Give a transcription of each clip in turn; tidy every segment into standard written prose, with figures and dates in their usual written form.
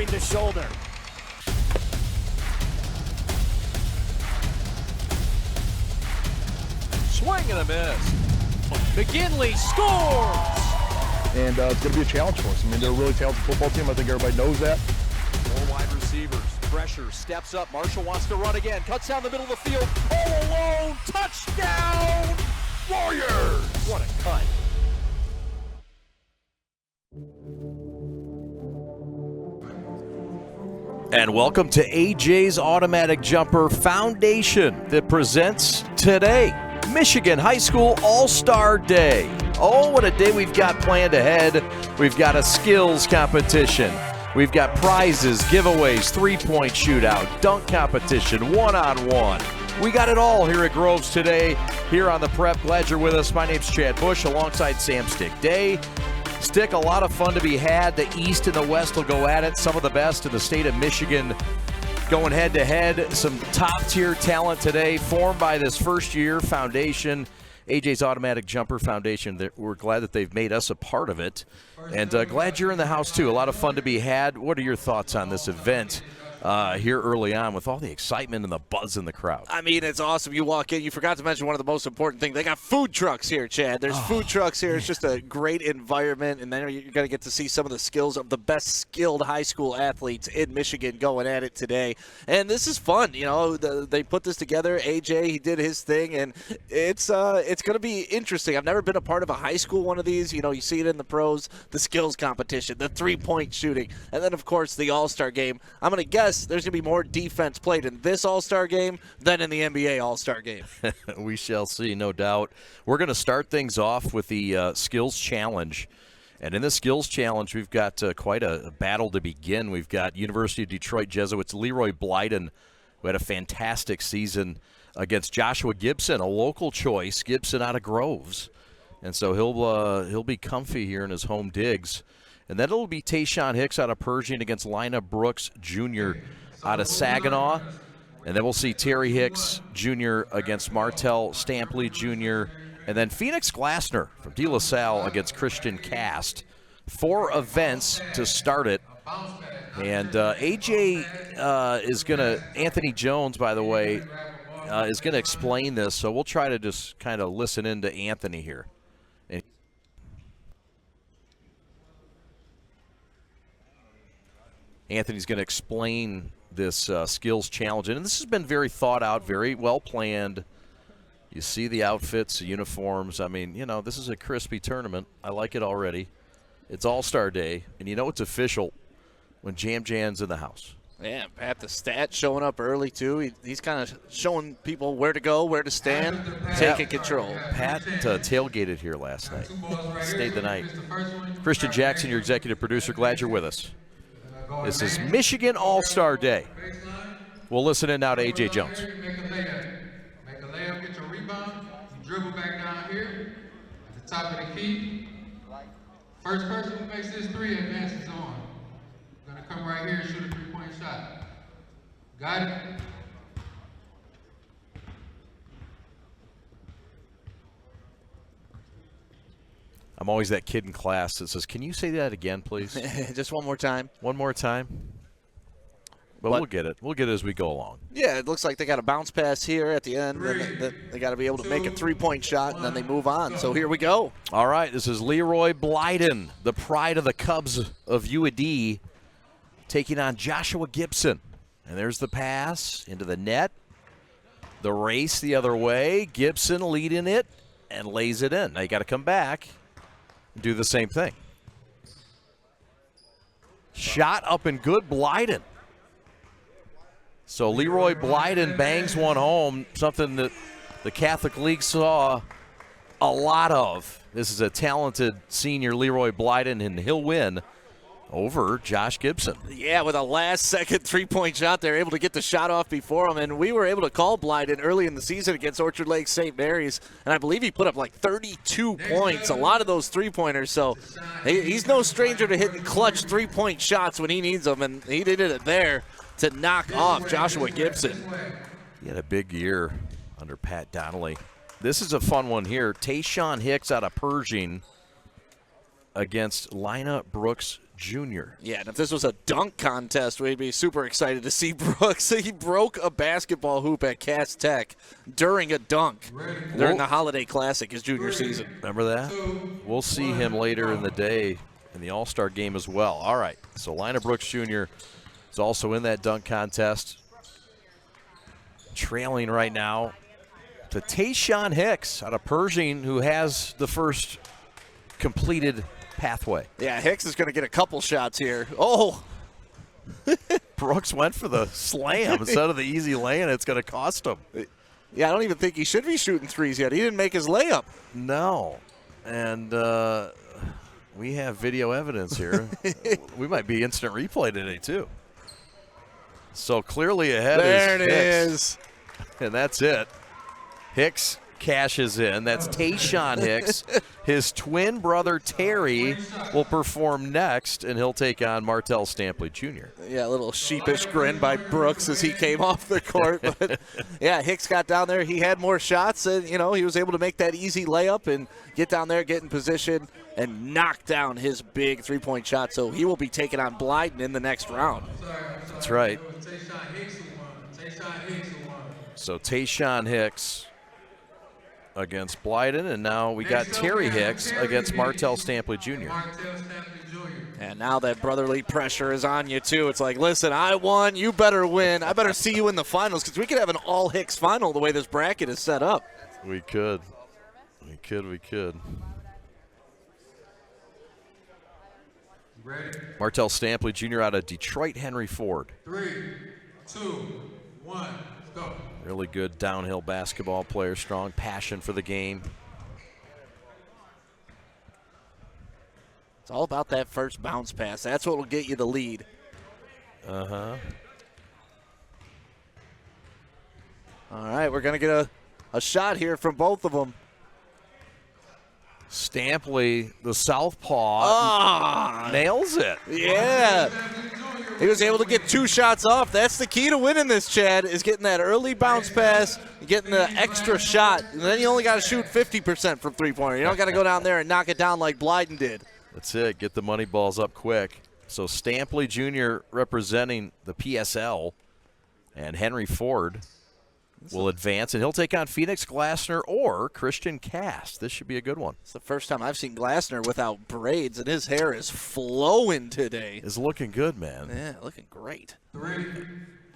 to shoulder. Swing and a miss. McGinley scores! And it's going to be a challenge for us. I mean, they're a really talented football team. I think everybody knows that. Four wide receivers. Pressure. Steps up. Marshall wants to run again. Cuts down the middle of the field. All alone. Touchdown! Warriors! What a cut. And welcome to AJ's Automatic Jumper Foundation that presents today Michigan High School All-Star Day. Oh, what a day we've got planned ahead. We've got a skills competition. We've got prizes, giveaways, three-point shootout, dunk competition, one-on-one. We got it all here at Groves today, here on the PreP. Glad you're with us. My name's Chad Bush alongside Sam Stick Day. Stick, a lot of fun to be had. The East and the West will go at it. Some of the best in the state of Michigan going head-to-head. Some top-tier talent today formed by this first-year foundation, AJ's Automatic Jumper Foundation. We're glad that they've made us a part of it. And glad you're in the house, too. A lot of fun to be had. What are your thoughts on this event here early on with all the excitement and the buzz in the crowd? I mean, it's awesome. You walk in, you forgot to mention one of the most important things. They got food trucks here, Chad. There's food trucks here. It's just a great environment, and then you're going to get to see some of the skills of the best skilled high school athletes in Michigan going at it today. And this is fun. You know, they put this together. AJ, he did his thing, and it's going to be interesting. I've never been a part of a high school one of these. You know, you see it in the pros, the skills competition, the three-point shooting, and then, of course, the All-Star game. I'm going to guess there's going to be more defense played in this All-Star game than in the NBA All-Star game. We shall see, no doubt. We're going to start things off with the Skills Challenge. And in the Skills Challenge, we've got quite a battle to begin. We've got University of Detroit Jesuits Leroy Blyden, who had a fantastic season against Joshua Gibson, a local choice, Gibson out of Groves. And so he'll be comfy here in his home digs. And then it'll be Tayshawn Hicks out of Pershing against Lina Brooks Jr. out of Saginaw. And then we'll see Terry Hicks Jr. against Martell Stampley Jr. And then Phoenix Glassner from De La Salle against Christian Cast. 4 events to start it. And AJ is going to, Anthony Jones, by the way, is going to explain this. So we'll try to just kind of listen in to Anthony here. Anthony's going to explain this skills challenge. And this has been very thought out, very well planned. You see the outfits, the uniforms. I mean, you know, this is a crispy tournament. I like it already. It's All-Star Day. And you know it's official when Jam Jan's in the house. Yeah, Pat the Stat showing up early, too. He's kind of showing people where to go, where to stand, taking control. Pat tailgated here last night. Stayed the night. Christian Jackson, your executive producer, glad you're with us. This is Michigan All-Star Day. We'll listen in now to A.J. Jones. Make a layup, get your rebound. You dribble back down here at the top of the key. First person who makes this three advances on. Gonna come right here and shoot a three-point shot. Got it? I'm always that kid in class that says, can you say that again, please? Just one more time. One more time? But we'll get it. We'll get it as we go along. Yeah, it looks like they got a bounce pass here at the end. Then they got to be able to make a three-point shot, and then they move on. So here we go. All right, this is Leroy Blyden, the pride of the Cubs of UAD, taking on Joshua Gibson. And there's the pass into the net. The race the other way. Gibson leading it and lays it in. Now you got to come back and do the same thing. Shot up and good, Blyden. So Leroy Blyden bangs one home, something that the Catholic League saw a lot of. This is a talented senior, Leroy Blyden, and he'll win over Josh Gibson. Yeah, with a last-second three-point shot, they're able to get the shot off before him, and we were able to call Blyden early in the season against Orchard Lake St. Mary's, and I believe he put up like 32 points, a lot of those three-pointers, so he's no stranger to hitting clutch three-point shots when he needs them, and he did it there to knock off Joshua Gibson. He had a big year under Pat Donnelly. This is a fun one here. Tayshawn Hicks out of Pershing against Lina Brooks Jr. Yeah, and if this was a dunk contest, we'd be super excited to see Brooks. He broke a basketball hoop at Cass Tech during a dunk during the Holiday Classic his junior season. Remember that? We'll see him later in the day in the All-Star game as well. All right, so Lina Brooks Jr. is also in that dunk contest. Trailing right now to Tayshawn Hicks out of Pershing, who has the first completed pathway. Yeah, Hicks is going to get a couple shots here. Oh! Brooks went for the slam instead of the easy lay, and it's going to cost him. Yeah, I don't even think he should be shooting threes yet. He didn't make his layup. No. And we have video evidence here. We might be instant replay today, too. So clearly ahead there is it Hicks. is. And that's it. Hicks cashes in. That's Tayshawn Hicks. His twin brother Terry will perform next, and he'll take on Martell Stampley Jr. Yeah, a little sheepish grin by Brooks as he came off the court. But, yeah, Hicks got down there. He had more shots, and, you know, he was able to make that easy layup and get down there, get in position, and knock down his big three-point shot. So he will be taking on Blyden in the next round. That's right. So Tayshawn Hicks against Blyden, and now we got Terry Hicks against Martell Stampley Jr. And now that brotherly pressure is on you, too. It's like, listen, I won. You better win. I better see you in the finals, because we could have an all-Hicks final the way this bracket is set up. We could. We could. Martell Stampley Jr. out of Detroit Henry Ford. 3, 2, 1, go. Really good downhill basketball player, strong passion for the game. It's all about that first bounce pass. That's what will get you the lead. Uh-huh. All right, we're going to get a shot here from both of them. Stampley, the southpaw, nails it. Yeah. He was able to get 2 shots off. That's the key to winning this, Chad, is getting that early bounce pass, getting the extra shot. And then you only got to shoot 50% from three-pointer. You don't got to go down there and knock it down like Blyden did. That's it. Get the money balls up quick. So Stampley Jr. representing the PSL, and Henry Ford will advance, and he'll take on Phoenix Glassner or Christian Cast. This should be a good one. It's the first time I've seen Glassner without braids, and his hair is flowing today. It's looking good, man. Yeah, looking great. 3,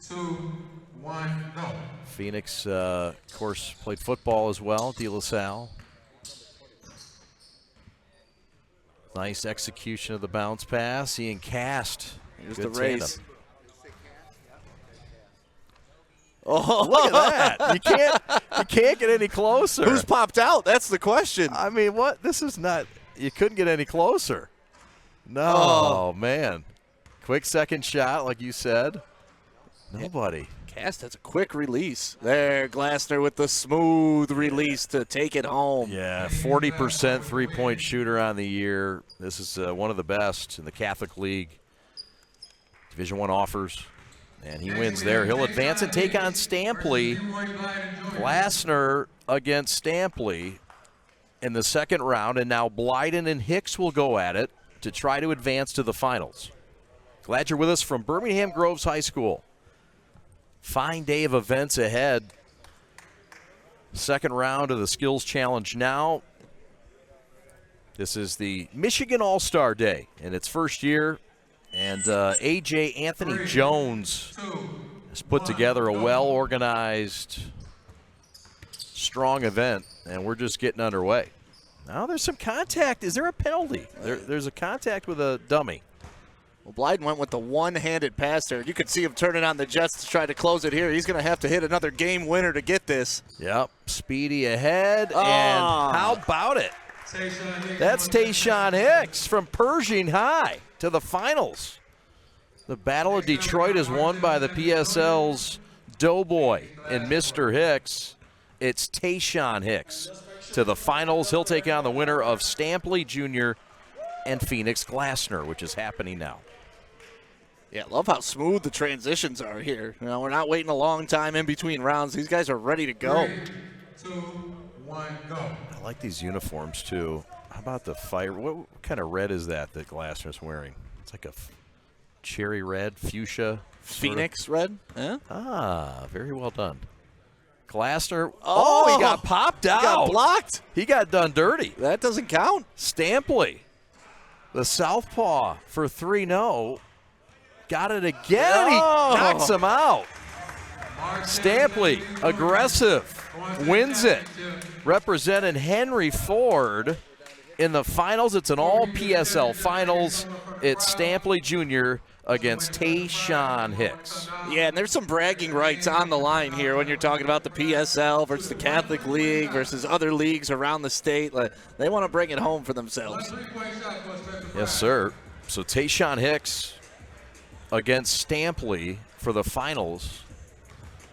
2, 1, go. Phoenix, of course, played football as well, De La Salle. Nice execution of the bounce pass. Ian Cast. Here's good the race. tandem. Oh, look at that! You can't get any closer. Who's popped out? That's the question. I mean, what? This is not. You couldn't get any closer. No, man. Quick second shot, like you said. Nobody. Cast has a quick release. There, Glassner with the smooth release to take it home. Yeah, 40% three-point shooter on the year. This is one of the best in the Catholic League. Division I offers. And he wins there. He'll advance and take on Stampley. Glassner against Stampley in the second round. And now Blyden and Hicks will go at it to try to advance to the finals. Glad you're with us from Birmingham Groves High School. Fine day of events ahead. Second round of the Skills Challenge now. This is the Michigan All-Star Day in its first year. And A.J. Anthony Jones has put together a well-organized, strong event, and we're just getting underway. Now there's some contact. Is there a penalty? There's a contact with a dummy. Well, Blyden went with the one-handed pass there. You could see him turning on the Jets to try to close it here. He's going to have to hit another game winner to get this. Yep, speedy ahead, and how about it? That's Tayshawn Hicks from Pershing High to the finals. The Battle of Detroit is won by the PSL's Doughboy and Mr. Hicks. It's Tayshawn Hicks to the finals. He'll take on the winner of Stampley Jr. and Phoenix Glassner, which is happening now. Yeah, love how smooth the transitions are here. You know, we're not waiting a long time in between rounds. These guys are ready to go. 3, 2, 1, go. I like these uniforms, too. How about the fire? What kind of red is that Glasner's wearing? It's like a cherry red, fuchsia. Phoenix red? Yeah. Ah, very well done. Glasner. Oh, he got popped out. He got blocked. He got done dirty. That doesn't count. Stampley, the southpaw for 3-0. Got it again. He knocks him out. Stampley, aggressive, wins it. Represented Henry Ford in the finals. It's an all PSL finals. It's Stampley Jr. against Tayshawn Hicks. Yeah, and there's some bragging rights on the line here when you're talking about the PSL versus the Catholic League versus other leagues around the state. They want to bring it home for themselves. Yes, sir. So Tayshawn Hicks against Stampley for the finals.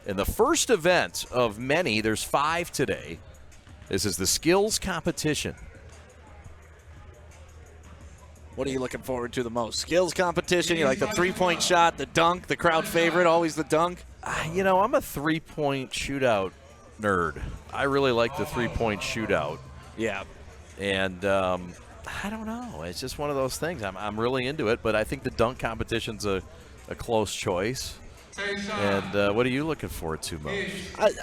In the first event of many, there's 5 today. This is the skills competition. What are you looking forward to the most? Skills competition? You like the three-point shot, the dunk, the crowd favorite, always the dunk? You know, I'm a three-point shootout nerd. I really like the three-point shootout. Yeah. And I don't know. It's just one of those things. I'm really into it, but I think the dunk competition's a close choice. And what are you looking forward to most?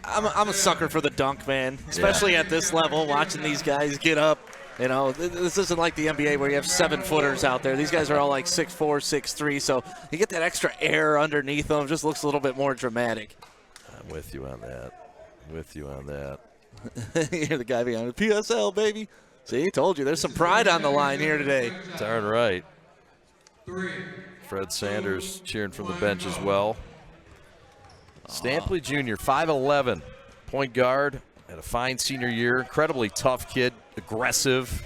I'm a sucker for the dunk, man, especially at this level, watching these guys get up. You know, this isn't like the NBA where you have 7-footers out there. These guys are all like 6'4", 6'3", so you get that extra air underneath them. It just looks a little bit more dramatic. I'm with you on that. With you on that. You're the guy behind the PSL, baby. See, told you. There's some pride on the line here today. Darn right. Fred Sanders cheering from the bench as well. Stampley Jr., 5'11", point guard, had a fine senior year. Incredibly tough kid, aggressive.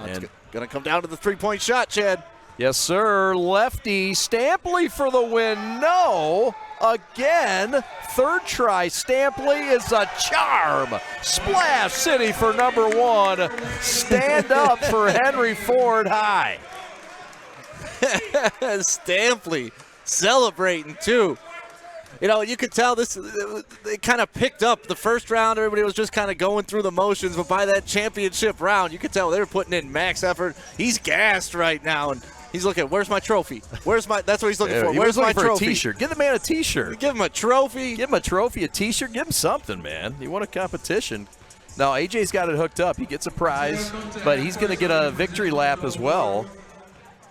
It's going to come down to the three-point shot, Chad. Yes, sir. Lefty Stampley for the win. No. Again. Third try. Stampley is a charm. Splash City for number 1. Stand up for Henry Ford High. Stampley celebrating, too. You know, you could tell they kind of picked up the first round. Everybody was just kind of going through the motions. But by that championship round, you could tell they were putting in max effort. He's gassed right now. And he's looking, where's my trophy? That's what he's looking for. Where's my trophy? A T-shirt. Give the man a T-shirt. Give him a trophy. Give him a trophy, a T-shirt. Give him something, man. He won a competition. Now, AJ's got it hooked up. He gets a prize, but he's going to get a victory lap as well.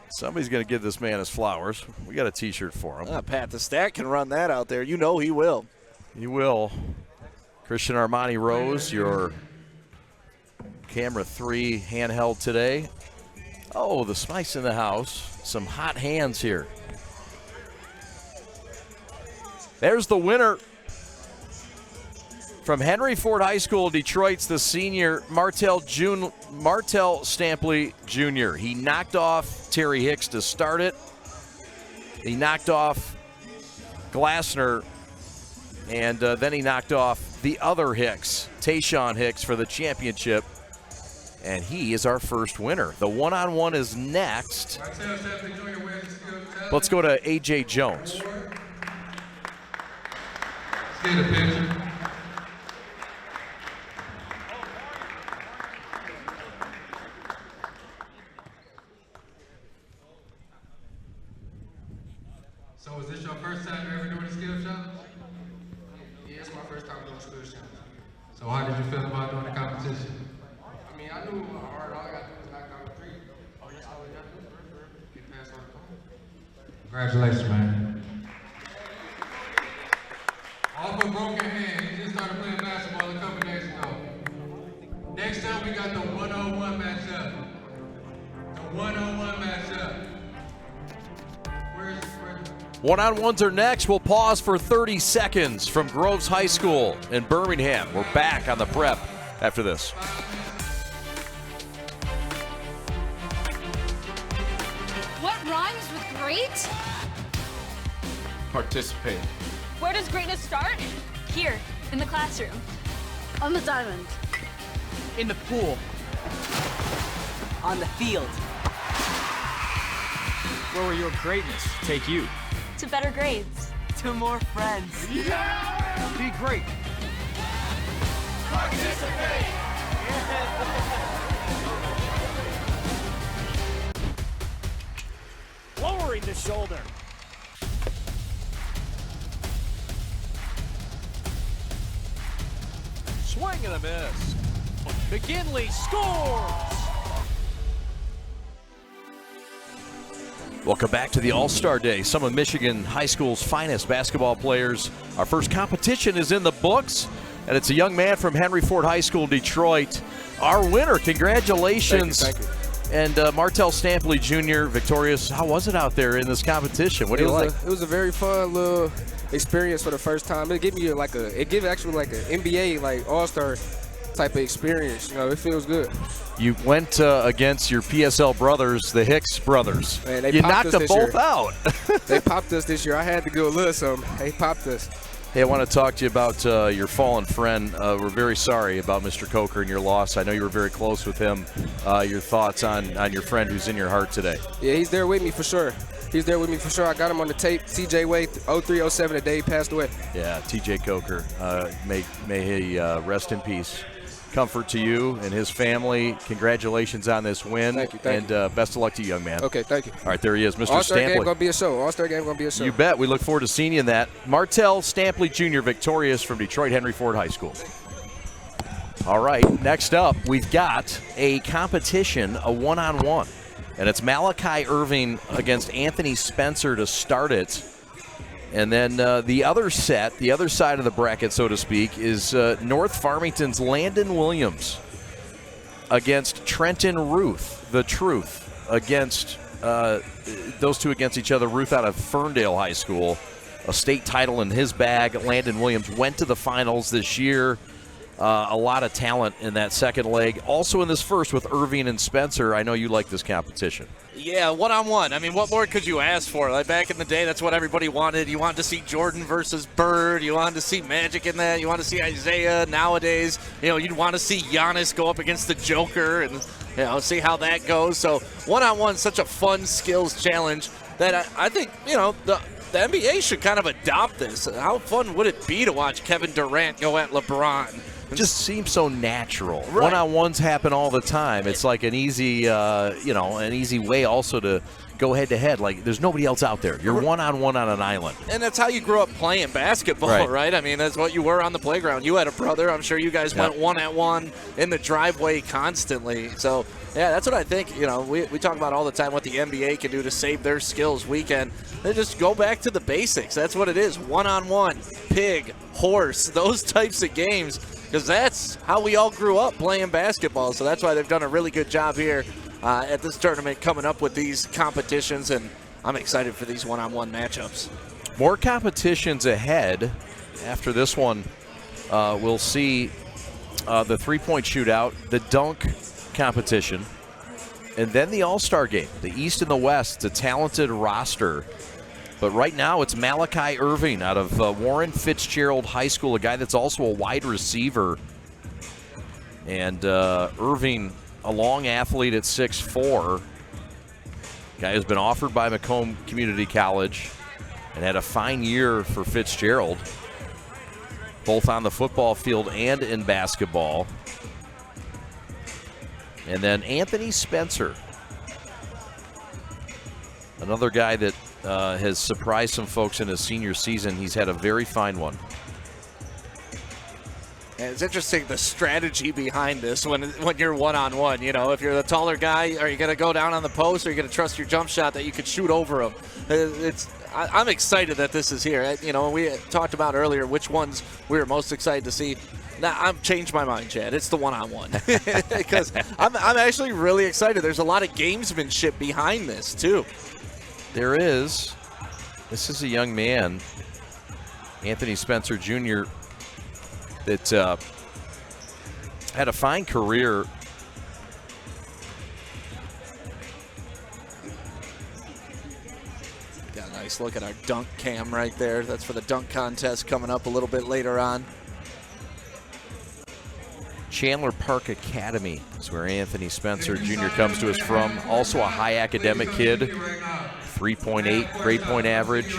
Somebody's going to give this man his flowers. We got a T-shirt for him. Pat the Stat can run that out there. You know he will. He will. Christian Armani Rose, your camera 3 handheld today. Oh, the Smythe's in the house. Some hot hands here. There's the winner. From Henry Ford High School, Detroit's the senior Martell Stampley Jr. He knocked off Terry Hicks to start it. He knocked off Glasner, and then he knocked off the other Hicks, Tayshawn Hicks, for the championship. And he is our first winner. The one-on-one is next. Let's go to A.J. Jones. Get a picture. So is this your first time ever doing a skill challenge? Yeah, it's my first time doing skill challenge. So how did you feel about doing the competition? I mean, I knew how hard all I got to do was knock down the 3. Oh, that's all we got to do. Get past all the time. Congratulations, man. Off a broken hand, he just started playing basketball a couple days ago. Next up, we got the one-on-one matchup. The one-on-one matchup. Where's One-on-ones are next. We'll pause for 30 seconds from Groves High School in Birmingham. We're back on the prep after this. What rhymes with great? Participate. Where does greatness start? Here, in the classroom. On the diamond. In the pool. On the field. Where will your greatness take you? To better grades. To more friends. Yeah! Be great. Lowering the shoulder. Swing and a miss. McGinley scores! Welcome back to the All-Star Day. Some of Michigan High School's finest basketball players. Our first competition is in the books, and it's a young man from Henry Ford High School, Detroit. Our winner, congratulations. Thank you. And Martell Stampley Jr., victorious. How was it out there in this competition? What do you like? It was a very fun little experience for the first time. It gave me an NBA like All-Star type of experience. You know, it feels good. You went against your PSL brothers, the Hicks brothers. Man, they you popped knocked us them this both year. out. They popped us this year. I had to go a little something. They popped us. Hey, I want to talk to you about your fallen friend. We're very sorry about Mr. Coker and your loss. I know you were very close with him. Your thoughts on your friend who's in your heart today? Yeah, he's there with me for sure. He's there with me for sure. I got him on the tape. TJ Way, 0307, the day he passed away. Yeah, TJ Coker. May he rest in peace. Comfort to you and his family. Congratulations on this win. Thank you. And best of luck to you, young man. Okay, thank you. All right, there he is, Mr. All-Star game Stampley. gonna be a show. All-Star game gonna be a show. You bet. We look forward to seeing you in that. Martell Stampley Jr., victorious from Detroit Henry Ford High School. All right, next up, we've got a competition, a one-on-one. And it's Malachi Irving against Anthony Spencer to start it. And then the other set, the other side of the bracket, so to speak, is North Farmington's Landon Williams against Trenton Ruth, the Truth, against those two against each other. Ruth out of Ferndale High School, a state title in his bag. Landon Williams went to the finals this year. A lot of talent in that second leg. Also in this first with Irving and Spencer. I know you like this competition. Yeah, one-on-one. I mean, what more could you ask for? Like back in the day, that's what everybody wanted. You wanted to see Jordan versus Bird. You wanted to see Magic in that. You wanted to see Isaiah. Nowadays, you'd want to see Giannis go up against the Joker and, see how that goes. So one-on-one, such a fun skills challenge that I think, the NBA should kind of adopt this. How fun would it be to watch Kevin Durant go at LeBron? It just seems so natural. Right. One-on-ones happen all the time. It's like an easy, an easy way also to go head-to-head. Like, there's nobody else out there. You're one-on-one on an island. And that's how you grew up playing basketball, right? I mean, that's what you were on the playground. You had a brother. I'm sure you guys went one-on-one in the driveway constantly. So, yeah, that's what I think. We talk about all the time what the NBA can do to save their skills weekend. They just go back to the basics. That's what it is. One-on-one, pig, horse, those types of games. Because that's how we all grew up playing basketball. So that's why they've done a really good job here at this tournament coming up with these competitions. And I'm excited for these one-on-one matchups. More competitions ahead. After this one, we'll see the three-point shootout, the dunk competition, and then the All-Star game. The East and the West, it's a talented roster. But right now, it's Malachi Irving out of Warren Fitzgerald High School, a guy that's also a wide receiver. And Irving, a long athlete at 6'4", guy who's been offered by Macomb Community College and had a fine year for Fitzgerald, both on the football field and in basketball. And then Anthony Spencer, another guy that has surprised some folks in his senior season. He's had a very fine one. And it's interesting the strategy behind this when you're one-on-one. If you're the taller guy, are you going to go down on the post, or are you going to trust your jump shot that you could shoot over him? I'm excited that this is here. We talked about earlier which ones we were most excited to see. Now, I've changed my mind, Chad. It's the one-on-one. Because I'm actually really excited. There's a lot of gamesmanship behind this, too. There is. This is a young man, Anthony Spencer Jr., that had a fine career. Got a nice look at our dunk cam right there. That's for the dunk contest coming up a little bit later on. Chandler Park Academy is where Anthony Spencer Jr. comes to us from. Also a high academic kid. 3.8 grade point average.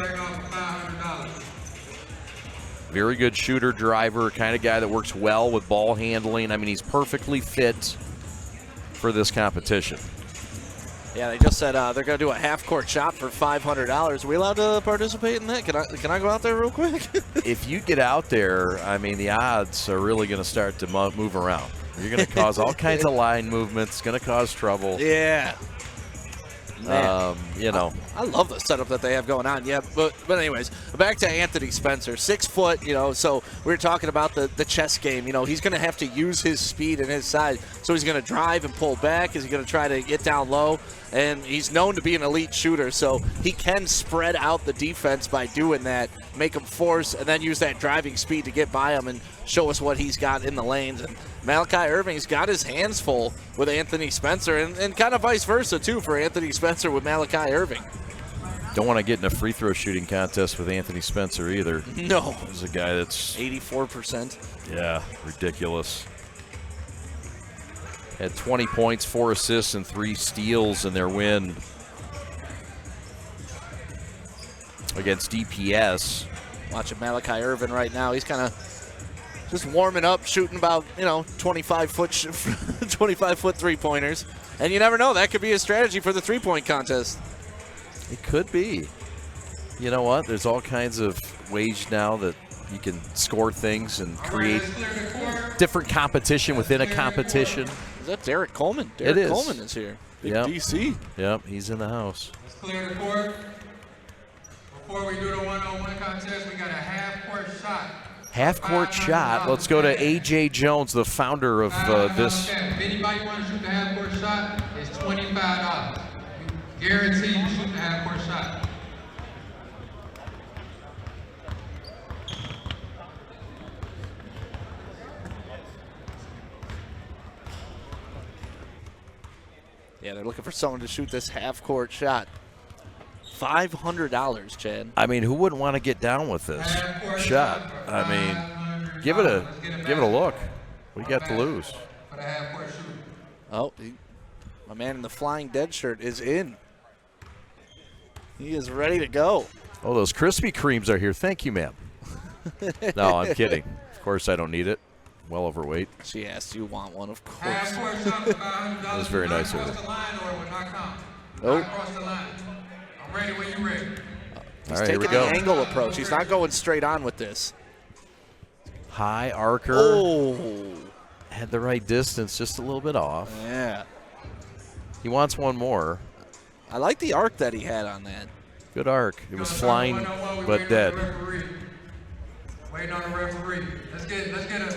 Very good shooter, driver, kind of guy that works well with ball handling. I mean, he's perfectly fit for this competition. Yeah, they just said they're going to do a half-court shot for $500. Are we allowed to participate in that? Can I go out there real quick? If you get out there, I mean, the odds are really going to start to move around. You're going to cause all kinds of line movements, going to cause trouble. Yeah. You know. I love the setup that they have going on. Yeah, but anyways, back to Anthony Spencer. 6 foot, you know, so we were talking about the chess game. You know, he's going to have to use his speed and his size. So he's going to drive and pull back. Is he going to try to get down low? And he's known to be an elite shooter, so he can spread out the defense by doing that, make them force, and then use that driving speed to get by them and show us what he's got in the lanes. And Malachi Irving's got his hands full with Anthony Spencer, and kind of vice versa, too, for Anthony Spencer with Malachi Irving. Don't want to get in a free throw shooting contest with Anthony Spencer either. No. He's a guy that's 84%. Yeah, ridiculous. Had 20 points, 4 assists, and 3 steals in their win against DPS. Watching Malachi Irvin right now. He's kind of just warming up, shooting about 25-foot 25-foot three-pointers. And you never know, that could be a strategy for the three-point contest. It could be. You know what? There's all kinds of ways now that you can score things and create different competition within a competition. Is that Derek Coleman? It is. Coleman is here. Big Yep. DC. Yep, he's in the house. Let's clear the court. Before we do the one-on-one contest, we got a half-court shot. Half-court shot. Let's go to A.J. Jones, the founder of this. If anybody want to shoot the half-court shot, it's $25. Guaranteed to shoot the half-court shot. Yeah, they're looking for someone to shoot this half-court shot. $500, Chad. I mean, who wouldn't want to get down with this shot? I mean, give it a look. What do you got to lose? Oh, my man in the Flying Dead shirt is in. He is ready to go. Oh, those Krispy Kremes are here. Thank you, ma'am. No, I'm kidding. Of course I don't need it. Well overweight. She asked you want one, of course. That was very nice of her. Nope. I'm ready when you're ready. He's All right, here we taking go. the angle approach. He's not going straight on with this. High archer. Oh. Had the right distance, just a little bit off. Yeah. He wants one more. I like the arc that he had on that. Good arc. It was flying, but dead. Waiting on the referee. Let's get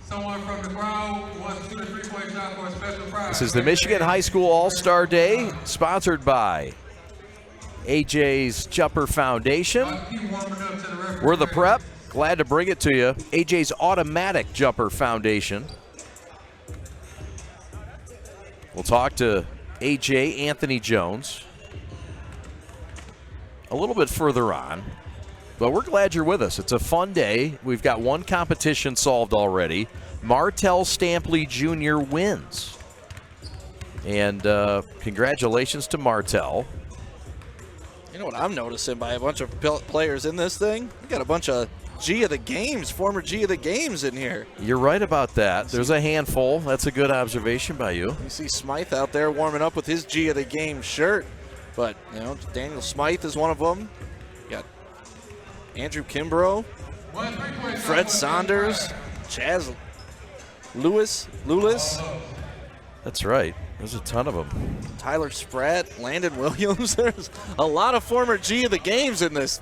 someone from the crowd who wants to shoot a three-point shot for a special prize. This is the Michigan High School All-Star Day, sponsored by AJ's Jumper Foundation. We're the Prep. Glad to bring it to you. AJ's Automatic Jumper Foundation. We'll talk to AJ Anthony Jones a little bit further on. But we're glad you're with us. It's a fun day. We've got one competition solved already. Martell Stampley Jr. wins. And congratulations to Martell. You know what I'm noticing by a bunch of players in this thing? We got a bunch of G of the Games, former G of the Games in here. You're right about that. There's a handful. That's a good observation by you. You see Smythe out there warming up with his G of the Game shirt. But, Daniel Smythe is one of them. You got Andrew Kimbrough, Fred Saunders, Chaz Lewis. That's right. There's a ton of them. Tyler Spratt, Landon Williams. There's a lot of former G of the Games in this.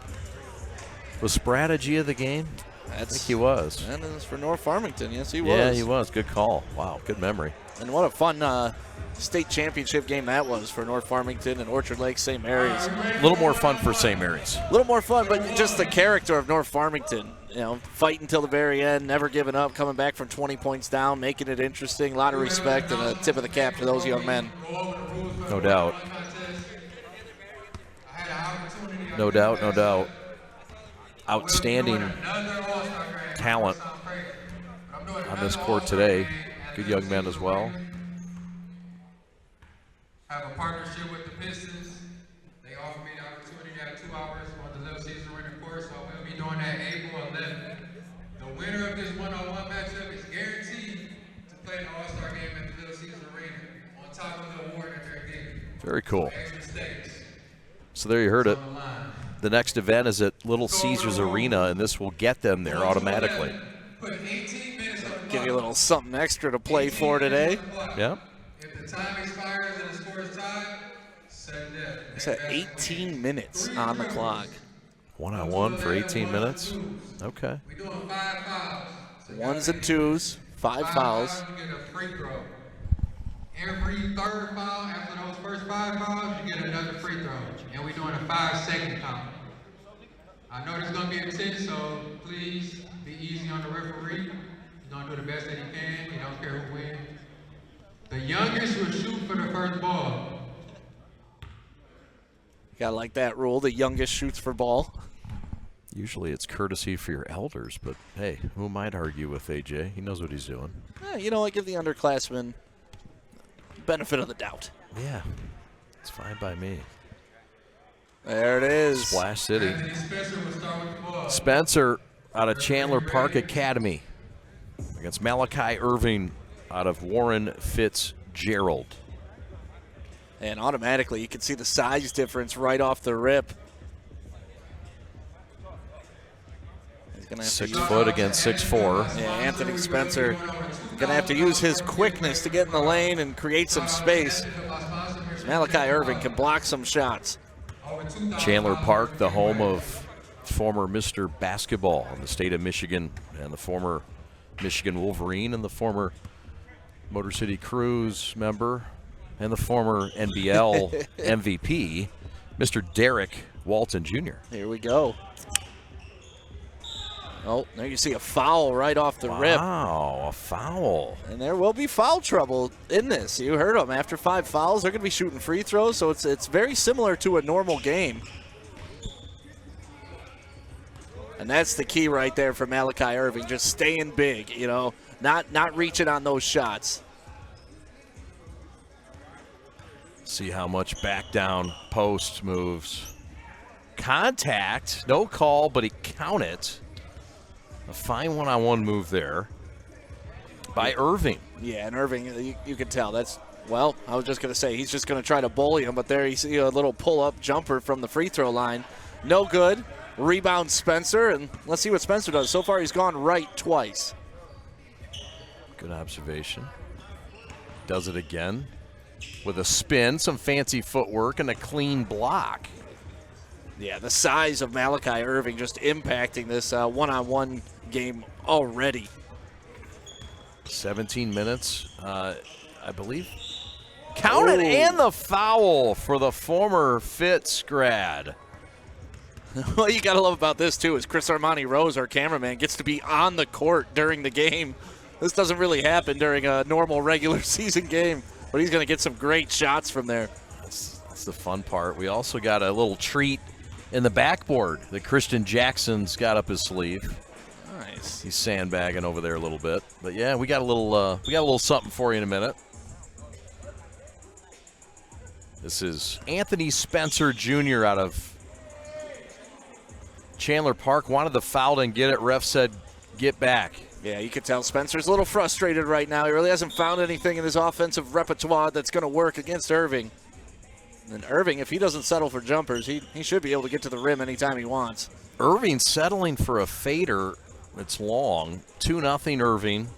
Was Spratt a G of the game? I think he was. And it was for North Farmington. Yes, he was. Yeah, he was. Good call. Wow, good memory. And what a fun state championship game that was for North Farmington and Orchard Lake St. Mary's. A little more fun for St. Mary's. A little more fun, but just the character of North Farmington. Fighting till the very end, never giving up, coming back from 20 points down, making it interesting. A lot of respect and a tip of the cap to those young men. No doubt. No doubt, no doubt. Outstanding talent on this court today. Good young men as well. Have a partnership with the Pistons. They offered me the opportunity at 2 hours on the little Caesar winter course, so we'll be doing that April 11th. winner of this one-on-one matchup is guaranteed to play the All-Star game at the Little Caesars Arena on top of the award that they're getting. Very cool. Extra stakes. So there you heard it. On the line. The next event is at Little Caesars Arena, and this will get them there automatically. Put 18 minutes on the Give you a clock. little something extra to play for today. Yeah. If the time expires and the score is tied, sudden death. It's at 18 minutes on the clock. One-on-one for 18 minutes. Okay. We're doing 5 fouls. So Ones and twos, 5 fouls. You get a free throw. Every third foul after those first 5 fouls, you get another free throw. And we're doing a 5-second count. I know this is going to be intense, so please be easy on the referee. He's going to do the best that he can. He don't care who wins. The youngest will shoot for the first ball. Gotta like that rule. The youngest shoots for ball. Usually it's courtesy for your elders, but hey, who might argue with AJ? He knows what he's doing. You know what? Give the underclassmen benefit of the doubt. Yeah, it's fine by me. There it is. Splash City. Anthony Spencer will start with the ball. Spencer out of Chandler Park Academy against Malachi Irving out of Warren Fitzgerald. And automatically you can see the size difference right off the rip. He's gonna have 6 to foot against 6'4". Yeah, Anthony Spencer gonna have to use his quickness to get in the lane and create some space. Malachi Irving can block some shots. Chandler Park, the home of former Mr. Basketball in the state of Michigan, and the former Michigan Wolverine, and the former Motor City Cruise member, and the former NBL MVP, Mr. Derek Walton Jr. Here we go. Oh, there you see a foul right off the rip. Wow, a foul. And there will be foul trouble in this. You heard them. After 5 fouls, they're going to be shooting free throws, so it's very similar to a normal game. And that's the key right there for Malachi Irving, just staying big, you know, not reaching on those shots. See how much back down post moves. Contact, no call, but he counted it. A fine one-on-one move there by Irving. Yeah, and Irving, you can tell that's, well, I was just going to say, he's just going to try to bully him, but there you see a little pull-up jumper from the free throw line. No good. Rebound Spencer, and let's see what Spencer does. So far, he's gone right twice. Good observation. Does it again with a spin, some fancy footwork, and a clean block. Yeah, the size of Malachi Irving just impacting this one-on-one game already. 17 minutes, I believe. Counted, and the foul for the former Fitz grad. What you got to love about this, too, is Chris Armani Rose, our cameraman, gets to be on the court during the game. This doesn't really happen during a normal regular season game, but he's going to get some great shots from there. That's the fun part. We also got a little treat in the backboard that Christian Jackson's got up his sleeve. Nice. He's sandbagging over there a little bit, but yeah, we got a little something for you in a minute. This is Anthony Spencer Jr. out of Chandler Park. Wanted the foul, didn't get it. Ref said, get back. Yeah, you can tell Spencer's a little frustrated right now. He really hasn't found anything in his offensive repertoire that's going to work against Irving. And Irving, if he doesn't settle for jumpers, he should be able to get to the rim anytime he wants. Irving settling for a fader. It's long. 2-0 Irving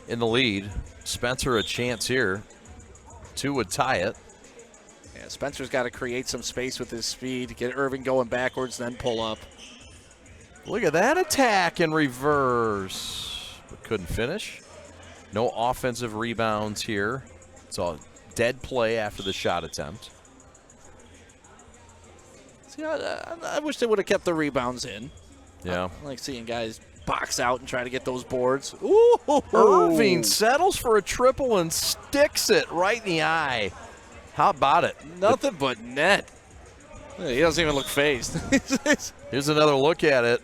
in the lead. Spencer a chance here. 2 would tie it. Yeah, Spencer's got to create some space with his speed, get Irving going backwards, then pull up. Look at that attack in reverse. But couldn't finish. No offensive rebounds here. It's all dead play after the shot attempt. See, I wish they would have kept the rebounds in. Yeah. I like seeing guys box out and try to get those boards. Ooh. Irving settles for a triple and sticks it right in the eye. How about it? Nothing but net. He doesn't even look phased. Here's another look at it.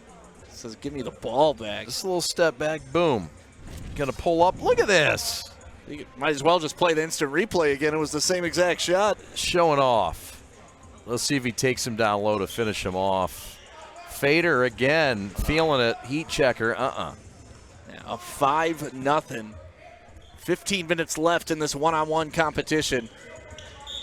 Says, give me the ball back. Just a little step back, boom. Gonna pull up. Look at this. You might as well just play the instant replay again. It was the same exact shot. Showing off. Let's see if he takes him down low to finish him off. Fader again, feeling it. Heat checker, Now 5-0. 15 minutes left in this one-on-one competition.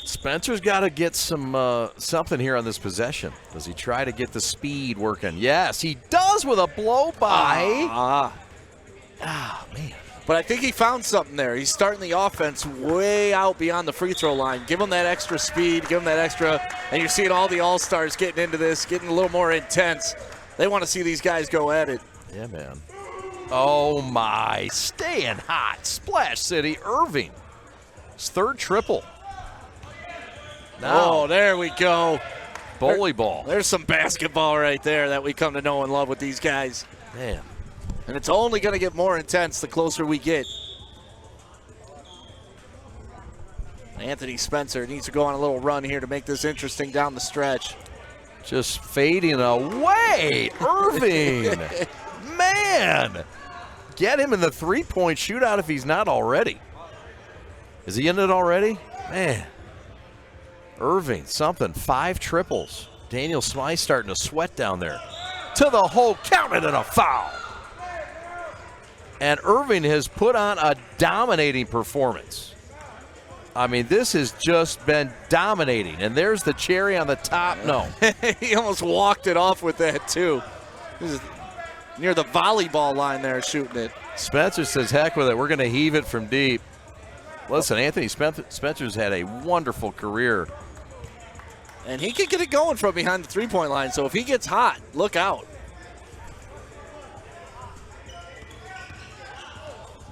Spencer's got to get some something here on this possession. Does he try to get the speed working? Yes, he does with a blow-by. Man. But I think he found something there. He's starting the offense way out beyond the free throw line. Give him that extra speed, give him that extra, and you're seeing all the All-Stars getting into this, getting a little more intense. They want to see these guys go at it. Yeah, man. Oh, my. Staying hot. Splash City, Irving. His third triple. Oh, there we go. Volleyball. There's some basketball right there that we come to know and love with these guys. Man. And it's only going to get more intense the closer we get. Anthony Spencer needs to go on a little run here to make this interesting down the stretch. Just fading away. Irving. Man. Get him in the three-point shootout if he's not already. Is he in it already? Man. Irving, something. 5 triples. Daniel Smythe starting to sweat down there. To the hole, counted and a foul. And Irving has put on a dominating performance. I mean, this has just been dominating. And there's the cherry on the top. No. He almost walked it off with that, too. This is near the volleyball line there shooting it. Spencer says, heck with it. We're going to heave it from deep. Listen, Anthony Spencer's had a wonderful career. And he can get it going from behind the three-point line. So if he gets hot, look out.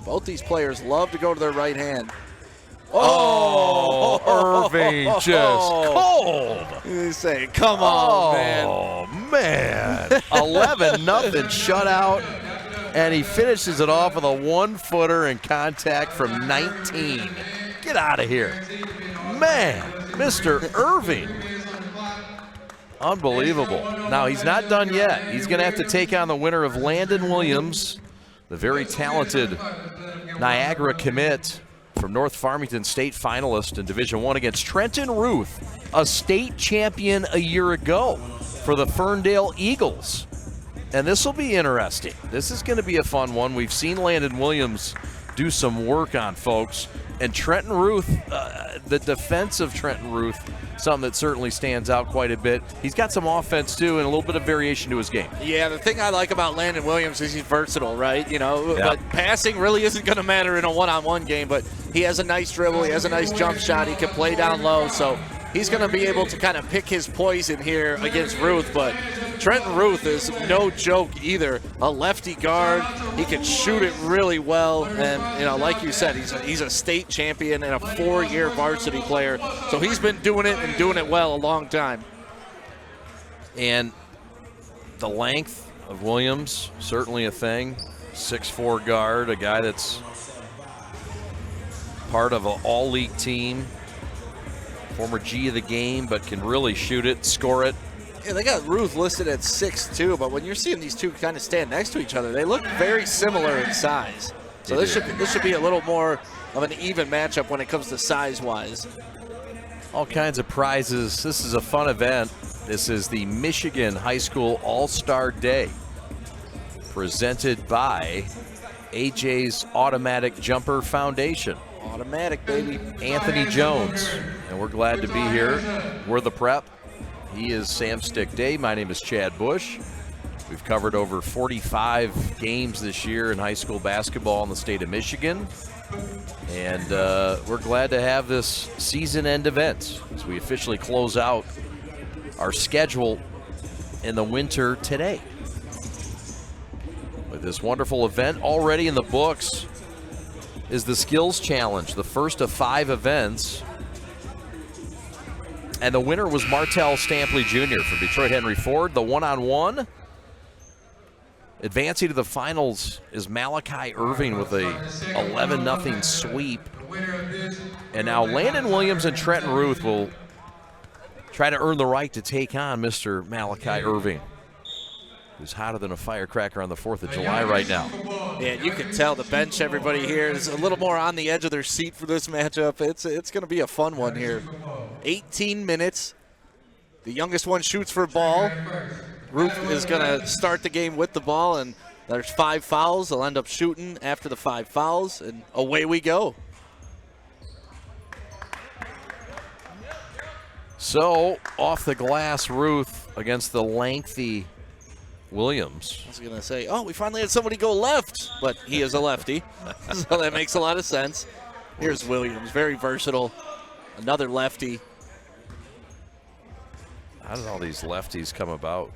Both these players love to go to their right hand. Oh, Irving just cold. He's saying, come on, man. Oh, man. 11-0 shutout. And he finishes it off with a one-footer in contact from 19. Get out of here. Man, Mr. Irving. Unbelievable. Now, he's not done yet. He's going to have to take on the winner of Landon Williams, the very talented Niagara commit from North Farmington State finalist in Division I, against Trenton Ruth, a state champion a year ago for the Ferndale Eagles. And this will be interesting. This is going to be a fun one. We've seen Landon Williams do some work on folks. And Trenton Ruth, the defense of Trenton Ruth, something that certainly stands out quite a bit. He's got some offense, too, and a little bit of variation to his game. Yeah, the thing I like about Landon Williams is he's versatile, right? You know, but passing really isn't going to matter in a one-on-one game, but he has a nice dribble. He has a nice jump shot. He can play down low, so he's going to be able to kind of pick his poison here against Ruth. But Trenton Ruth is no joke either. A lefty guard. He can shoot it really well. And, you know, like you said, he's a state champion and a 4-year varsity player. So he's been doing it and doing it well a long time. And the length of Williams, certainly a thing. 6'4" guard, a guy that's part of an all-league team. Former G of the game, but can really shoot it, score it. Yeah, they got Ruth listed at 6'2", but when you're seeing these two kind of stand next to each other, they look very similar in size. So this should be a little more of an even matchup when it comes to size-wise. All kinds of prizes. This is a fun event. This is the Michigan High School All-Star Day, presented by AJ's Automatic Jumper Foundation. Automatic, baby. Anthony Jones, and we're glad to be here. We're the Prep. He is Sam Stick Day. My name is Chad Bush. We've covered over 45 games this year in high school basketball in the state of Michigan. And we're glad to have this season-end event as we officially close out our schedule in the winter today. With this wonderful event already in the books is the Skills Challenge, the first of 5 events. And the winner was Martell Stampley Jr. from Detroit Henry Ford. The one-on-one. Advancing to the finals is Malachi Irving with a 11-0 sweep. And now Landon Williams and Trenton Ruth will try to earn the right to take on Mr. Malachi Irving, who's hotter than a firecracker on the 4th of July right now. Yeah, you can tell the bench, everybody here is a little more on the edge of their seat for this matchup. It's going to be a fun one here. 18 minutes. The youngest one shoots for ball. Ruth is going to start the game with the ball, and there's 5 fouls. They'll end up shooting after the 5 fouls, and away we go. So, off the glass, Ruth against the lengthy Williams. I was going to say, oh, we finally had somebody go left, but he is a lefty, so that makes a lot of sense. Here's Williams, very versatile, another lefty. How did all these lefties come about?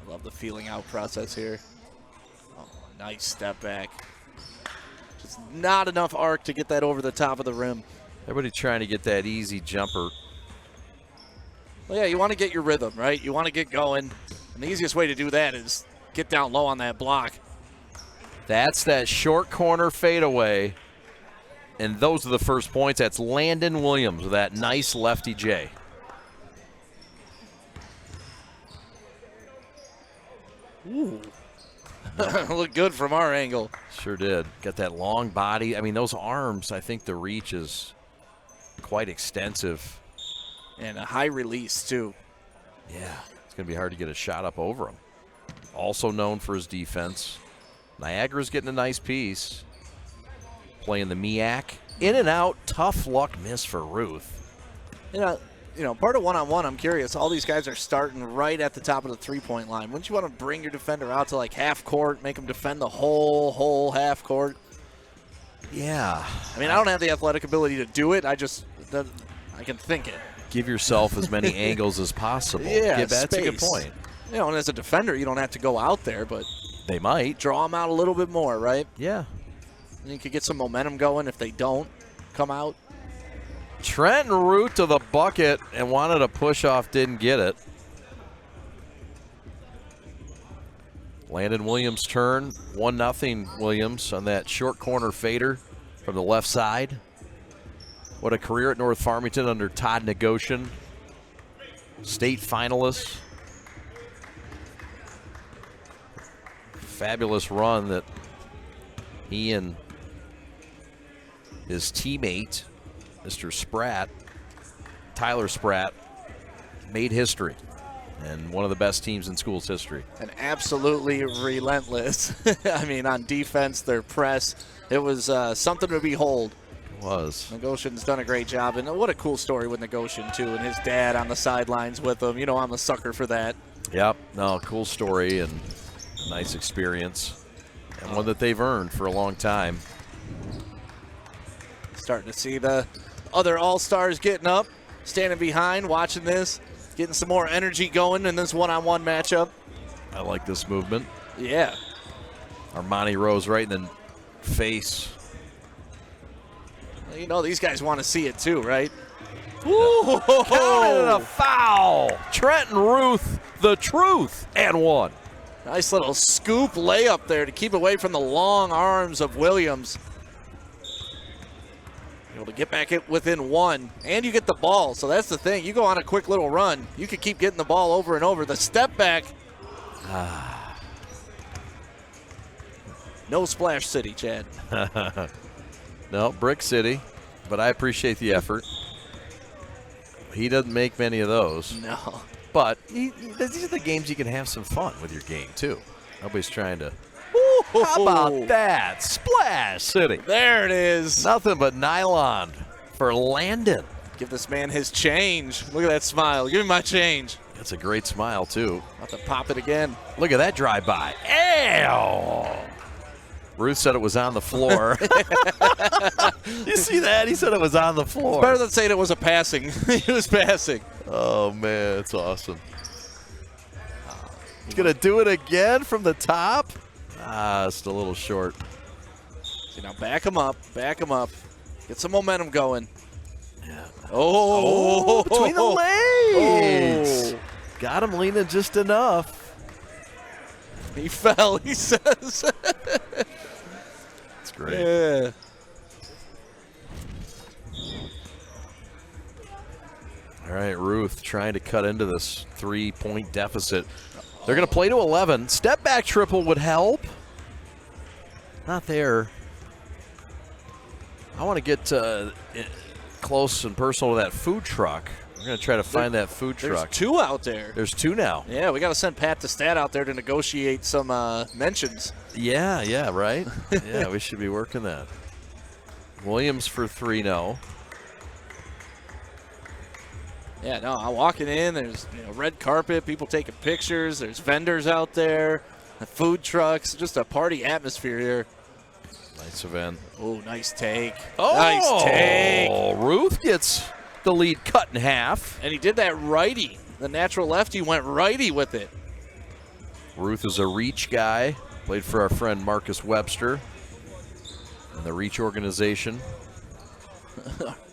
I love the feeling out process here. Oh, nice step back. Just not enough arc to get that over the top of the rim. Everybody trying to get that easy jumper. Well, yeah, you want to get your rhythm, right? You want to get going. And the easiest way to do that is get down low on that block. That's that short corner fadeaway. And those are the first points. That's Landon Williams with that nice lefty J. Ooh. Looked good from our angle. Sure did. Got that long body. I mean, those arms, I think the reach is quite extensive. And a high release, too. Yeah, it's going to be hard to get a shot up over him. Also known for his defense. Niagara's getting a nice piece. Playing the MEAC. In and out, tough luck miss for Ruth. You know, part of one-on-one, I'm curious. All these guys are starting right at the top of the three-point line. Wouldn't you want to bring your defender out to like half court, make him defend the whole half court? Yeah. I mean, I don't have the athletic ability to do it. I can think it. Give yourself as many angles as possible. Yeah, that's a good point. You know, and as a defender, you don't have to go out there, but they might draw them out a little bit more, right? Yeah. And you could get some momentum going if they don't come out. Trenton Root to the bucket and wanted a push off, didn't get it. Landon Williams' turn, 1-0 Williams on that short corner fader from the left side. What a career at North Farmington under Todd Negocian. State finalist. Fabulous run that he and his teammate, Mr. Spratt, Tyler Spratt, made history. And one of the best teams in school's history. And absolutely relentless. I mean, on defense, their press, it was something to behold. It was. Negocian's done a great job. And what a cool story with Negocian, too, and his dad on the sidelines with him. You know, I'm a sucker for that. Yep. No, cool story and a nice experience. And one that they've earned for a long time. Starting to see the other All-Stars getting up, standing behind, watching this, getting some more energy going in this one-on-one matchup. I like this movement. Yeah. Armani Rose right in the face. Well, you know, these guys want to see it too, right? Ooh, counted a foul. Trenton Ruth, the truth, and one. Nice little scoop layup there to keep away from the long arms of Williams. Able to get back within one, and you get the ball. So that's the thing. You go on a quick little run, you could keep getting the ball over and over. The step back. No Splash City, Chad. No, Brick City, but I appreciate the effort. He doesn't make many of those. No. But these are the games you can have some fun with your game, too. Nobody's trying to. How about that? Splash City. There it is. Nothing but nylon for Landon. Give this man his change. Look at that smile. Give me my change. That's a great smile, too. About to pop it again. Look at that drive-by. Ew! Ruth said it was on the floor. You see that? He said it was on the floor. It's better than saying it was a passing. He was passing. Oh, man, it's awesome. He's going to do it again from the top? It's a little short. See, now back him up. Back him up. Get some momentum going. Yeah. Oh, between the legs. Oh. Got him leaning just enough. He fell, he says. That's great. Yeah. All right, Ruth trying to cut into this 3-point deficit. They're going to play to 11. Step back triple would help. Not there. I want to get close and personal to that food truck. We're going to try to find that food truck. There's 2 out there. There's 2 now. Yeah, we got to send Pat the Stat out there to negotiate some mentions. Yeah, right? Yeah, we should be working that. Williams for 3, no. Yeah, no, I'm walking in. There's red carpet, people taking pictures. There's vendors out there, food trucks, just a party atmosphere here. Nice event. Oh, nice take. Oh, nice take. Ruth gets the lead cut in half. And he did that righty. The natural lefty went righty with it. Ruth is a reach guy. Played for our friend Marcus Webster and the Reach organization.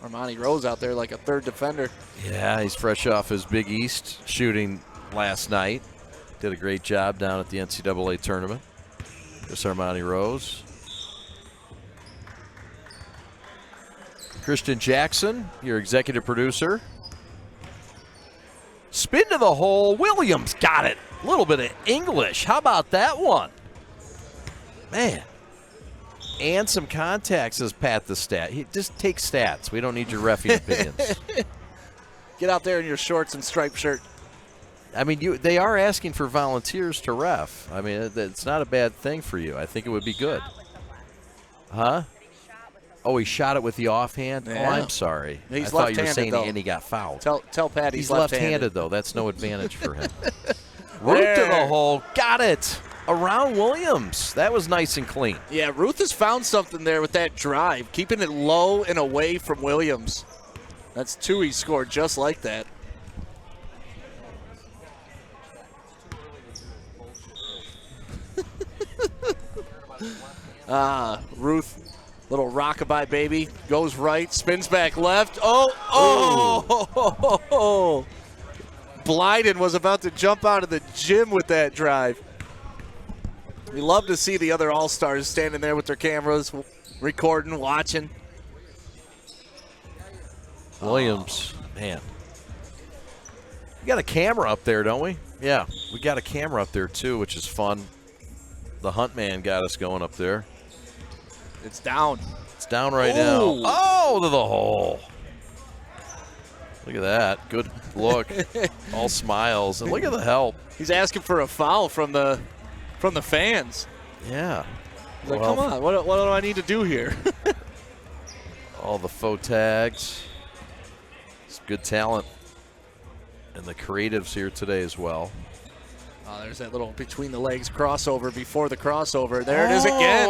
Armani Rose out there like a third defender. Yeah, he's fresh off his Big East shooting last night. Did a great job down at the NCAA tournament. There's Armani Rose. Christian Jackson, your executive producer. Spin to the hole. Williams got it. A little bit of English. How about that one? Man. And some contacts, says Pat the Stat. Just take stats. We don't need your reffing opinions. Get out there in your shorts and striped shirt. I mean, they are asking for volunteers to ref. I mean, it's not a bad thing for you. I think it would be good. Huh? Oh, he shot it with the offhand? Yeah. Oh, I'm sorry. He's I thought you were left-handed, saying though. and he got fouled. Tell Pat he's left-handed. left-handed, though. That's no advantage for him. Root to the hole. Got it. Around Williams. That was nice and clean. Yeah, Ruth has found something there with that drive, keeping it low and away from Williams. That's 2 he scored just like that. Ruth, little rockabye baby, goes right, spins back left. Oh. Blyden was about to jump out of the gym with that drive. We love to see the other All-Stars standing there with their cameras, recording, watching. Williams, man. We got a camera up there, don't we? Yeah, we got a camera up there, too, which is fun. The Hunt Man got us going up there. It's down. It's down right now. Oh, to the hole. Look at that. Good look. All smiles. And look at the help. He's asking for a foul from the fans. Yeah. He's like, come on, what do I need to do here? All the faux tags. It's good talent. And the creatives here today as well. Oh, there's that little between the legs crossover before the crossover. There it is again.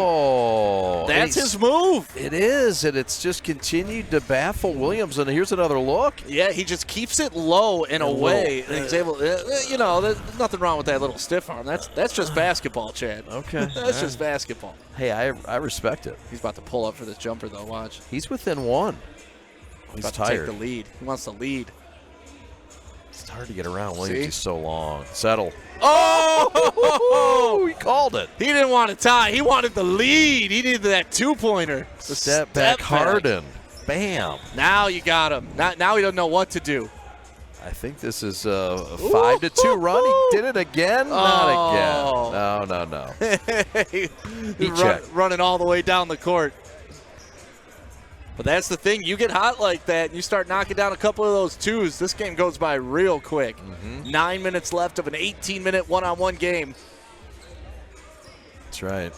That's his move. It is, and it's just continued to baffle Williams. And here's another look. Yeah, he just keeps it low and away. And he's able, there's nothing wrong with that little stiff arm. That's just basketball, Chad. Okay. That's just basketball. Hey, I respect it. He's about to pull up for this jumper, though. Watch. He's within 1. He's about tired. to take the lead. He wants the lead. It's hard to get around Williams. He's so long. Settle. Oh! He called it. He didn't want to tie. He wanted the lead. He needed that 2-pointer. Step back Harden. Bam. Now you got him. Now he doesn't know what to do. I think this is a 5-2 run. He did it again. Not again. No. He's running all the way down the court. But that's the thing. You get hot like that, and you start knocking down a couple of those twos, this game goes by real quick. 9 minutes left of an 18-minute one-on-one game. That's right.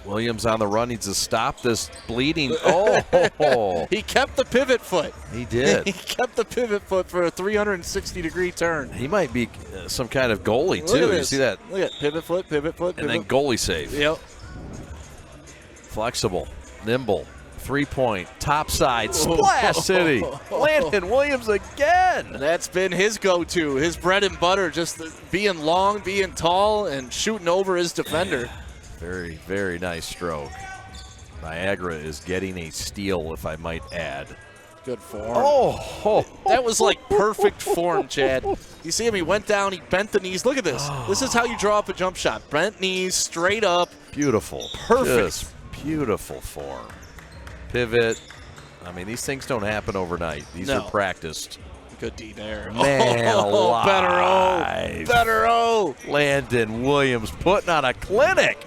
Williams on the run needs to stop this bleeding. Oh! He kept the pivot foot. He did. He kept the pivot foot for a 360-degree turn. He might be some kind of goalie, Look too. at You this. see that? Look at pivot foot. And then goalie save. Yep. Flexible, nimble. 3-point, top side, Splash City. Landon Williams again. That's been his go-to, his bread and butter, just being long, being tall, and shooting over his defender. Very, very nice stroke. Niagara is getting a steal, if I might add. Good form. Oh! That was like perfect form, Chad. You see him, he went down, he bent the knees. Look at this. This is how you draw up a jump shot. Bent knees, straight up. Beautiful. Perfect. Just beautiful form. Pivot. I mean, these things don't happen overnight. These are practiced. Good D there. Man alive. Better O. Landon Williams putting on a clinic.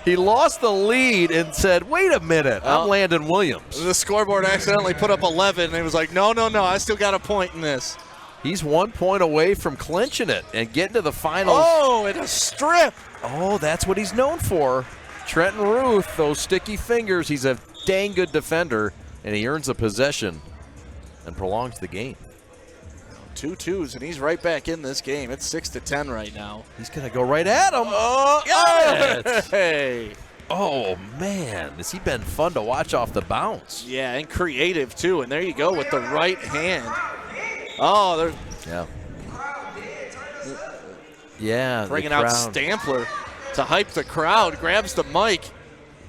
He lost the lead and said, wait a minute, I'm Landon Williams. The scoreboard accidentally put up 11, and he was like, no, I still got a point in this. He's 1 point away from clinching it and getting to the finals. Oh, and a strip. Oh, that's what he's known for. Trenton Ruth, those sticky fingers. He's a dang good defender, and he earns a possession and prolongs the game. 2-2s, and he's right back in this game. It's 6-10 right now. He's going to go right at him. Got it. Hey. Oh, man. Has he been fun to watch off the bounce? Yeah, and creative, too. And there you go with the right hand. Oh, they're bringing out Stampler to hype the crowd. Grabs the mic.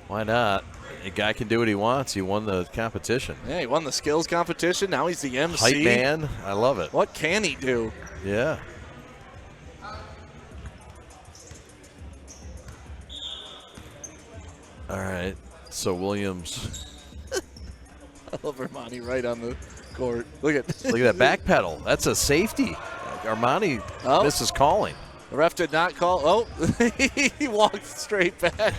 Why not? A guy can do what he wants. He won the competition. Yeah, he won the skills competition. Now he's the MC. Hype man. I love it. What can he do? Yeah. All right. So Williams. I love Armani right on the court. Look at that back pedal. That's a safety. Armani misses calling. The ref did not call. Oh, he walked straight back.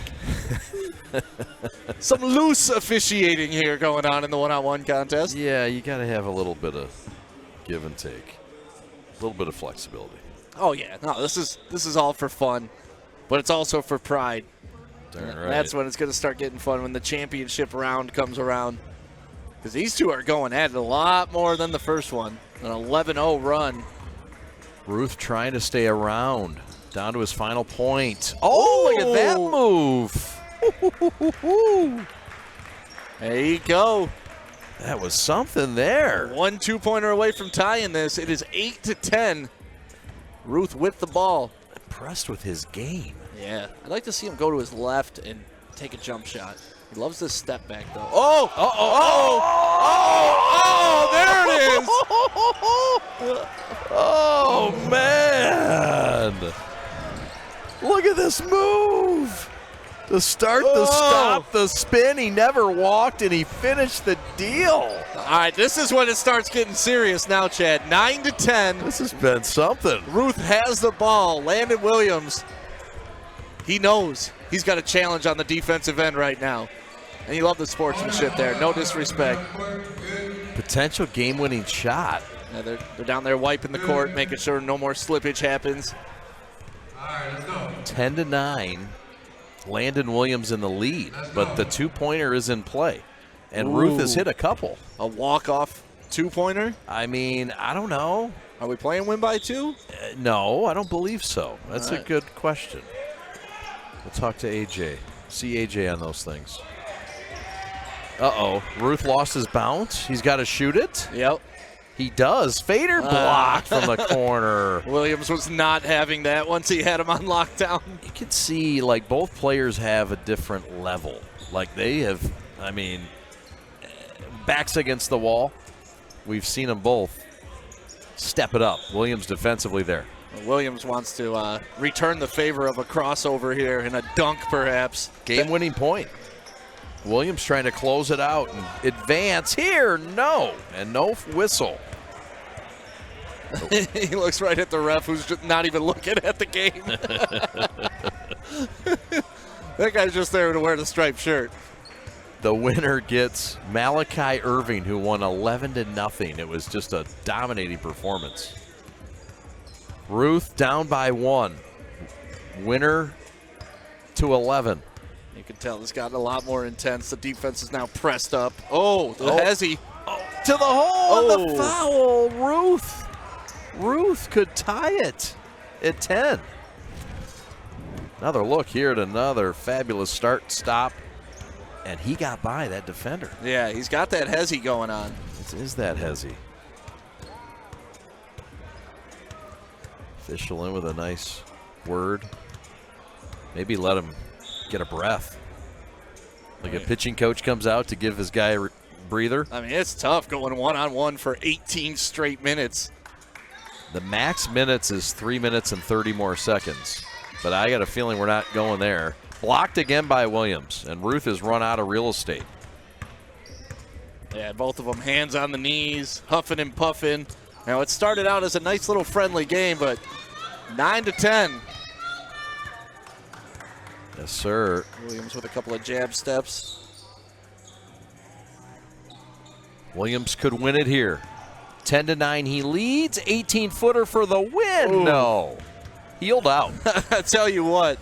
Some loose officiating here going on in the one-on-one contest. Yeah, you got to have a little bit of give and take, a little bit of flexibility. Oh yeah, no, this is all for fun, but it's also for pride. Darn right. That's when it's going to start getting fun, when the championship round comes around. Because these two are going at it a lot more than the first one. An 11-0 run. Ruth trying to stay around. Down to his final point. Oh, look at that move. There you go. That was something there. 1 2-pointer away from tying this. It is 8-10. Ruth with the ball. Impressed with his game. Yeah. I'd like to see him go to his left and take a jump shot. He loves this step back, though. There it is. Oh, man. Look at this move. The start, the stop, the spin. He never walked, and he finished the deal. All right, this is when it starts getting serious now, Chad. 9-10. This has been something. Ruth has the ball. Landon Williams, he knows he's got a challenge on the defensive end right now. And you love the sportsmanship there. No disrespect. Potential game-winning shot. Yeah, they're down there wiping the court, making sure no more slippage happens. All right, let's go. 10-9. Landon Williams in the lead, but the two-pointer is in play. And Ruth has hit a couple. A walk-off two-pointer? I mean, I don't know. Are we playing win by 2? No, I don't believe so. That's a good question. We'll talk to AJ. See AJ on those things. Uh-oh. Ruth lost his bounce. He's got to shoot it. Yep. He does. Fader blocked from the corner. Williams was not having that once he had him on lockdown. You can see, like, both players have a different level. Like, they have, I mean, backs against the wall. We've seen them both step it up. Williams defensively there. Williams wants to return the favor of a crossover here and a dunk, perhaps. Game-winning point. Williams trying to close it out and advance here. No. And no whistle. He looks right at the ref, who's just not even looking at the game. That guy's just there to wear the striped shirt. The winner gets Malachi Irving, who won 11-0. It was just a dominating performance. Ruth down by 1. Winner to 11. You can tell it's gotten a lot more intense. The defense is now pressed up. Oh, the Hezzy. To the hole, and the foul. Ruth could tie it at 10. Another look here at another fabulous stop, and he got by that defender. Yeah, he's got that Hezzy going on. This is that Hezzy. Official in with a nice word. Maybe let him get a breath. Like a pitching coach comes out to give his guy a breather. I mean, it's tough going one-on-one for 18 straight minutes. The max minutes is 3 minutes and 30 more seconds. But I got a feeling we're not going there. Blocked again by Williams, and Ruth has run out of real estate. Yeah, both of them hands on the knees, huffing and puffing. Now, it started out as a nice little friendly game, but 9-10. Yes, sir. Williams with a couple of jab steps. Williams could win it here. 10-9, he leads. 18-footer for the win. Ooh. No. Healed out. I tell you what,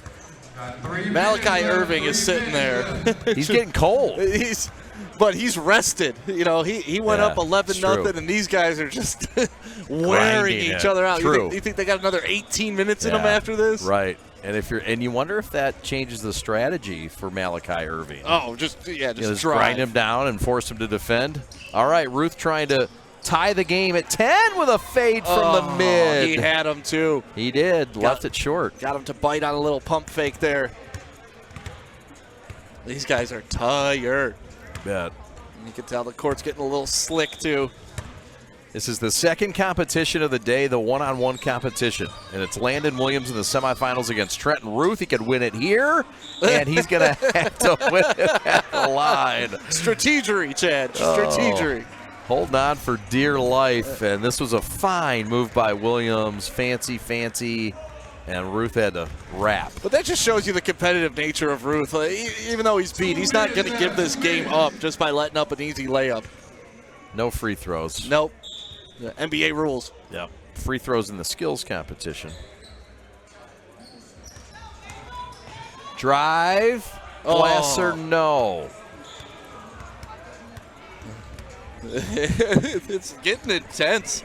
Malachi Irving is sitting there. He's getting cold. But he's rested. You know, he went up 11-0, and these guys are just wearing each other out. True. You think they got another 18 minutes in them after this? Right. And you wonder if that changes the strategy for Malachi Irving. Oh, just grind him down and force him to defend. All right, Ruth trying to tie the game at 10 with a fade from the mid. He had him too. He did. Left it short. Got him to bite on a little pump fake there. These guys are tired. Bet. You can tell the court's getting a little slick too. This is the second competition of the day, the one-on-one competition. And it's Landon Williams in the semifinals against Trenton Ruth. He could win it here, and he's going to have to win it at the line. Strategery, Chad. Strategery. Holding on for dear life, and this was a fine move by Williams. Fancy, and Ruth had to wrap. But that just shows you the competitive nature of Ruth. Even though he's beat, he's not going to give this game up just by letting up an easy layup. No free throws. Nope. The NBA rules. Yep. Free throws in the skills competition. Drive. Glasser, no. It's getting intense.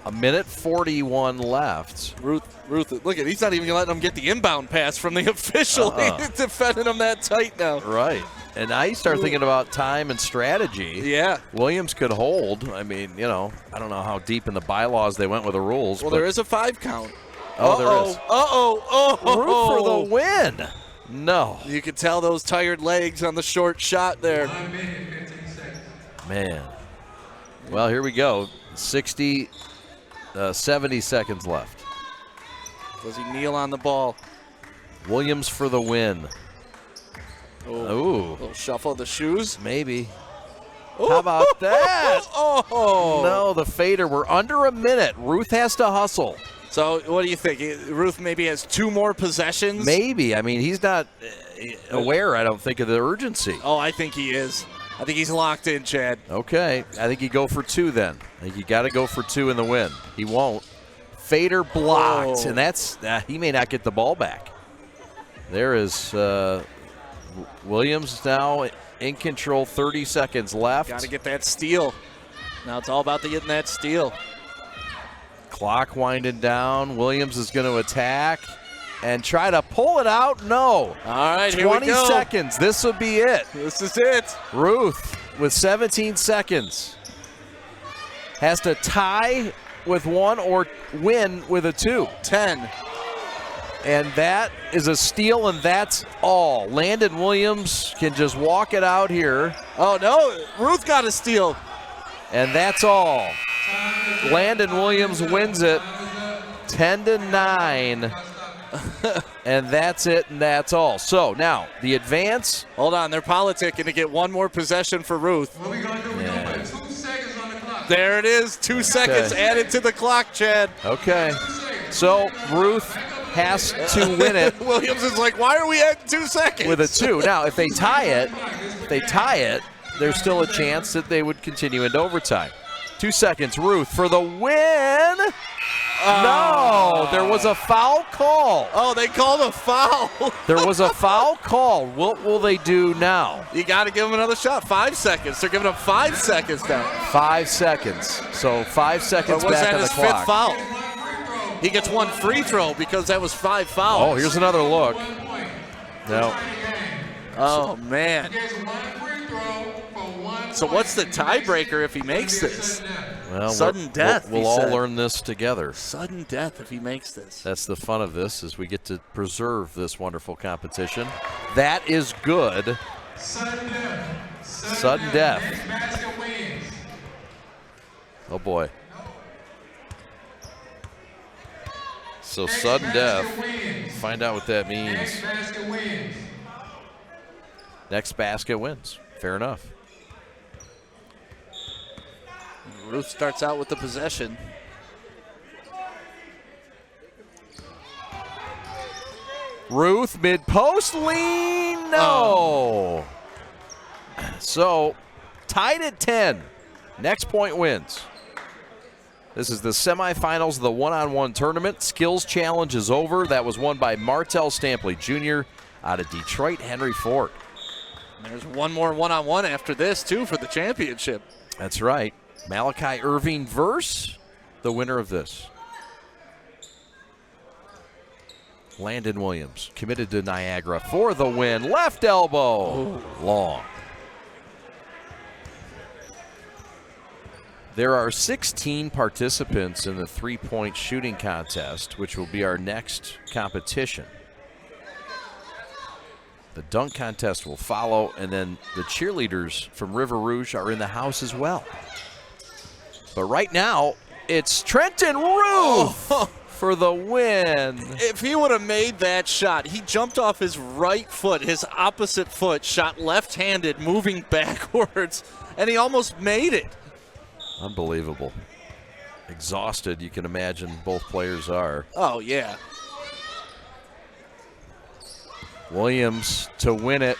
A minute 41 left. Ruth, look at, he's not even letting him get the inbound pass from the official. He's defending him that tight now. Right. And now you start thinking about time and strategy. Yeah. Williams could hold. I mean, I don't know how deep in the bylaws they went with the rules. Well, there is a 5 count. Oh, there is. Ruth for the win. No. You could tell those tired legs on the short shot there. Man. Well, here we go. 70 seconds left. Does he kneel on the ball? Williams for the win. Ooh. Little shuffle of the shoes. Maybe. How about that? No, the fader. We're under a minute. Ruth has to hustle. So what do you think? Ruth maybe has 2 more possessions? Maybe. I mean, he's not aware, I don't think, of the urgency. Oh, I think he is. I think he's locked in, Chad. Okay. I think you go for 2 then. I think you got to go for 2 in the win. He won't. Fader blocked, and that's he may not get the ball back. There is Williams now in control, 30 seconds left. Got to get that steal. Now it's all about getting that steal. Clock winding down. Williams is going to attack and try to pull it out. No. All right, here we go. 20 seconds. This will be it. This is it. Ruth with 17 seconds has to tie with 1 or win with a 2. 10. And that is a steal, and that's all. Landon Williams can just walk it out here. Oh, no. Ruth got a steal. And that's all. Landon Williams wins it 10-9. And that's it, and that's all. So now the advance. Hold on, they're politicking to get 1 more possession for Ruth. What are we gonna do? We're gonna put 2 seconds on the clock. There it is, 2 seconds added to the clock, Chad. Okay. So Ruth has to win it. Williams is like, why are we at 2 seconds? With a 2. Now, if they tie it, there's still a chance that they would continue into overtime. 2 seconds. Ruth for the win. No, there was a foul call. Oh, they called a foul. There was a foul call. What will they do now? You got to give them another shot. 5 seconds. They're giving them 5 seconds now. 5 seconds. So 5 seconds back on the clock. Was that his 5th foul? He gets 1 free throw because that was 5 fouls. Oh, here's another look. No. Oh, man. So what's the tiebreaker if he makes this? Well, sudden death. We'll all learn this together. Sudden death if he makes this. That's the fun of this, is we get to preserve this wonderful competition. That is good. Sudden death. Sudden death. Next basket wins. Oh boy. So sudden death. Find out what that means. Next basket wins. Next basket wins. Fair enough. Ruth starts out with the possession. Ruth, mid-post, lean, no. So, tied at 10. Next point wins. This is the semifinals of the one-on-one tournament. Skills challenge is over. That was won by Martell Stampley Jr. out of Detroit, Henry Ford. And there's one more one-on-one after this, too, for the championship. That's right. Malachi Irving versus the winner of this. Landon Williams committed to Niagara for the win. Left elbow, long. There are 16 participants in the three-point shooting contest, which will be our next competition. The dunk contest will follow, and then the cheerleaders from River Rouge are in the house as well. But right now, it's Trenton Ruth for the win. If he would have made that shot, he jumped off his right foot, his opposite foot, shot left-handed, moving backwards, and he almost made it. Unbelievable. Exhausted, you can imagine both players are. Oh, yeah. Williams to win it.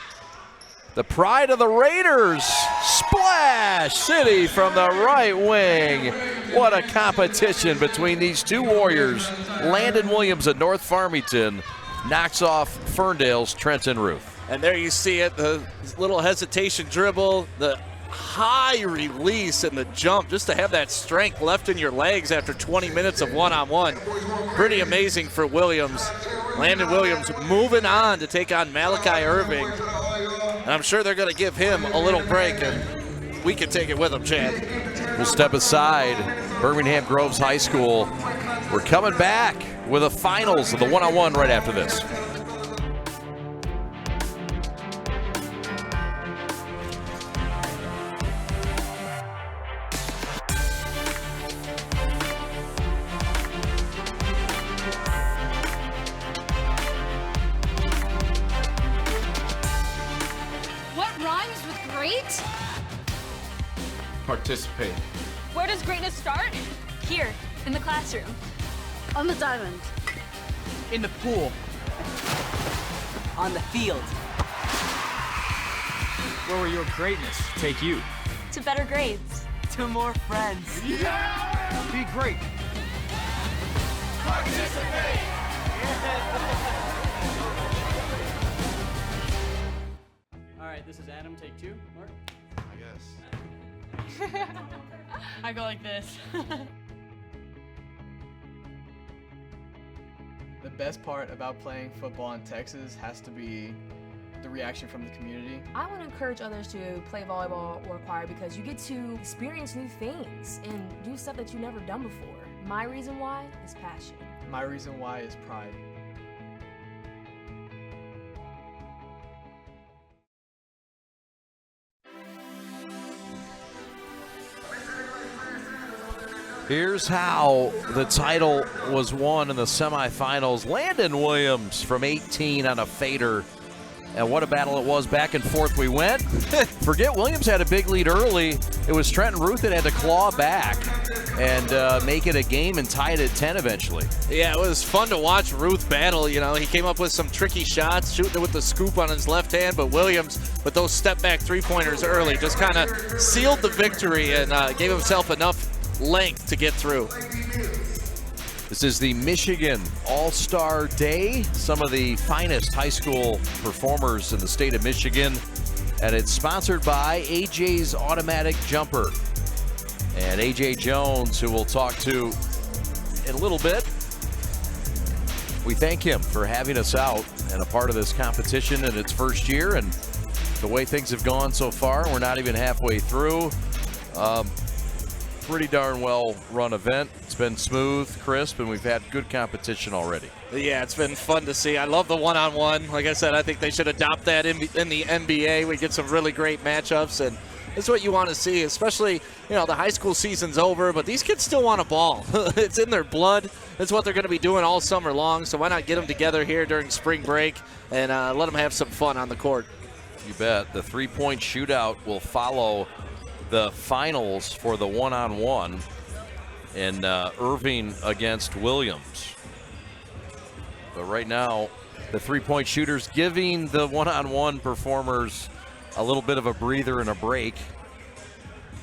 The pride of the Raiders. Splash City from the right wing. What a competition between these two Warriors. Landon Williams at North Farmington knocks off Ferndale's Trenton Ruth. And there you see it, the little hesitation dribble, the high release and the jump, just to have that strength left in your legs after 20 minutes of one-on-one. Pretty amazing for Williams. Landon Williams moving on to take on Malachi Irving. And I'm sure they're going to give him a little break, and we can take it with him, Chad. We'll step aside. Birmingham Groves High School. We're coming back with the finals of the one-on-one right after this. Participate. Where does greatness start? Here, in the classroom. On the diamond. In the pool. On the field. Where will your greatness take you? To better grades. To more friends. Yeah! Be great. Participate! All right, this is Adam, take 2. Mark? I guess. I go like this. The best part about playing football in Texas has to be the reaction from the community. I want to encourage others to play volleyball or choir because you get to experience new things and do stuff that you've never done before. My reason why is passion. My reason why is pride. Here's how the title was won in the semifinals. Landon Williams from 18 on a fader. And what a battle it was. Back and forth we went. Forget Williams had a big lead early. It was Trenton Ruth that had to claw back and make it a game and tie it at 10 eventually. Yeah, it was fun to watch Ruth battle. You know, he came up with some tricky shots, shooting it with the scoop on his left hand, but Williams, with those step-back three-pointers early, just kind of sealed the victory and gave himself enough length to get through. This is the Michigan All-Star Day. Some of the finest high school performers in the state of Michigan. And it's sponsored by AJ's Automatic Jumper. And AJ Jones, who we'll talk to in a little bit. We thank him for having us out and a part of this competition in its first year. And the way things have gone so far, we're not even halfway through. Pretty darn well run event. It's been smooth, crisp, and we've had good competition already. Yeah, it's been fun to see. I love the one-on-one. Like I said, I think they should adopt that in the NBA. We get some really great matchups, and it's what you want to see, especially, you know, the high school season's over, but these kids still want a ball. It's in their blood. It's what they're going to be doing all summer long, so why not get them together here during spring break and let them have some fun on the court. You bet. The three-point shootout will follow the finals for the one-on-one in Irving against Williams. But right now, the three-point shooters, giving the one-on-one performers a little bit of a breather and a break.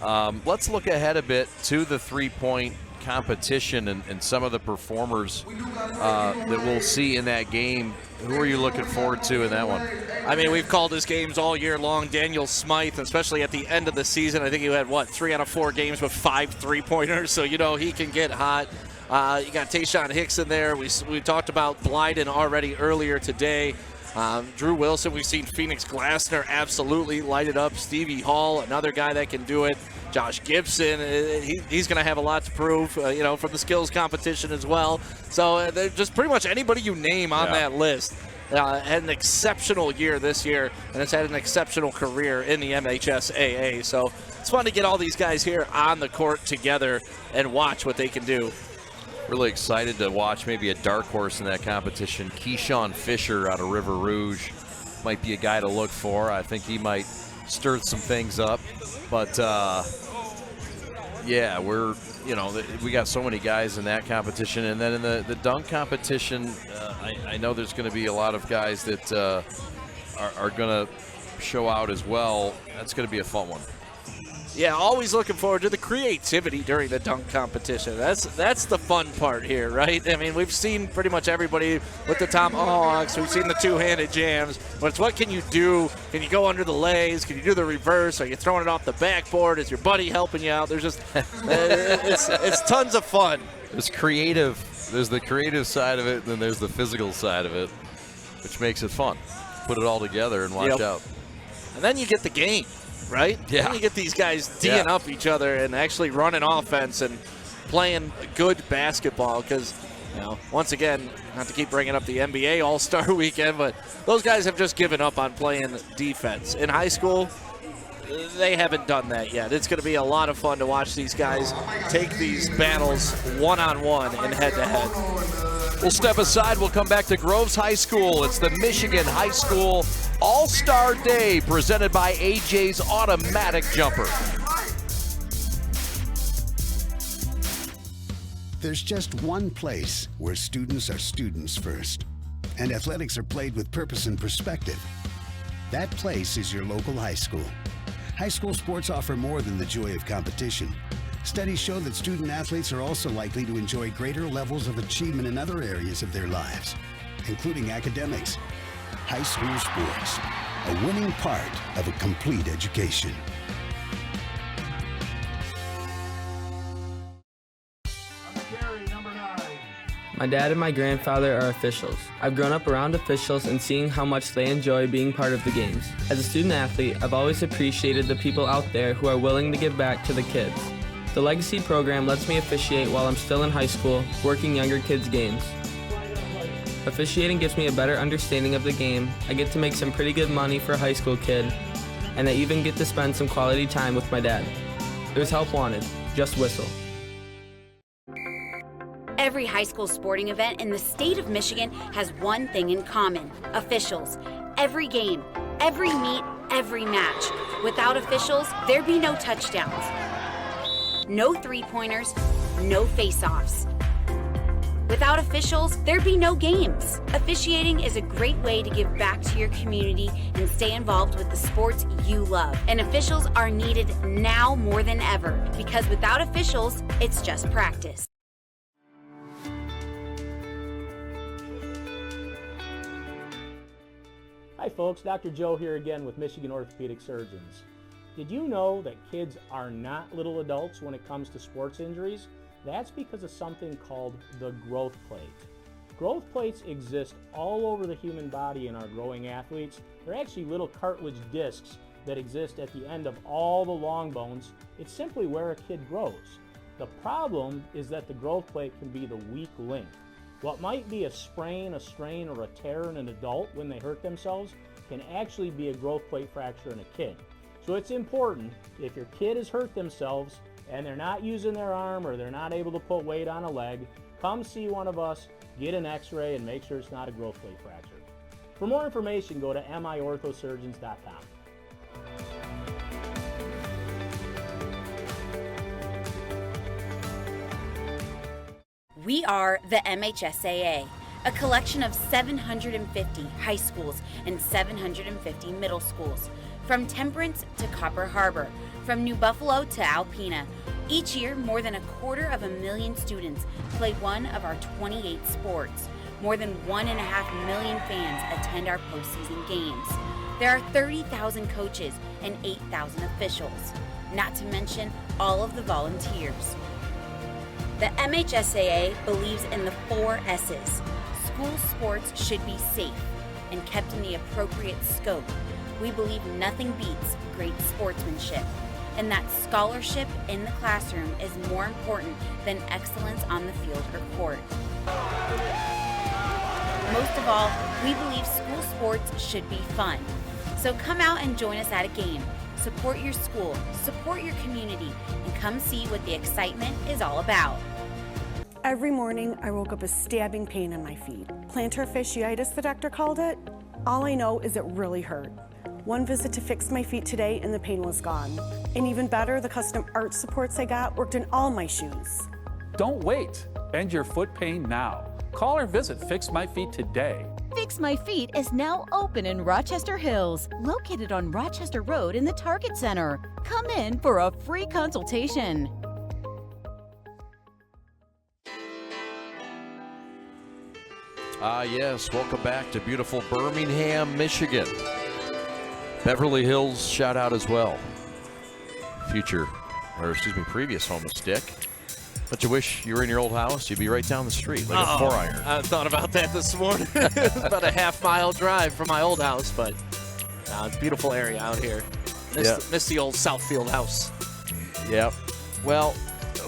Let's look ahead a bit to the three-point competition and some of the performers that we'll see in that game. Who are you looking forward to in that one? I mean, we've called his games all year long. Daniel Smythe, especially at the end of the season, I think he had, 3 out of 4 games with 5 3-pointers, so he can get hot. You got Tayshaun Hicks in there. We talked about Blyden already earlier today. Drew Wilson, we've seen Phoenix Glasner absolutely light it up. Stevie Hall, another guy that can do it. Josh Gibson, he's going to have a lot to prove, from the skills competition as well. So they're just pretty much anybody you name on that list. Had an exceptional year this year, and has had an exceptional career in the MHSAA. So it's fun to get all these guys here on the court together and watch what they can do. Really excited to watch maybe a dark horse in that competition. Keyshawn Fisher out of River Rouge might be a guy to look for. I think he might stir some things up. But, yeah, we got so many guys in that competition. And then in the dunk competition, I know there's going to be a lot of guys that are going to show out as well. That's going to be a fun one. Yeah, always looking forward to the creativity during the dunk competition. That's the fun part here, right? I mean, we've seen pretty much everybody with the tomahawks. We've seen the two-handed jams. But it's what can you do? Can you go under the legs? Can you do the reverse? Are you throwing it off the backboard? Is your buddy helping you out? There's just it's tons of fun. There's the creative side of it, and then there's the physical side of it, which makes it fun. Put it all together and watch out. And then you get the game. Right? Yeah. Then you get these guys D'ing up each other and actually running offense and playing good basketball because, once again, not to keep bringing up the NBA All-Star Weekend, but those guys have just given up on playing defense. In high school, they haven't done that yet. It's going to be a lot of fun to watch these guys take these battles one-on-one and head-to-head. We'll step aside. We'll come back to Groves High School. It's the Michigan High School All-Star Day presented by AJ's Automatic Jumper. There's just one place where students are students first, and athletics are played with purpose and perspective. That place is your local high school. High school sports offer more than the joy of competition. Studies show that student athletes are also likely to enjoy greater levels of achievement in other areas of their lives, including academics. High school sports, a winning part of a complete education. My dad and my grandfather are officials. I've grown up around officials and seeing how much they enjoy being part of the games. As a student athlete, I've always appreciated the people out there who are willing to give back to the kids. The Legacy program lets me officiate while I'm still in high school, working younger kids' games. Officiating gives me a better understanding of the game. I get to make some pretty good money for a high school kid, and I even get to spend some quality time with my dad. There's help wanted. Just whistle. Every high school sporting event in the state of Michigan has one thing in common: officials. Every game, every meet, every match. Without officials, there'd be no touchdowns, no three-pointers, no face-offs. Without officials, there'd be no games. Officiating is a great way to give back to your community and stay involved with the sports you love. And officials are needed now more than ever, because without officials, it's just practice. Hi folks, Dr. Joe here again with Michigan Orthopedic Surgeons. Did you know that kids are not little adults when it comes to sports injuries? That's because of something called the growth plate. Growth plates exist all over the human body in our growing athletes. They're actually little cartilage discs that exist at the end of all the long bones. It's simply where a kid grows. The problem is that the growth plate can be the weak link. What might be a sprain, a strain, or a tear in an adult when they hurt themselves can actually be a growth plate fracture in a kid. So it's important, if your kid has hurt themselves and they're not using their arm or they're not able to put weight on a leg, come see one of us, get an x-ray, and make sure it's not a growth plate fracture. For more information, go to miorthosurgeons.com. We are the MHSAA, a collection of 750 high schools and 750 middle schools, from Temperance to Copper Harbor, from New Buffalo to Alpena. Each year, more than 250,000 students play one of our 28 sports. More than 1.5 million fans attend our postseason games. There are 30,000 coaches and 8,000 officials, not to mention all of the volunteers. The MHSAA believes in the 4 S's. School sports should be safe and kept in the appropriate scope. We believe nothing beats great sportsmanship, and that scholarship in the classroom is more important than excellence on the field or court. Most of all, we believe school sports should be fun. So come out and join us at a game. Support your school, support your community, and come see what the excitement is all about. Every morning, I woke up with stabbing pain in my feet. Plantar fasciitis, the doctor called it. All I know is it really hurt. One visit to fix my feet today and the pain was gone. And even better, the custom arch supports I got worked in all my shoes. Don't wait. End your foot pain now. Call or visit Fix My Feet today. Fix My Feet is now open in Rochester Hills, located on Rochester Road in the Target Center. Come in for a free consultation. Yes, welcome back to beautiful Birmingham, Michigan. Beverly Hills, shout out as well. Previous home of Stick. But you wish you were in your old house, you'd be right down the street, like a 4-iron. I thought about that this morning. It's about a half-mile drive from my old house, but it's a beautiful area out here. Miss the old Southfield house. Yep. Well,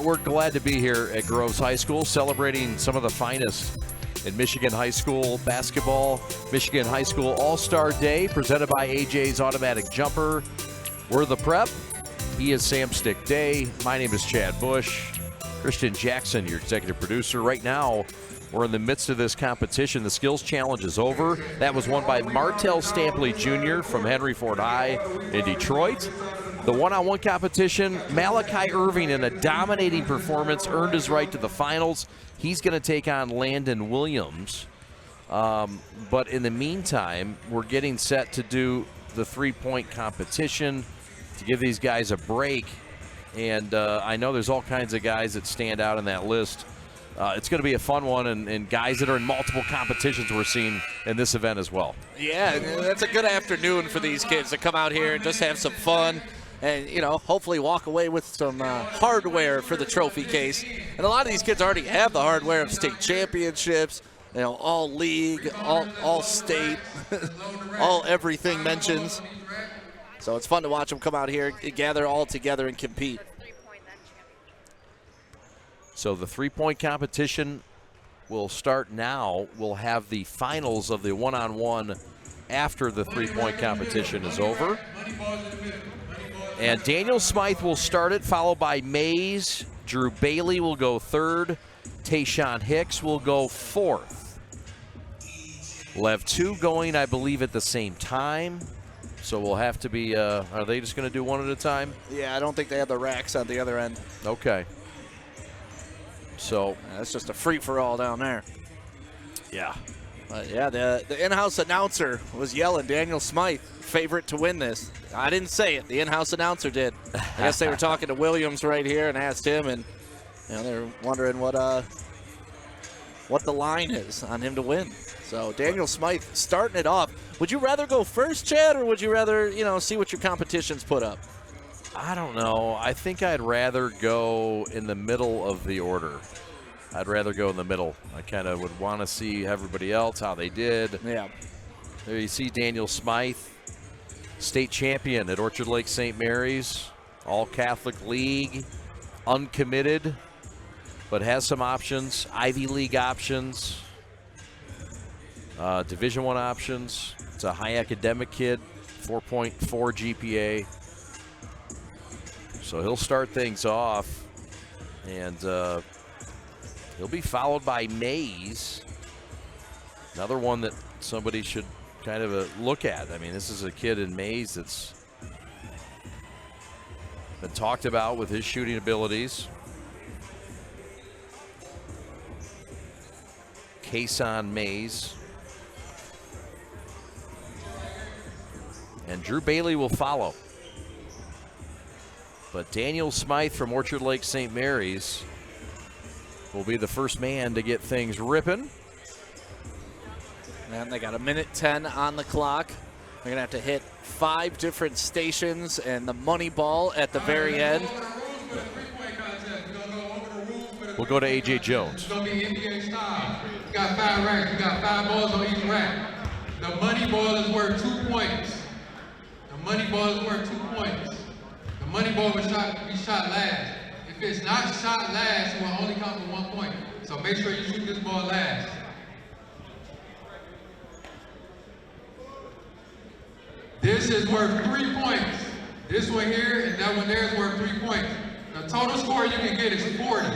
we're glad to be here at Groves High School, celebrating some of the finest in Michigan high school basketball. Michigan High School All-Star Day, presented by AJ's Automatic Jumper. We're the Prep. He is Sam Stick Day. My name is Chad Bush. Christian Jackson, your executive producer. Right now, we're in the midst of this competition. The Skills Challenge is over. That was won by Martell Stampley Jr. from Henry Ford High in Detroit. The one-on-one competition, Malachi Irving, in a dominating performance, earned his right to the finals. He's going to take on Landon Williams. But in the meantime, we're getting set to do the three-point competition to give these guys a break. And I know there's all kinds of guys that stand out in that list. It's going to be a fun one, and guys that are in multiple competitions we're seeing in this event as well. Yeah, that's a good afternoon for these kids to come out here and just have some fun and, hopefully walk away with some hardware for the trophy case. And a lot of these kids already have the hardware of state championships, all league, all state, all everything mentions. So it's fun to watch them come out here, gather all together, and compete. So the three-point competition will start now. We'll have the finals of the one-on-one after the three-point competition is over. And Daniel Smythe will start it, followed by Mays. Drew Bailey will go third. Tayshawn Hicks will go fourth. We'll have two going, I believe, at the same time. So we'll have to be, are they just going to do one at a time? Yeah, I don't think they have the racks on the other end. Okay. So that's just a free-for-all down there. Yeah. Yeah, the in-house announcer was yelling, Daniel Smythe, favorite to win this. I didn't say it. The in-house announcer did. I guess they were talking to Williams right here and asked him, and they're wondering what the line is on him to win. So Daniel Smythe starting it off. Would you rather go first, Chad, or would you rather, see what your competition's put up? I don't know. I think I'd rather go in the middle of the order. I'd rather go in the middle. I kind of would want to see everybody else, how they did. Yeah. There you see Daniel Smythe, state champion at Orchard Lake St. Mary's, All-Catholic League, uncommitted, but has some options, Ivy League options, Division I options. It's a high academic kid, 4.4 GPA. So he'll start things off, and he'll be followed by Mays, another one that somebody should kind of look at. I mean, this is a kid in Mays that's been talked about with his shooting abilities. Kason Mays. And Drew Bailey will follow. But Daniel Smythe from Orchard Lake St. Mary's will be the first man to get things ripping. And they got a minute 10 on the clock. They're going to have to hit 5 different stations and the money ball at the very end. We'll go to A.J. Jones. It's going to be NBA style. You got 5 racks. You got 5 balls on each rack. The money ball is worth 2 points. The money ball is worth 2 points. The money ball will be shot last. If it's not shot last, it will only count for 1 point. So make sure you shoot this ball last. This is worth 3 points. This one here and that one there is worth 3 points. The total score you can get is 40.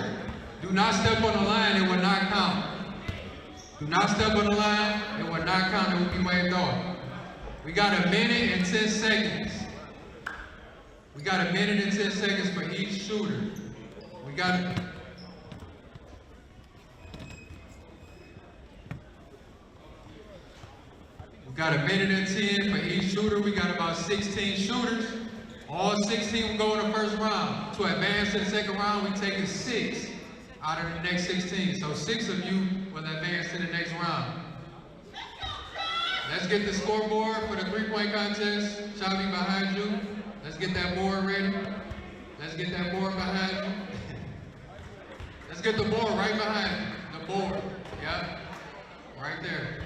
Do not step on the line, it will not count. Do not step on the line, it will not count, it will be waived off. We got a minute and 10 seconds. We got a minute and 10 seconds for each shooter. We got a minute and 10 for each shooter. We got about 16 shooters. All 16 will go in the first round. To advance to the second round, we taking 6 out of the next 16. So 6 of you will advance to the next round. Let's get the scoreboard for the 3-point contest. Shelby behind you. Let's get that board ready. Let's get that board behind you. Let's get the board right behind you. The board, yeah, right there.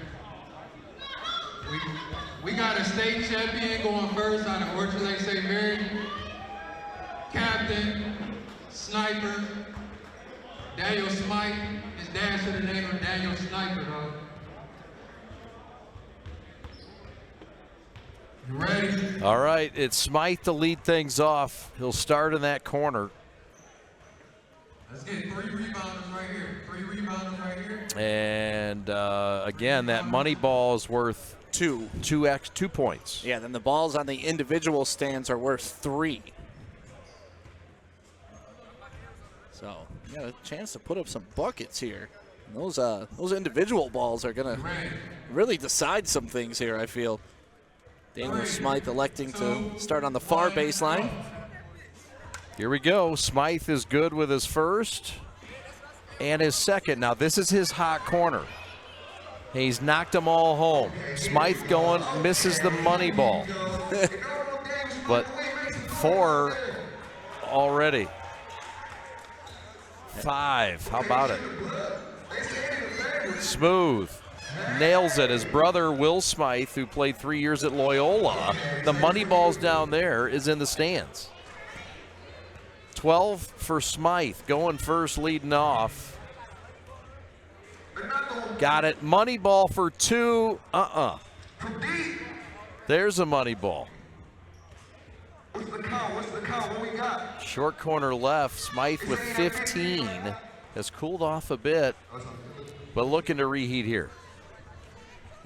We got a state champion going first out of Orchard Lake St. Mary. Captain, sniper, Daniel Smythe. His dad should have named him Daniel Sniper, though. You ready? All right, it's Smythe to lead things off. He'll start in that corner. Let's get 3 rebounders right here. 3 rebounders right here. And again, that money ball is worth 2 points. Yeah, then the balls on the individual stands are worth 3. So you got a chance to put up some buckets here. And those individual balls are gonna really decide some things here, I feel. Daniel Smythe electing to start on the far baseline. Here we go. Smythe is good with his first and his second. Now this is his hot corner. He's knocked them all home. Smythe going, misses the money ball. But 4 already. 5, how about it? Smooth, nails it. His brother, Will Smythe, who played 3 years at Loyola, the money ball's down there, is in the stands. 12 for Smythe, going first, leading off. Got it. Money ball for 2. There's a money ball. What's the count? What we got? Short corner left. Smythe with 15 has cooled off a bit, but looking to reheat here.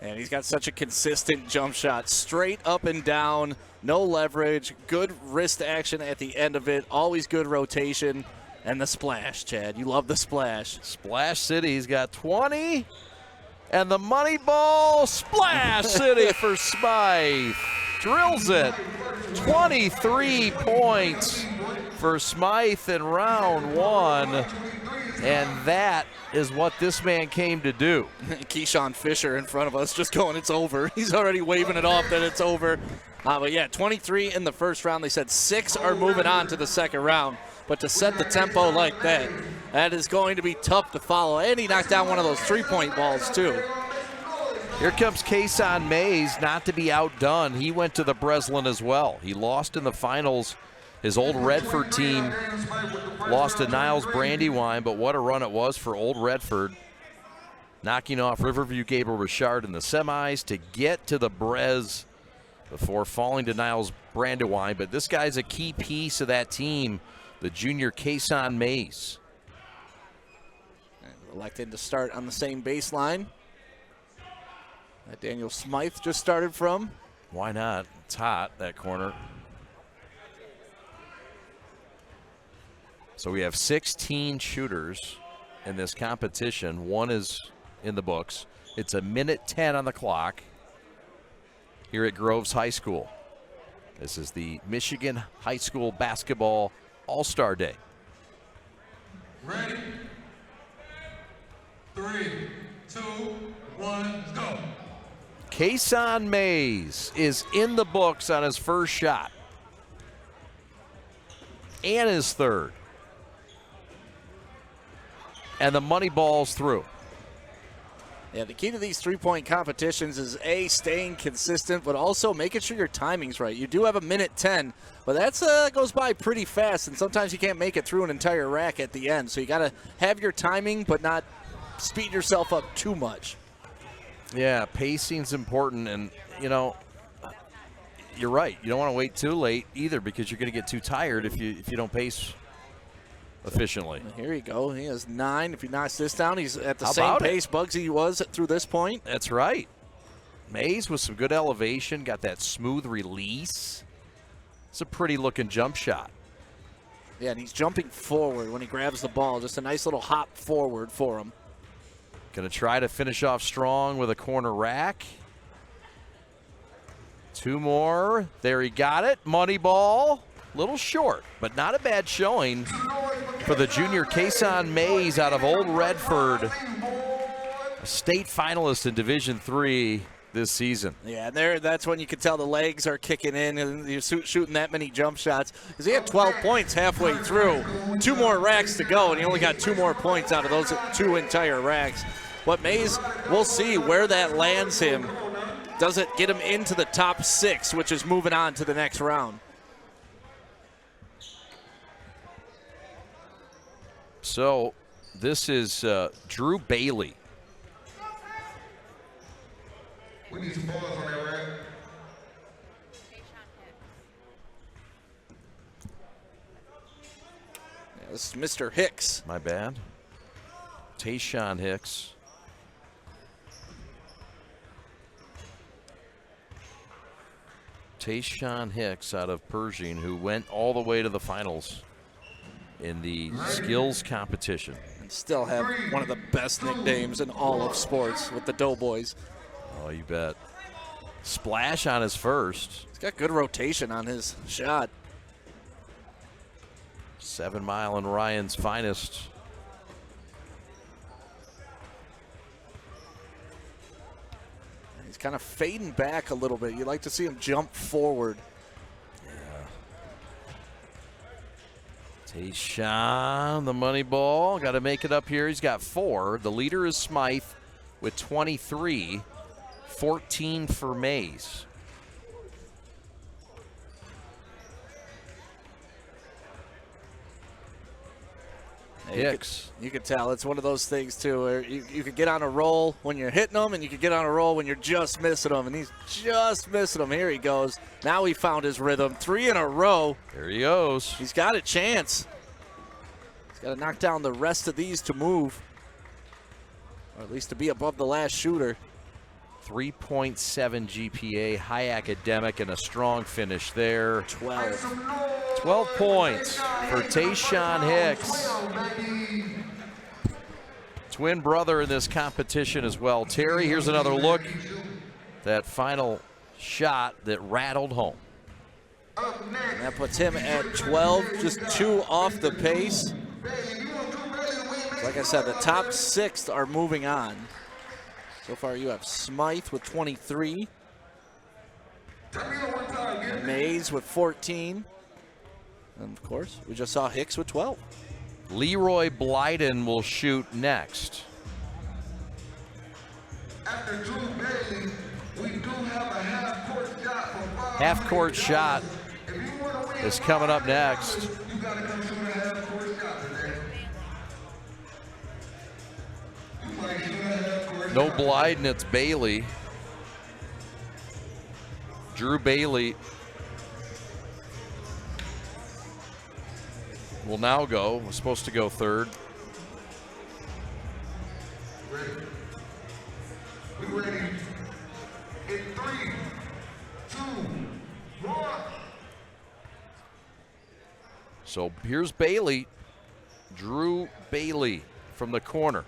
And he's got such a consistent jump shot. Straight up and down, no leverage, good wrist action at the end of it, always good rotation. And the splash, Chad. You love the splash. Splash City's got 20. And the money ball, Splash City for Smythe. Drills it. 23 points for Smythe in round 1. And that is what this man came to do. Keyshawn Fisher in front of us just going, it's over. He's already waving it off that it's over. But yeah, 23 in the first round. They said 6 are moving on to the second round. But to set the tempo like that, that is going to be tough to follow. And he knocked down one of those 3-point balls, too. Here comes Kason Mays, not to be outdone. He went to the Breslin as well. He lost in the finals. His old Redford team lost to Niles Brandywine, but what a run it was for old Redford. Knocking off Riverview Gabriel Richard in the semis to get to the Brez before falling to Niles Brandywine. But this guy's a key piece of that team. The junior Kason Mays. And elected to start on the same baseline that Daniel Smythe just started from. Why not? It's hot, that corner. So we have 16 shooters in this competition. 1 is in the books. It's a minute 10 on the clock here at Groves High School. This is the Michigan High School Basketball All-Star Day. Ready? 3, 2, 1, go. Kason Mays is in the books on his first shot. And his third. And the money ball's through. Yeah, the key to these three-point competitions is, A, staying consistent, but also making sure your timing's right. You do have a minute 10, but that goes by pretty fast, and sometimes you can't make it through an entire rack at the end. So you got to have your timing, but not speed yourself up too much. Yeah, pacing's important, and, you know, you're right. You don't want to wait too late either because you're going to get too tired if you don't pace efficiently. Here you go. He has 9. If he knocks this down, he's at the same pace Bugsy was through this point. That's right. Mays with some good elevation, got that smooth release. It's a pretty looking jump shot. Yeah, and he's jumping forward when he grabs the ball. Just a nice little hop forward for him. Going to try to finish off strong with a corner rack. 2 more. There he got it. Money ball. Little short, but not a bad showing for the junior Kason Mays out of Old Redford, a state finalist in Division III this season. Yeah, and that's when you can tell the legs are kicking in and you're shooting that many jump shots because he had 12 points halfway through. 2 more racks to go, and he only got 2 more points out of those 2 entire racks. But Mays, we'll see where that lands him. Does it get him into the top 6, which is moving on to the next round? So this is Drew Bailey. We need some balls on that rack. Yeah, this is Mr. Hicks. My bad. Tayshawn Hicks. Tayshawn Hicks out of Pershing, who went all the way to the finals in the skills competition. And still have one of the best nicknames in all of sports with the Doughboys. Oh, you bet. Splash on his first. He's got good rotation on his shot. 7 Mile and Ryan's finest. He's kind of fading back a little bit. You'd like to see him jump forward. Tayshawn, the money ball. Got to make it up here. He's got 4. The leader is Smythe with 23. 14 for Mays. Hicks. You can tell it's one of those things too where you could get on a roll when you're hitting them and you could get on a roll when you're just missing them, and he's just missing them. Here he goes. Now he found his rhythm. 3 in a row. There he goes. He's got a chance. He's got to knock down the rest of these to move, or at least to be above the last shooter. 3.7 GPA, high academic, and a strong finish there. 12 points for Tayshawn Hicks. Twin brother in this competition as well. Terry, here's another look. That final shot that rattled home. And that puts him at 12, just 2 off the pace. Like I said, the top 6 are moving on. So far you have Smythe with 23. Mays with 14. And of course, we just saw Hicks with 12. Leroy Blyden will shoot next. After Drew Bailey, we do have a half-court shot for 5. Half-court shot is coming up next. You gotta come shoot a half-court shot today. You might shoot a half-court shot. No Blyden, it's Bailey. Drew Bailey will now go. Was supposed to go third. Ready? We ready? In 3, 2, 1. So here's Bailey. Drew Bailey from the corner.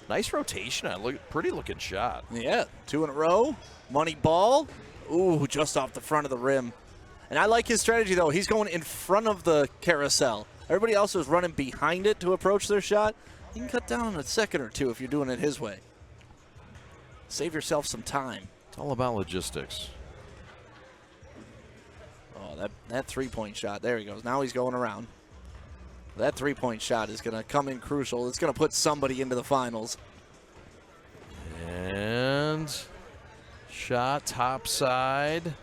Nice rotation. Pretty looking shot. Yeah, 2 in a row. Money ball. Ooh, just off the front of the rim. And I like his strategy, though. He's going in front of the carousel. Everybody else is running behind it to approach their shot. You can cut down in a second or two if you're doing it his way. Save yourself some time. It's all about logistics. Oh, that three-point shot. There he goes. Now he's going around. That three-point shot is going to come in crucial. It's going to put somebody into the finals. And shot top side.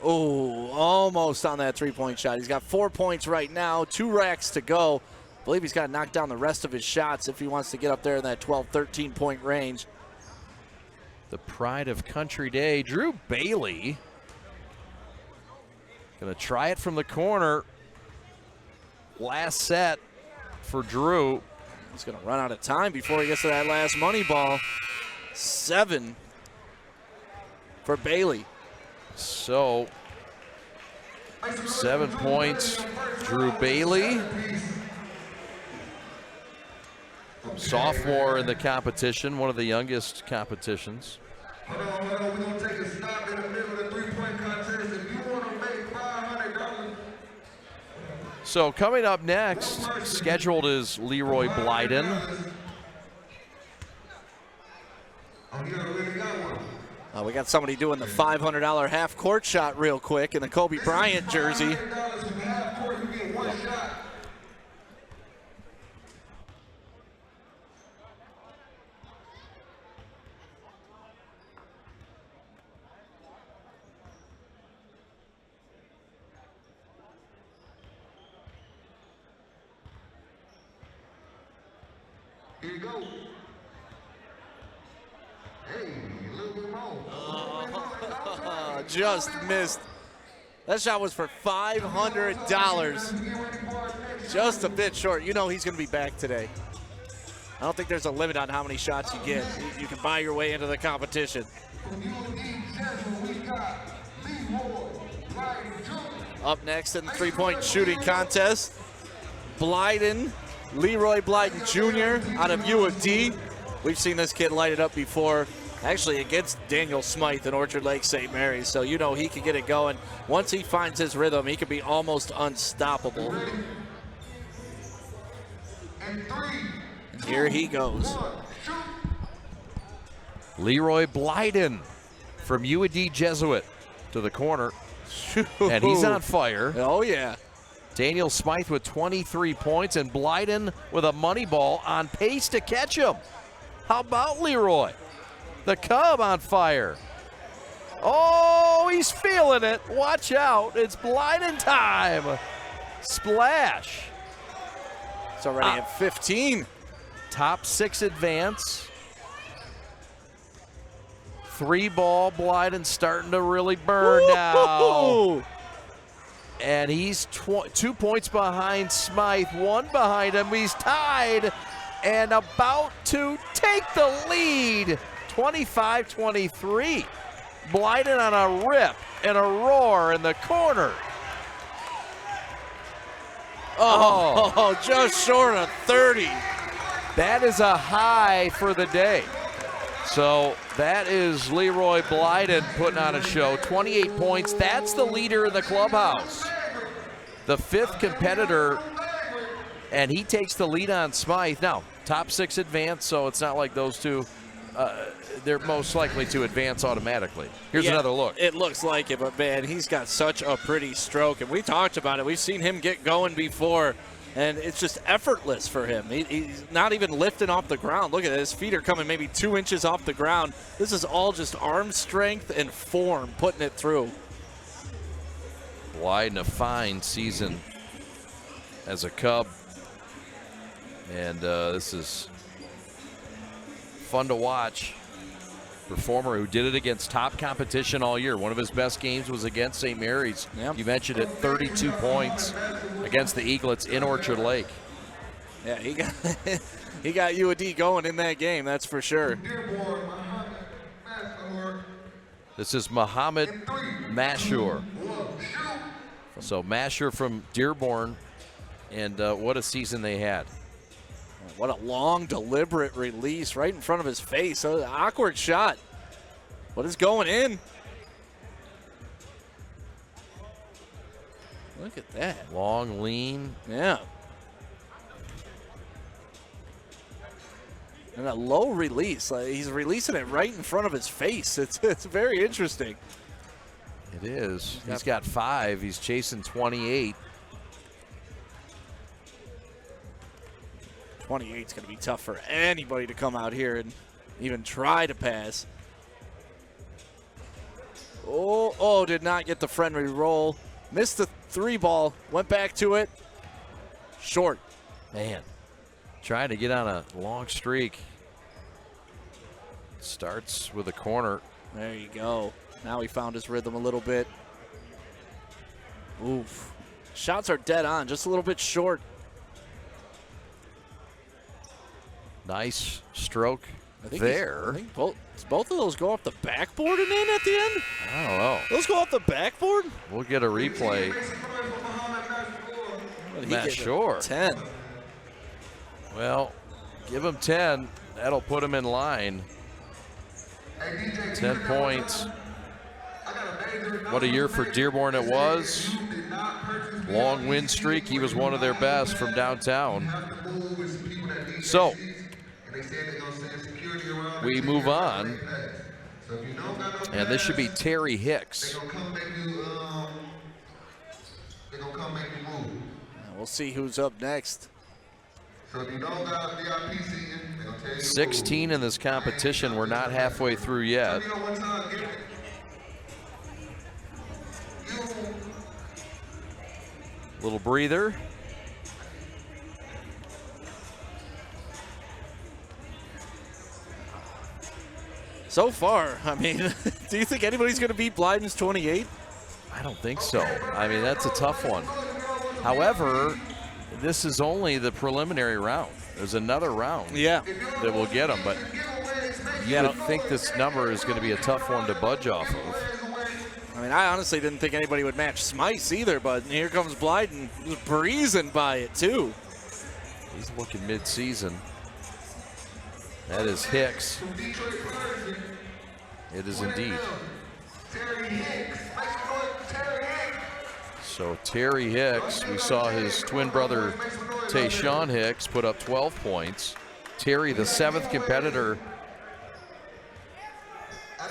Oh, almost on that three-point shot. He's got 4 points right now, 2 racks to go. I believe he's got to knock down the rest of his shots if he wants to get up there in that 12, 13-point range. The pride of Country Day, Drew Bailey. Going to try it from the corner. Last set for Drew. He's going to run out of time before he gets to that last money ball. 7 for Bailey. So, 7 points, Drew Bailey. Sophomore in the competition, one of the youngest competitions. Hold on, we're going to take a stop in the middle of the three-point contest. If you want to make $500. So coming up next, scheduled is Leroy Blyden. We got somebody doing the $500 half-court shot real quick in the Kobe Bryant jersey. Here you go. Hey, a little bit more. Just missed. That shot was for $500. Just a bit short. You know he's going to be back today. I don't think there's a limit on how many shots you get. You can buy your way into the competition. Up next in the three-point shooting contest, Leroy Blyden Jr. out of U of D. We've seen this kid light it up before, actually against Daniel Smythe in Orchard Lake St. Mary's, so you know he can get it going. Once he finds his rhythm, he can be almost unstoppable. And here he goes. Leroy Blyden from U of D Jesuit to the corner, and he's on fire. Oh, yeah. Daniel Smythe with 23 points, and Blyden with a money ball on pace to catch him. How about Leroy? The Cub on fire. Oh, he's feeling it. Watch out. It's Blyden time. Splash. It's already at 15. Top 6 advance. 3-ball. Blyden starting to really burn now. And he's 2 points behind Smythe, 1 behind him. He's tied and about to take the lead, 25-23. Blyden on a rip and a roar in the corner. Oh, just short of 30. That is a high for the day. So that is Leroy Blyden putting on a show. 28 points. That's the leader in the clubhouse. The 5th competitor, and he takes the lead on Smythe. Now, top 6 advance, so it's not like those two, they're most likely to advance automatically. Here's another look. It looks like it, but man, he's got such a pretty stroke, and we talked about it. We've seen him get going before, and it's just effortless for him. He's not even lifting off the ground. Look at it. His feet are coming maybe 2 inches off the ground. This is all just arm strength and form putting it through. Blyden, a fine season as a Cub, and this is fun to watch. Performer who did it against top competition all year. One of his best games was against St. Mary's. Yep. You mentioned it, 32 points against the Eaglets in Orchard Lake. Yeah, he got U of D going in that game, that's for sure. This is Muhammad Mashur. So Mashur from Dearborn And what a season they had. What a long, deliberate release right in front of his face. An awkward shot. What is going in? Look at that. Long, lean. Yeah. And a low release. He's releasing it right in front of his face. It's very interesting. It is. He's got 5. He's chasing 28. 28's going to be tough for anybody to come out here and even try to pass. Oh, did not get the friendly roll. Missed the 3 ball. Went back to it. Short. Man, trying to get on a long streak. Starts with a corner. There you go. Now he found his rhythm a little bit. Oof. Shots are dead on, just a little bit short. Nice stroke I there. think both of those go off the backboard and in at the end? I don't know. Those go off the backboard? We'll get a replay. Not sure. 10. Well, give him 10. That'll put him in line. 10 points. What a year for Dearborn it was. Long win streak. He was one of their best from downtown. So, we move on. And this should be Terry Hicks. We'll see who's up next. 16 in this competition. We're not halfway through yet. Little breather. So far, I mean, do you think anybody's going to beat Blyden's 28? I don't think so. I mean, that's a tough one. However, this is only the preliminary round. There's another round that will get them, but you would think this number is going to be a tough one to budge off of. I mean, I honestly didn't think anybody would match Smyce either, but here comes Blyden, just breezing by it too. He's looking mid-season. That is Hicks. It is indeed. So Terry Hicks, we saw his twin brother Tayshawn Hicks put up 12 points. Terry, the 7th competitor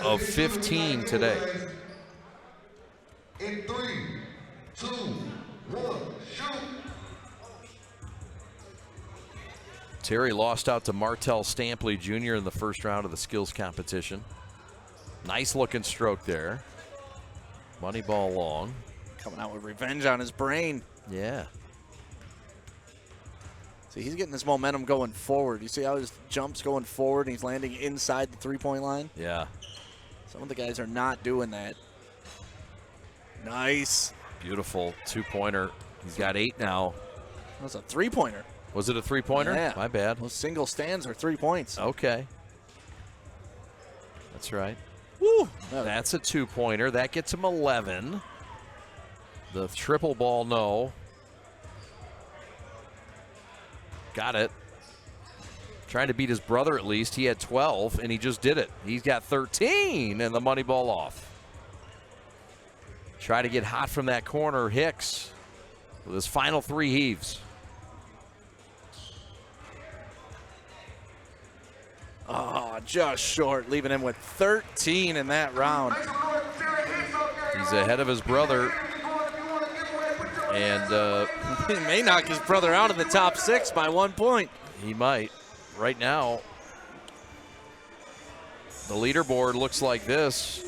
of 15 today. In 3, 2, 1, shoot. Terry lost out to Martell Stampley Jr. in the first round of the skills competition. Nice looking stroke there. Money ball long. Coming out with revenge on his brain. Yeah. See, he's getting this momentum going forward. You see how his jump's going forward and he's landing inside the three-point line? Yeah. Some of the guys are not doing that. Nice. Beautiful two-pointer. He's got 8 now. That's a three-pointer. Was it a three-pointer? Yeah. My bad. Those single stands are 3 points. Okay. That's right. Woo. That's a two-pointer. That gets him 11. The triple ball, no. Got it. Trying to beat his brother at least. He had 12, and he just did it. He's got 13, and the money ball off. Try to get hot from that corner. Hicks with his final 3 heaves. Oh, just short, leaving him with 13 in that round. He's ahead of his brother. And he may knock his brother out of the top 6 by 1 point. He might. Right now, the leaderboard looks like this.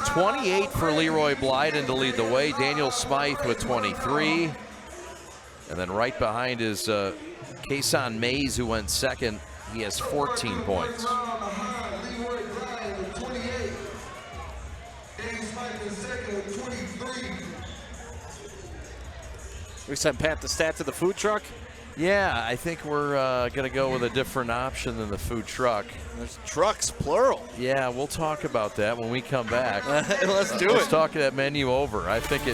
28 for Leroy Blyden to lead the way. Daniel Smythe with 23. And then right behind is Kason Mays, who went second. He has 14 points. We sent Pat the stat to the food truck? Yeah, I think we're going to go with a different option than the food truck. There's trucks, plural. Yeah, we'll talk about that when we come back. Let's do it. Let's talk that menu over. I think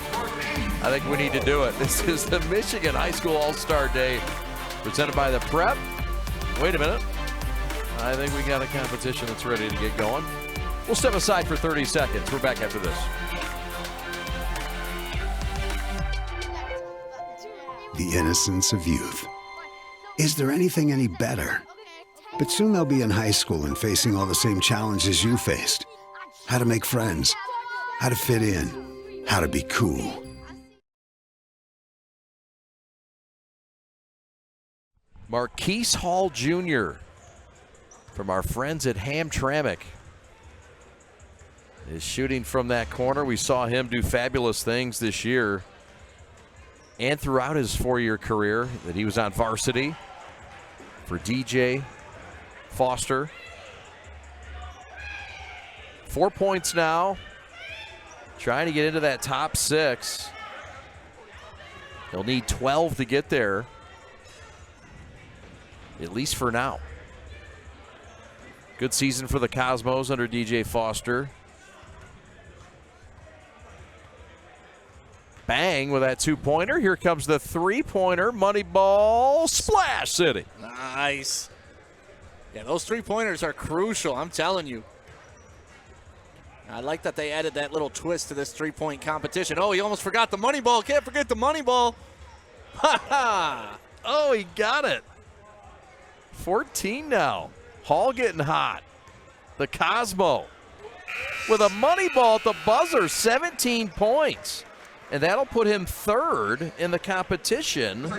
I think we need to do it. This is the Michigan High School All-Star Day presented by the PreP. Wait a minute. I think we got a competition that's ready to get going. We'll step aside for 30 seconds. We're back after this. The innocence of youth. Is there anything any better? But soon they'll be in high school and facing all the same challenges you faced. How to make friends, how to fit in, how to be cool. Marquise Hall Jr. from our friends at Hamtramck is shooting from that corner. We saw him do fabulous things this year and throughout his four-year career that he was on varsity for DJ Foster. 4 points now, trying to get into that top 6. He'll need 12 to get there, at least for now. Good season for the Cosmos under DJ Foster. Bang with that two-pointer. Here comes the three-pointer. Money ball, Splash City. Nice. Yeah, those three-pointers are crucial, I'm telling you. I like that they added that little twist to this three-point competition. Oh, he almost forgot the money ball. Can't forget the money ball. Ha ha. Oh, he got it. 14 now. Hall getting hot. The Cosmo with a money ball at the buzzer, 17 points. And that'll put him third in the competition.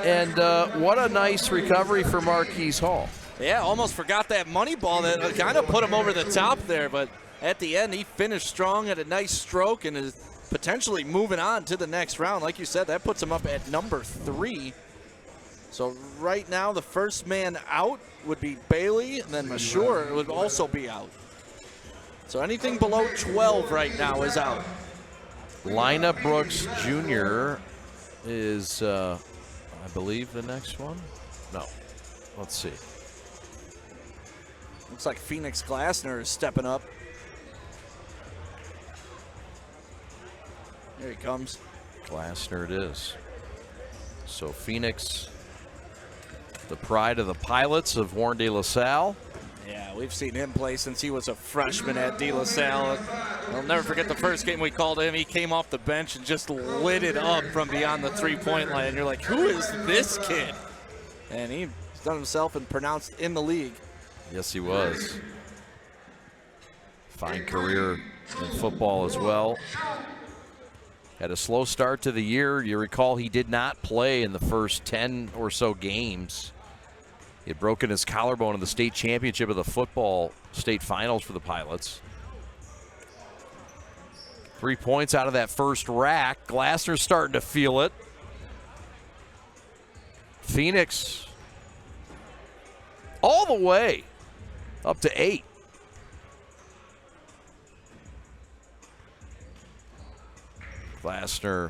And what a nice recovery for Marquise Hall. Yeah, almost forgot that money ball that kind of put him over the top there. But at the end, he finished strong, had a nice stroke, and is potentially moving on to the next round. Like you said, that puts him up at number 3. So right now, the first man out would be Bailey, and then Mashur would also be out. So anything below 12 right now is out. Lina Brooks Jr. is, I believe, the next one. No. Let's see. Looks like Phoenix Glasner is stepping up. There he comes. Glasner it is. So Phoenix, the pride of the Pilots of Warren De La Salle. Yeah, we've seen him play since he was a freshman at De La Salle. I'll never forget the first game we called him. He came off the bench and just lit it up from beyond the three-point line. You're like, who is this kid? And he's done himself and pronounced in the league. Yes, he was. Fine career in football as well. Had a slow start to the year. You recall he did not play in the first 10 or so games. He had broken his collarbone in the state championship of the football state finals for the Pilots. 3 points out of that first rack. Glasner's starting to feel it. Phoenix all the way up to 8. Glasner,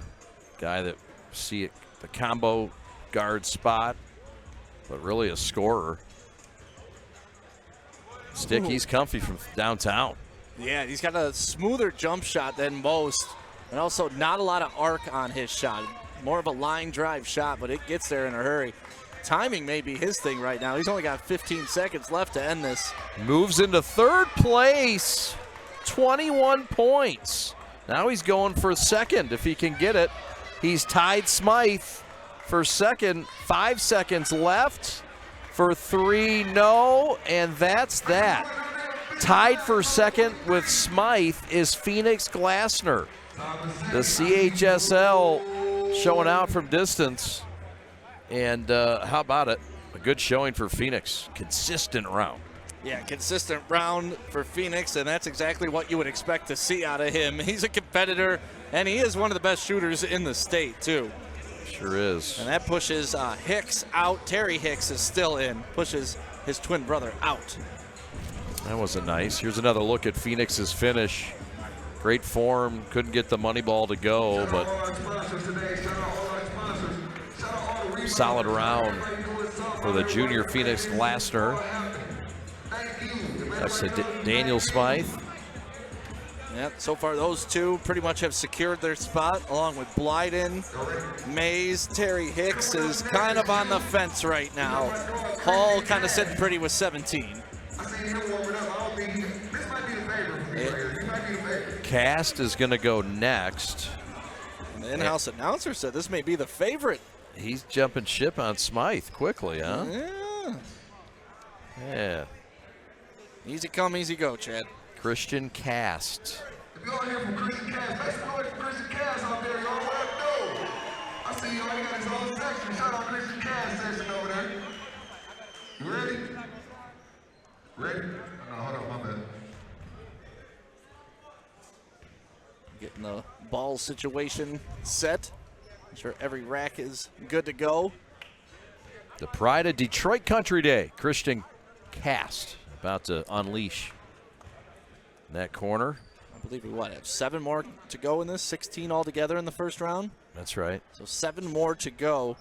guy that see it, the combo guard spot, but really a scorer. Stick, he's comfy from downtown. Yeah, he's got a smoother jump shot than most, and also not a lot of arc on his shot. More of a line drive shot, but it gets there in a hurry. Timing may be his thing right now. He's only got 15 seconds left to end this. Moves into third place, 21 points. Now he's going for second if he can get it. He's tied Smythe for second. 5 seconds left. For 3, no, and that's that. Tied for second with Smythe is Phoenix Glasner. The CHSL showing out from distance. And how about it? A good showing for Phoenix. Consistent round. Yeah, consistent round for Phoenix, and that's exactly what you would expect to see out of him. He's a competitor, and he is one of the best shooters in the state, too. Sure is. And that pushes Hicks out. Terry Hicks is still in. Pushes his twin brother out. That wasn't nice. Here's another look at Phoenix's finish. Great form. Couldn't get the money ball to go, but solid round for the junior Phoenix Glasner. That's Daniel Smythe. Yep, so far those two pretty much have secured their spot, along with Blyden, Mays. Terry Hicks is kind of on the fence right now. Hall kind of sitting pretty with 17. Cast is going to go next. And the in-house announcer said this may be the favorite. He's jumping ship on Smythe quickly, huh? Yeah. Yeah. Easy come, easy go, Chad. Christian Cast. If y'all hear from Christian Cass, make some noise for Christian Cass out there, y'all. What up, though? I see y'all, he got his own section. Shout out Christian Cass section over there. You ready? Ready? No, hold on, my bad. Getting the ball situation set. I'm sure every rack is good to go. The pride of Detroit Country Day. Christian Cast about to unleash in that corner. I believe we have 7 more to go in this, 16 altogether in the first round. That's right. So 7 more to go.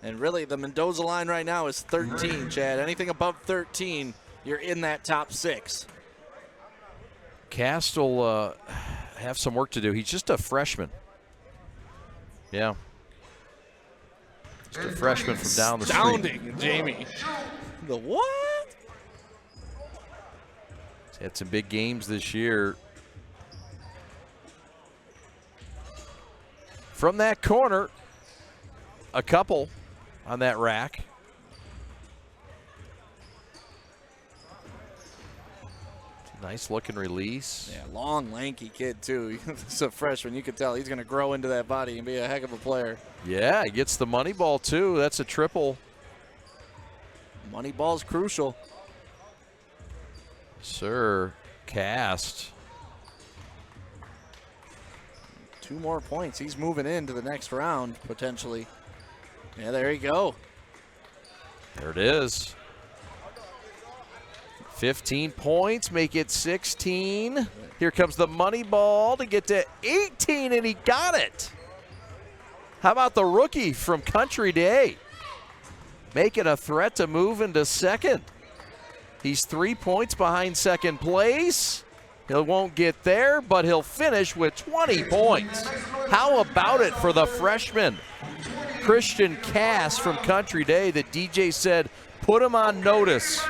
And really the Mendoza line right now is 13, Chad. Anything above 13, you're in that top 6. Cast will have some work to do. He's just a freshman. Yeah. Just a freshman from down the street. Astounding, Jamie. The what? He's had some big games this year. From that corner, a couple on that rack. Nice looking release. Yeah, long, lanky kid, too. He's a freshman. You can tell he's going to grow into that body and be a heck of a player. Yeah, he gets the money ball, too. That's a triple. Money ball's crucial. Sir, Cast. 2 more points. He's moving into the next round, potentially. Yeah, there you go. There it is. 15 points, make it 16. Here comes the money ball to get to 18, and he got it. How about the rookie from Country Day? Making a threat to move into second. He's 3 points behind second place. He won't get there, but he'll finish with 20 points. How about it for the freshman? Christian Cass from Country Day. The DJ said, put him on notice,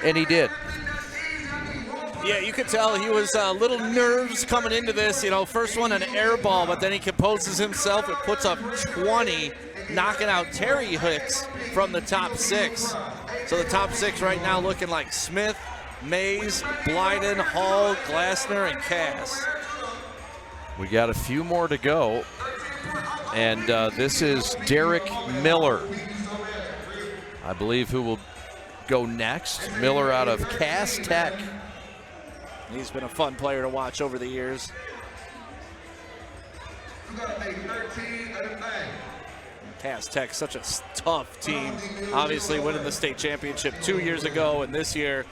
and he did. Yeah, you could tell he was a little nerves coming into this. You know, first one an air ball, but then he composes himself and puts up 20, knocking out Terry Hicks from the top 6. So the top 6 right now looking like Smith, Mays, Blyden, Hall, Glassner, and Cass. We got a few more to go. And this is Derek Miller, I believe, who will go next. Miller out of Cass Tech. He's been a fun player to watch over the years. Cass Tech, such a tough team. Obviously winning the state championship 2 years ago, and this year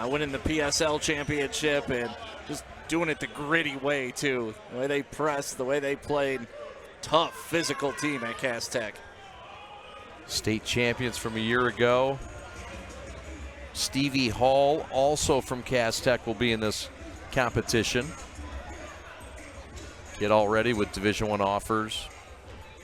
winning the PSL championship, and just doing it the gritty way too. The way they pressed, the way they played. Tough physical team at Cass Tech. State champions from a year ago. Stevie Hall, also from Cass Tech, will be in this competition. Get all ready with Division I offers.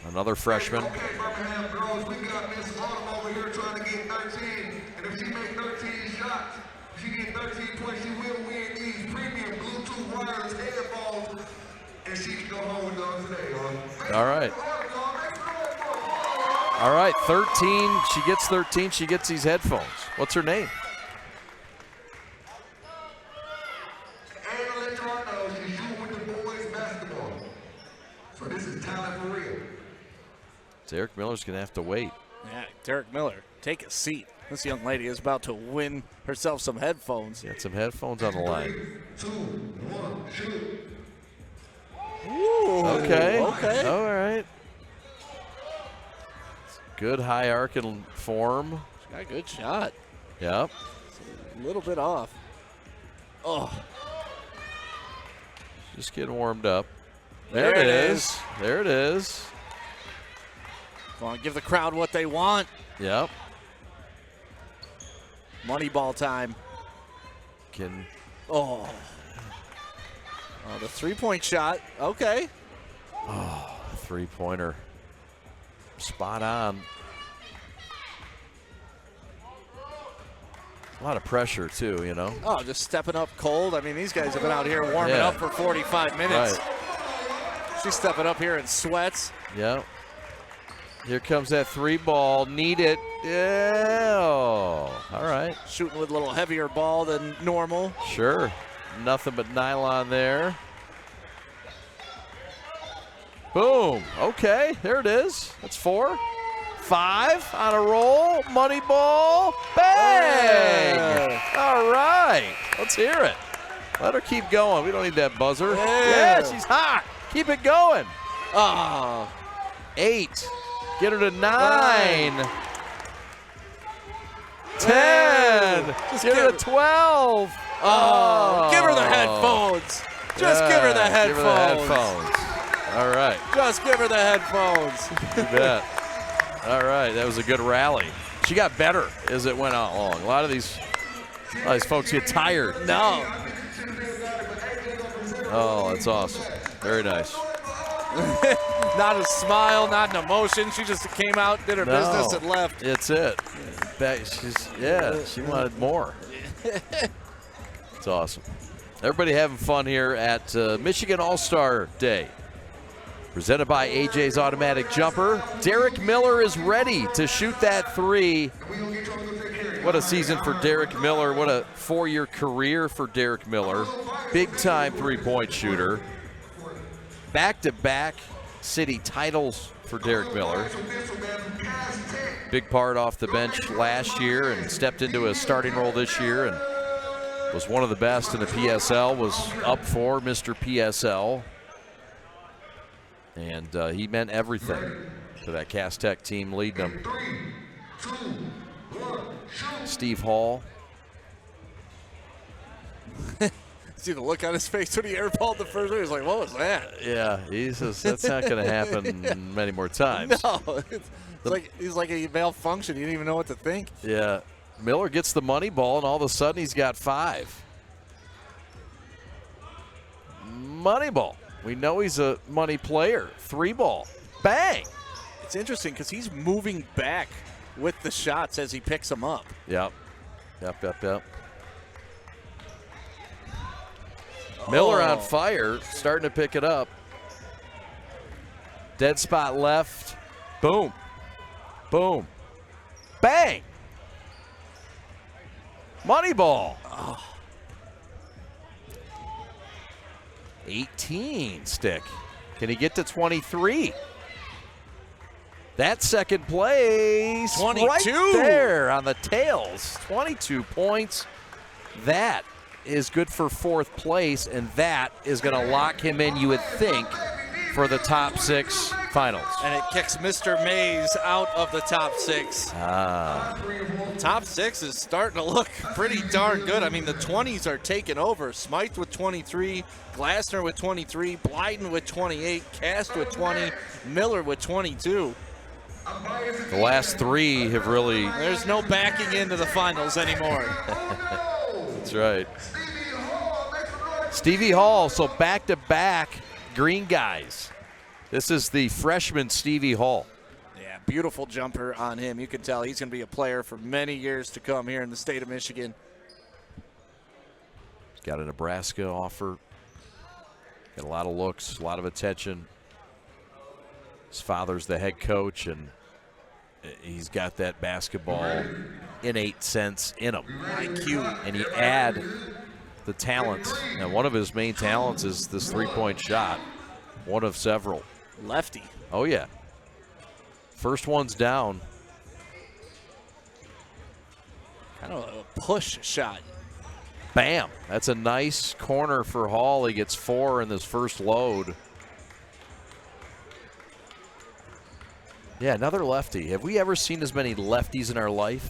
Another freshman. Okay, Birmingham girls, we got Miss Autumn over here trying to get 13. And if she makes 13 shots, if she gets 13 points, she will win these premium Bluetooth wireless headphones. And she can go home with those today. All right. All right, 13. She gets 13. She gets these headphones. What's her name? And I'll let y'all know she's shooting with the boys basketball. So this is talent for real. Derek Miller's going to have to wait. Yeah, Derek Miller, take a seat. This young lady is about to win herself some headphones. Got some headphones on the line. 3, 2, 1, shoot. Ooh, okay. Okay. All right. Good high arcing form. She's got a good shot. Yep. A little bit off. Oh. Just getting warmed up. There it is. There it is. Come on, give the crowd what they want. Yep. Money ball time. Can. Oh. Oh, the three-point shot. Okay. Oh, three-pointer. Spot on. A lot of pressure, too, you know. Oh, just stepping up cold. I mean, these guys have been out here warming up for 45 minutes. Right. She's stepping up here in sweats. Yeah. Here comes that three ball. Need it. Yeah. Oh, all right. Shooting with a little heavier ball than normal. Sure. Nothing but nylon there. Boom. Okay, there it is. That's 4. 5 on a roll. Money ball. Bang! Yeah. All right. Let's hear it. Let her keep going. We don't need that buzzer. Yeah. She's hot. Keep it going. Oh. 8. Get her to 9. 10. Just Get her to 12. Oh. Give her the headphones. Just give her the headphones. Give her the headphones. All right. Just give her the headphones. You bet. All right, that was a good rally. She got better as it went along. A lot of these folks get tired. No. Oh, that's awesome. Very nice. Not a smile, not an emotion. She just came out, did her business, and left. It's it. She wanted more. It's awesome. Everybody having fun here at Michigan All-Star Day. Presented by AJ's Automatic Jumper. Derek Miller is ready to shoot that 3. What a season for Derek Miller. What a 4-year career for Derek Miller. Big-time three-point shooter. Back-to-back city titles for Derek Miller. Big part off the bench last year and stepped into a starting role this year and was one of the best in the PSL, was up for Mr. PSL. And he meant everything to that Cass Tech team, leading them. Steve Hall. See the look on his face when he airballed the first one? He was like, what was that? Yeah, he says that's not going to happen many more times. No, he's like a malfunction. He didn't even know what to think. Yeah, Miller gets the money ball, and all of a sudden he's got 5. Money ball. We know he's a money player. 3 ball. Bang! It's interesting because he's moving back with the shots as he picks them up. Yep. Miller on fire, starting to pick it up. Dead spot left. Boom. Boom. Bang! Money ball. Oh. 18 stick. Can he get to 23? That second place. 22. Right there on the tails. 22 points. That is good for 4th place, and that is going to lock him in, you would think, for the top 6 finals. And it kicks Mr. Mays out of the top 6. Top 6 is starting to look pretty darn good. I mean, the 20s are taking over. Smythe with 23, Glassner with 23, Blyden with 28, Cast with 20, Miller with 22. The last 3 have really... There's no backing into the finals anymore. That's right. Stevie Hall, so back-to-back green guys. This is the freshman Stevie Hall. Yeah, beautiful jumper on him. You can tell he's going to be a player for many years to come here in the state of Michigan. Got a Nebraska offer. Got a lot of looks, a lot of attention. His father's the head coach, and he's got that basketball innate sense in him. IQ. And you add the talent. And one of his main talents is this three-point shot. One of several. Lefty. Oh, yeah. First one's down. Kind of a push shot. Bam. That's a nice corner for Hall. He gets 4 in this first load. Yeah, another lefty. Have we ever seen as many lefties in our life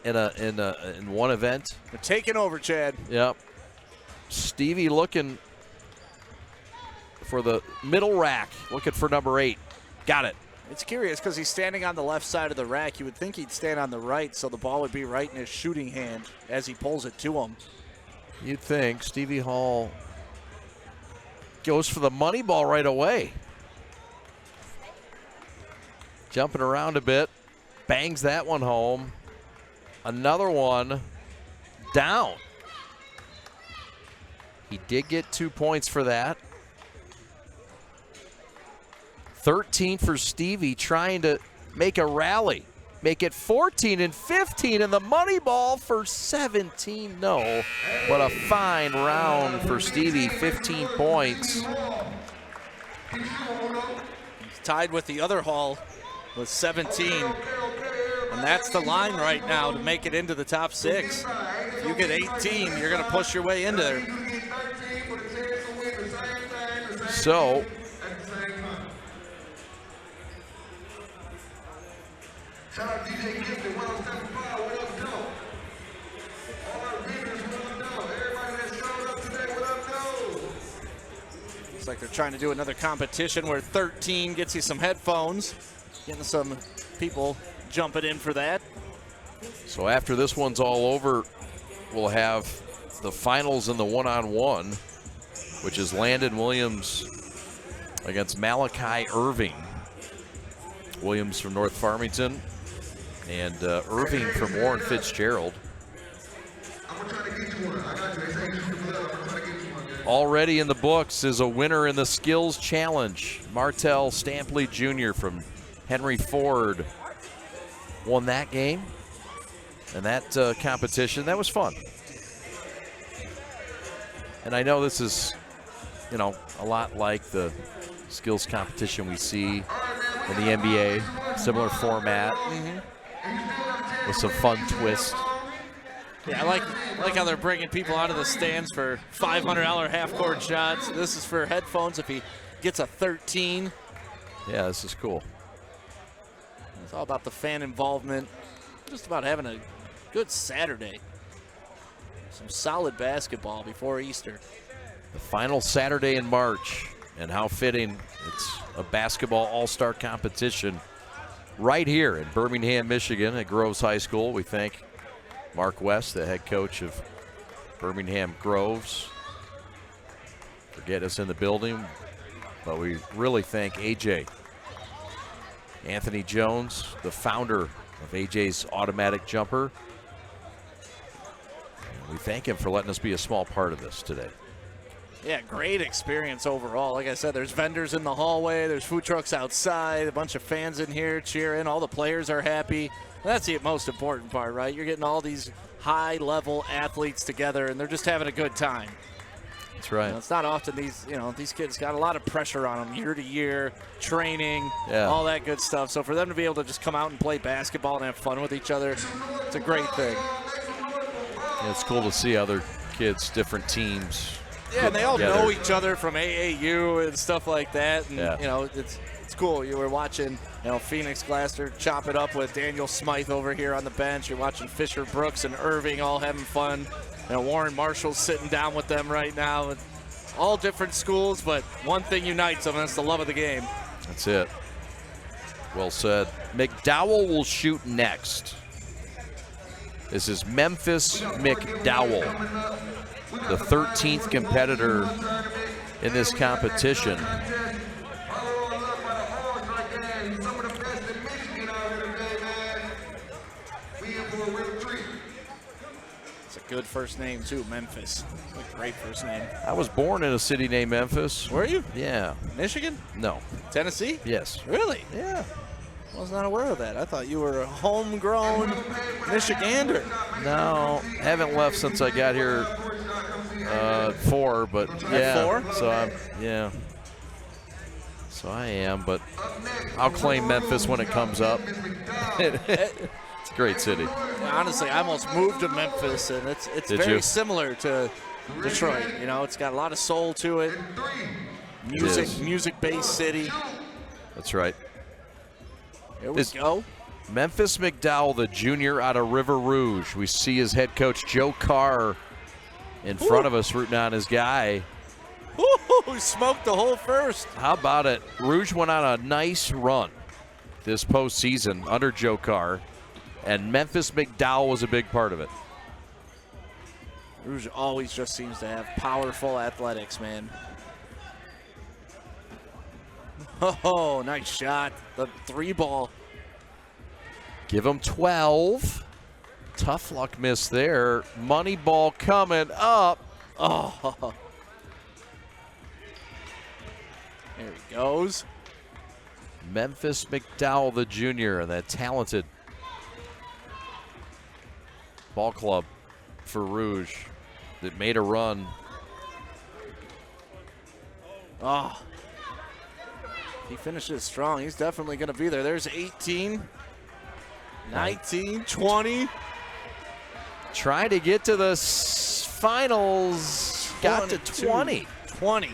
in one event? They're taking over, Chad. Yep. Stevie looking for the middle rack, looking for number 8. Got it. It's curious because he's standing on the left side of the rack. You would think he'd stand on the right, so the ball would be right in his shooting hand as he pulls it to him. You'd think. Stevie Hall goes for the money ball right away. Jumping around a bit, bangs that one home. Another one down. He did get 2 points for that. 13 for Stevie, trying to make a rally. Make it 14 and 15, and the money ball for 17. No, what a fine round for Stevie, 15 points. He's tied with the other Hall with 17. And that's the line right now to make it into the top 6. If you get 18, you're going to push your way into there. So, looks like they're trying to do another competition where 13 gets you some headphones. Getting some people jumping in for that. So after this one's all over, we'll have the finals in the one-on-one, which is Landon Williams against Malachi Irving. Williams from North Farmington and Irving from Warren Fitzgerald. Already in the books is a winner in the skills challenge. Martell Stampley Jr. from Henry Ford won that game and that competition. That was fun. And I know this is, you know, a lot like the skills competition we see in the NBA, similar format, with some fun twists. Yeah, I like how they're bringing people out of the stands for $500 half-court shots. This is for headphones if he gets a 13. Yeah, this is cool. It's all about the fan involvement, just about having a good Saturday. Some solid basketball before Easter. The final Saturday in March, and how fitting. It's a basketball all-star competition right here in Birmingham, Michigan at Groves High School. We thank Mark West, the head coach of Birmingham Groves, for getting us in the building. But we really thank AJ. Anthony Jones, the founder of AJ's Automatic Jumper. And we thank him for letting us be a small part of this today. Yeah, great experience overall. Like I said, there's vendors in the hallway, there's food trucks outside, a bunch of fans in here cheering. All the players are happy. That's the most important part, right? You're getting all these high-level athletes together, and they're just having a good time. That's right. You know, it's not often these kids got a lot of pressure on them year to year, training, all that good stuff. So for them to be able to just come out and play basketball and have fun with each other, it's a great thing. Yeah, it's cool to see other kids, different teams. Yeah, and they all know each other from AAU and stuff like that. And, you know, it's cool. You were watching, you know, Phoenix Glasser chop it up with Daniel Smythe over here on the bench. You're watching Fisher Brooks and Irving all having fun. You know, Warren Marshall's sitting down with them right now. All different schools, but one thing unites them, and that's the love of the game. That's it. Well said. McDowell will shoot next. This is Memphis McDowell, the 13th competitor in this competition. It's a good first name, too, Memphis. A great first name. I was born in a city named Memphis. Were you? Yeah. Michigan? No. Tennessee? Yes. Really? Yeah. I was not aware of that. I thought you were a homegrown Michigander. No, haven't left since I got here at 4, but yeah. At 4? So So I am, but I'll claim Memphis when it comes up. It's a great city. Honestly, I almost moved to Memphis, and it's very similar to Detroit. You know, it's got a lot of soul to it. Music-based city. That's right. Here we go. Memphis McDowell, the junior out of River Rouge. We see his head coach, Joe Carr, in front of us rooting on his guy. Ooh, smoked the whole first. How about it? Rouge went on a nice run this postseason under Joe Carr, and Memphis McDowell was a big part of it. Rouge always just seems to have powerful athletics, man. Oh, nice shot. The 3-ball. Give him 12. Tough luck miss there. Money ball coming up. Oh. There he goes. Memphis McDowell, the junior, and that talented ball club for Rouge that made a run. Oh. He finishes strong. He's definitely going to be there. There's 18, 19, 20. Trying to get to the finals. Got to 20. 20.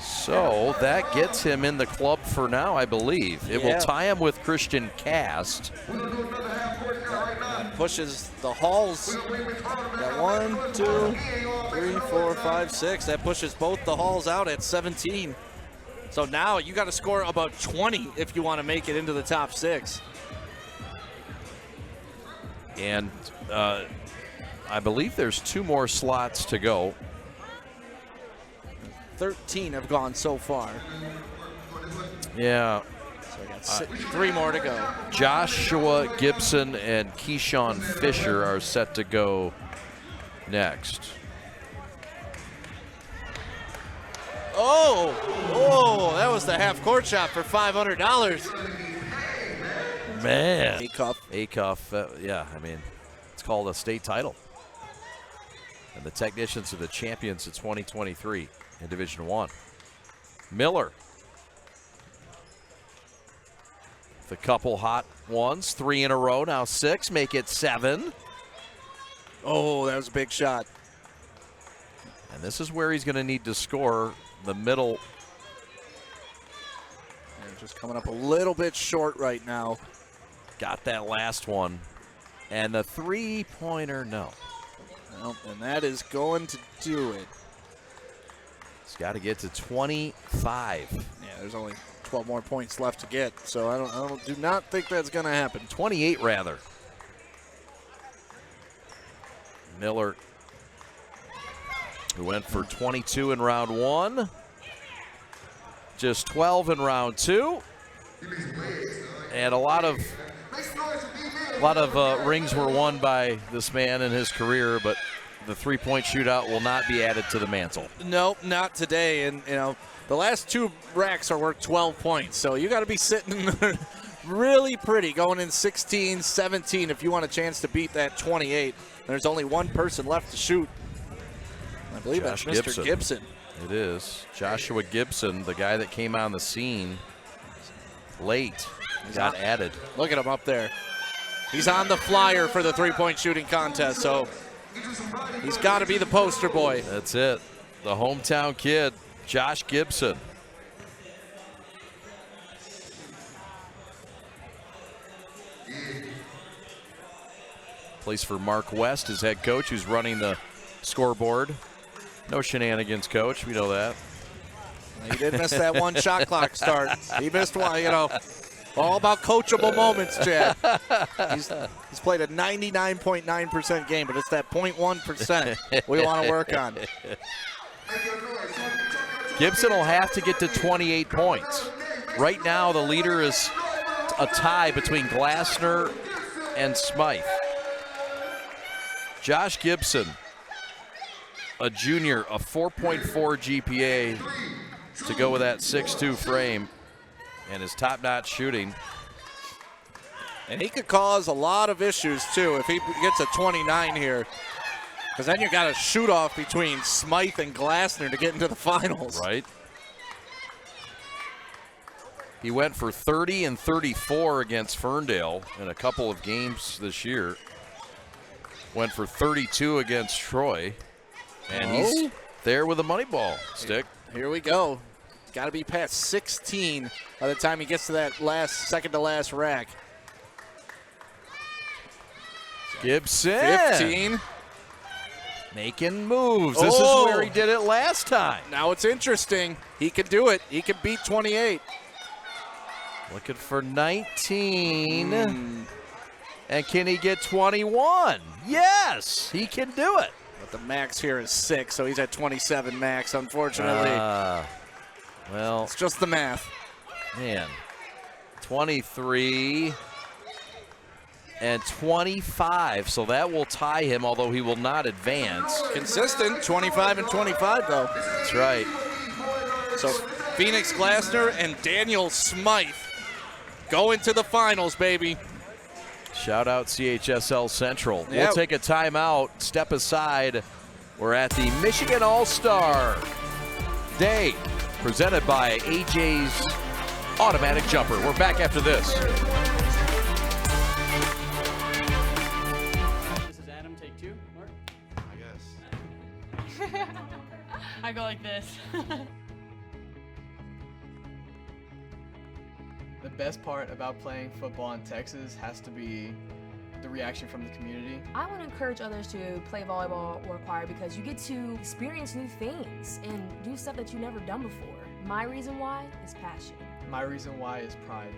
So that gets him in the club for now, I believe. It will tie him with Christian Cast. That pushes the Halls. Got 1, 2, 3, 4, 5, 6. That pushes both the Halls out at 17. So now you got to score about 20 if you want to make it into the top 6. And I believe there's 2 more slots to go. 13 have gone so far. Yeah. So I got 3 more to go. Joshua Gibson and Keyshawn Fisher are set to go next. Oh, that was the half-court shot for $500. Man. A-cuff. Yeah, I mean, it's called a state title. And the Technicians are the champions of 2023 in Division I. Miller. The couple hot ones, 3 in a row, now 6, make it 7. Oh, that was a big shot. And this is where he's going to need to score the middle. And just coming up a little bit short right now. Got that last one. And the 3-pointer, no. Well, and that is going to do it. He's got to get to 25. Yeah, there's only 12 more points left to get, so I do not think that's going to happen. 28 rather. Miller, who went for 22 in round 1, just 12 in round 2, and a lot of rings were won by this man in his career, but the 3-point shootout will not be added to the mantle. Nope, not today. And, you know, the last 2 racks are worth 12 points. So you got to be sitting really pretty going in 16, 17 if you want a chance to beat that 28. There's only one person left to shoot. I believe that's Mr. Gibson. It is. Joshua Gibson, the guy that came on the scene late, got added. Look at him up there. He's on the flyer for the 3-point shooting contest, so he's got to be the poster boy. That's it. The hometown kid, Josh Gibson. Plays for Mark West, his head coach, who's running the scoreboard. No shenanigans, coach. We know that. He did miss that one shot clock start. He missed one, you know. All about coachable moments, Chad. He's played a 99.9% game, but it's that 0.1% we want to work on. Gibson will have to get to 28 points. Right now, the leader is a tie between Glassner and Smythe. Josh Gibson, a junior, a 4.4 GPA to go with that 6'2 frame. And his top-notch shooting. And he could cause a lot of issues, too, if he gets a 29 here. Because then you got a shoot-off between Smythe and Glassner to get into the finals. Right. He went for 30 and 34 against Ferndale in a couple of games this year. Went for 32 against Troy. And he's there with a money ball stick. Here we go. Got to be past 16 by the time he gets to that second to last rack. Gibson. 15. Making moves. This is where he did it last time. Now it's interesting. He can do it. He can beat 28. Looking for 19. And can he get 21? Yes, he can do it. But the max here is 6, so he's at 27 max, unfortunately. Well, it's just the math. Man, 23 and 25, so that will tie him, although he will not advance. Consistent, 25 and 25, though. That's right. So Phoenix Glasner and Daniel Smythe go into the finals, baby. Shout out CHSL Central. Yep. We'll take a timeout, step aside. We're at the Michigan All-Star Day, presented by AJ's Automatic Jumper. We're back after this. This is Adam, take 2. Mark? I guess. I go like this. The best part about playing football in Texas has to be the reaction from the community. I want to encourage others to play volleyball or choir because you get to experience new things and do stuff that you've never done before. My reason why is passion. My reason why is pride.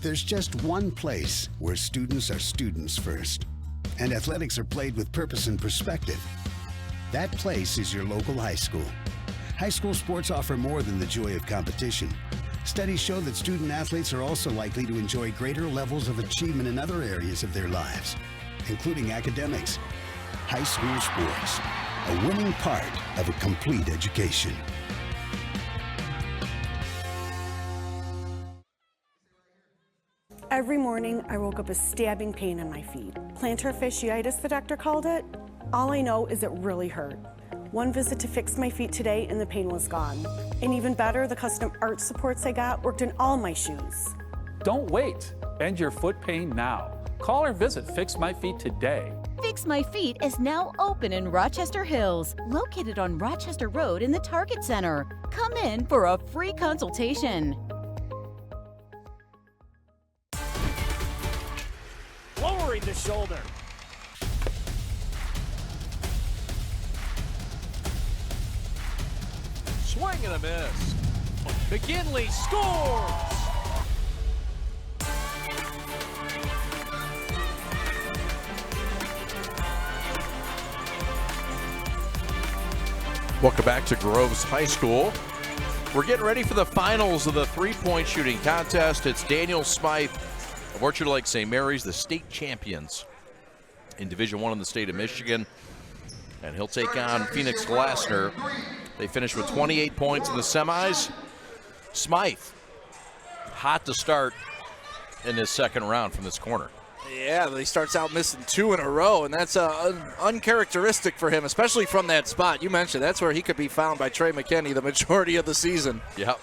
There's just one place where students are students first, and athletics are played with purpose and perspective. That place is your local high school. High school sports offer more than the joy of competition. Studies show that student athletes are also likely to enjoy greater levels of achievement in other areas of their lives, including academics. High school sports, a winning part of a complete education. Every morning, I woke up with stabbing pain in my feet. Plantar fasciitis, the doctor called it. All I know is it really hurt. One visit to fix my feet today and the pain was gone. And even better, the custom arch supports I got worked in all my shoes. Don't wait. End your foot pain now. Call or visit Fix My Feet today. Fix My Feet is now open in Rochester Hills, located on Rochester Road in the Target Center. Come in for a free consultation. Lowering the shoulder. Swing and a miss. McGinley scores! Welcome back to Groves High School. We're getting ready for the finals of the three-point shooting contest. It's Daniel Smythe of Orchard Lake St. Mary's, the state champions in Division I in the state of Michigan. And he'll take on Phoenix Glasner. They finished with 28 points in the semis. Smythe, hot to start in this second round from this corner. Yeah, he starts out missing 2 in a row, and that's uncharacteristic for him, especially from that spot. You mentioned that's where he could be found by Trey McKinney the majority of the season. Yep.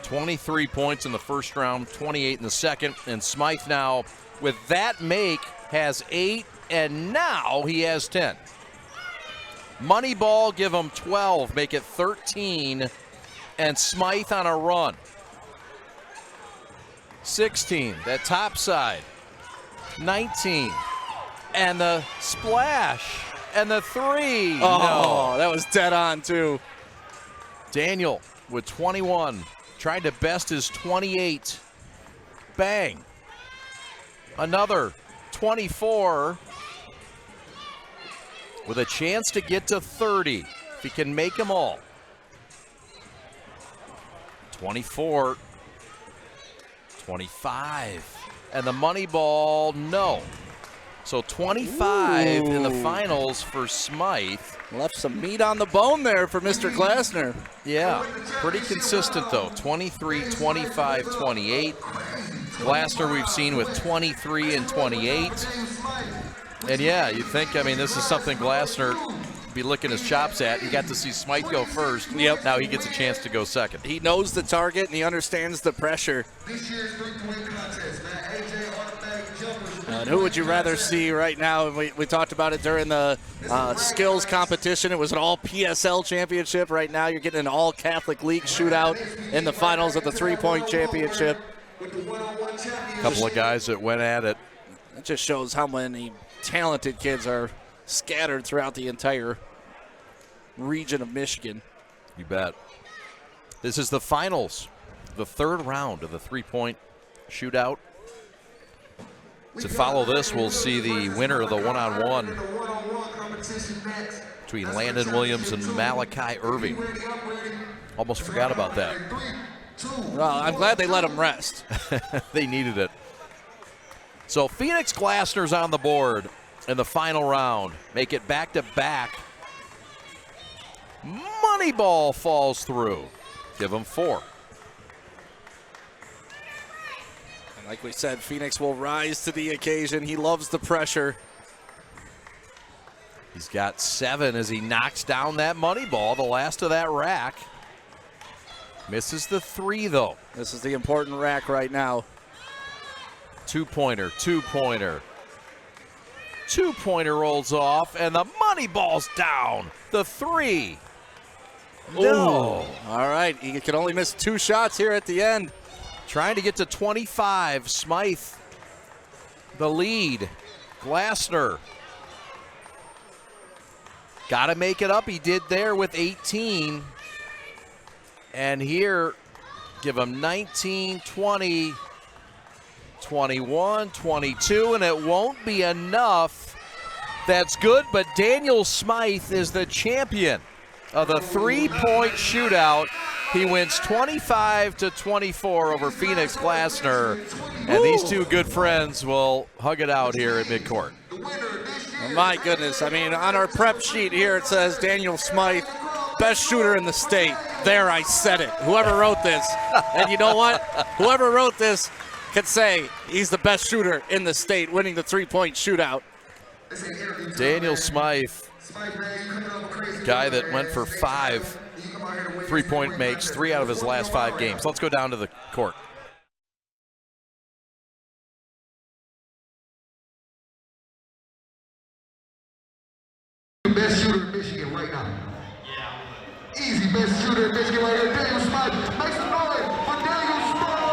23 points in the first round, 28 in the second, and Smythe now, with that make, has 8, and now he has 10. Moneyball, give him 12, make it 13, and Smythe on a run. 16, that top side. 19, and the splash, and the 3. Oh, no. That was dead on, too. Daniel with 21, tried to best his 28. Bang. Another 24 with a chance to get to 30 if he can make them all. 24, 25. And the money ball, no. So 25 in the finals for Smythe. Left some meat on the bone there for Mr. Glasner. Yeah, pretty consistent though. 23, 25, 28. Glasner we've seen with 23 and 28. And yeah, you think, I mean, this is something Glasner be licking his chops at. He got to see Smythe go first. Yep. Now he gets a chance to go second. He knows the target and he understands the pressure. And who would you rather see right now? We talked about it during the skills competition. It was an all PSL championship. Right now you're getting an all Catholic League shootout in the finals of the three-point championship. A couple of guys that went at it. It just shows how many talented kids are scattered throughout the entire region of Michigan. You bet. This is the finals the third round of the three-point shootout. To follow this, we'll see the winner of the one-on-one between Landon Williams and Malachi Irving. Almost forgot about that. Well, I'm glad they let him rest. They needed it. So Phoenix Glassner's on the board in the final round. Make it back-to-back. Moneyball falls through. Give him 4. And like we said, Phoenix will rise to the occasion. He loves the pressure. He's got 7 as he knocks down that money ball, the last of that rack. Misses the 3, though. This is the important rack right now. Two-pointer, two-pointer. Two-pointer rolls off, and the money ball's down. The 3. No. Ooh. All right, he can only miss 2 shots here at the end. Trying to get to 25. Smythe, the lead. Glassner. Got to make it up. He did there with 18. And here, give him 19, 20, 21, 22, and it won't be enough. That's good, but Daniel Smythe is the champion of the three-point shootout. He wins 25-24 over Phoenix Glassner, and these two good friends will hug it out here at midcourt. Oh my goodness, I mean, on our prep sheet here it says Daniel Smythe, best shooter in the state. There, I said it. Whoever wrote this, and you know what? Whoever wrote this could say he's the best shooter in the state, winning the three-point shootout. Daniel Smythe, guy that went for 5 three-point makes, 3 out of his last 5 games. Let's go down to the court. Best shooter in Michigan right now. Yeah. Easy best shooter in Michigan right here. Daniel Smythe. Make some noise for Daniel Smythe.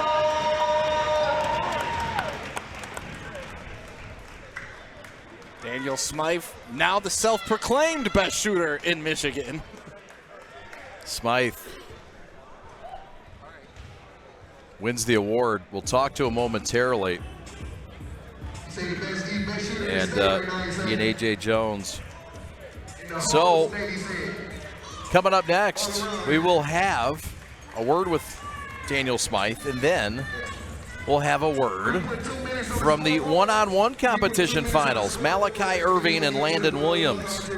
Daniel Smythe, now the self-proclaimed best shooter in Michigan. Smythe wins the award. We'll talk to him momentarily. And he and A.J. Jones. So, coming up next, we will have a word with Daniel Smythe, and then we'll have a word from the one-on-one competition finals, Malachi Irving and Landon Williams.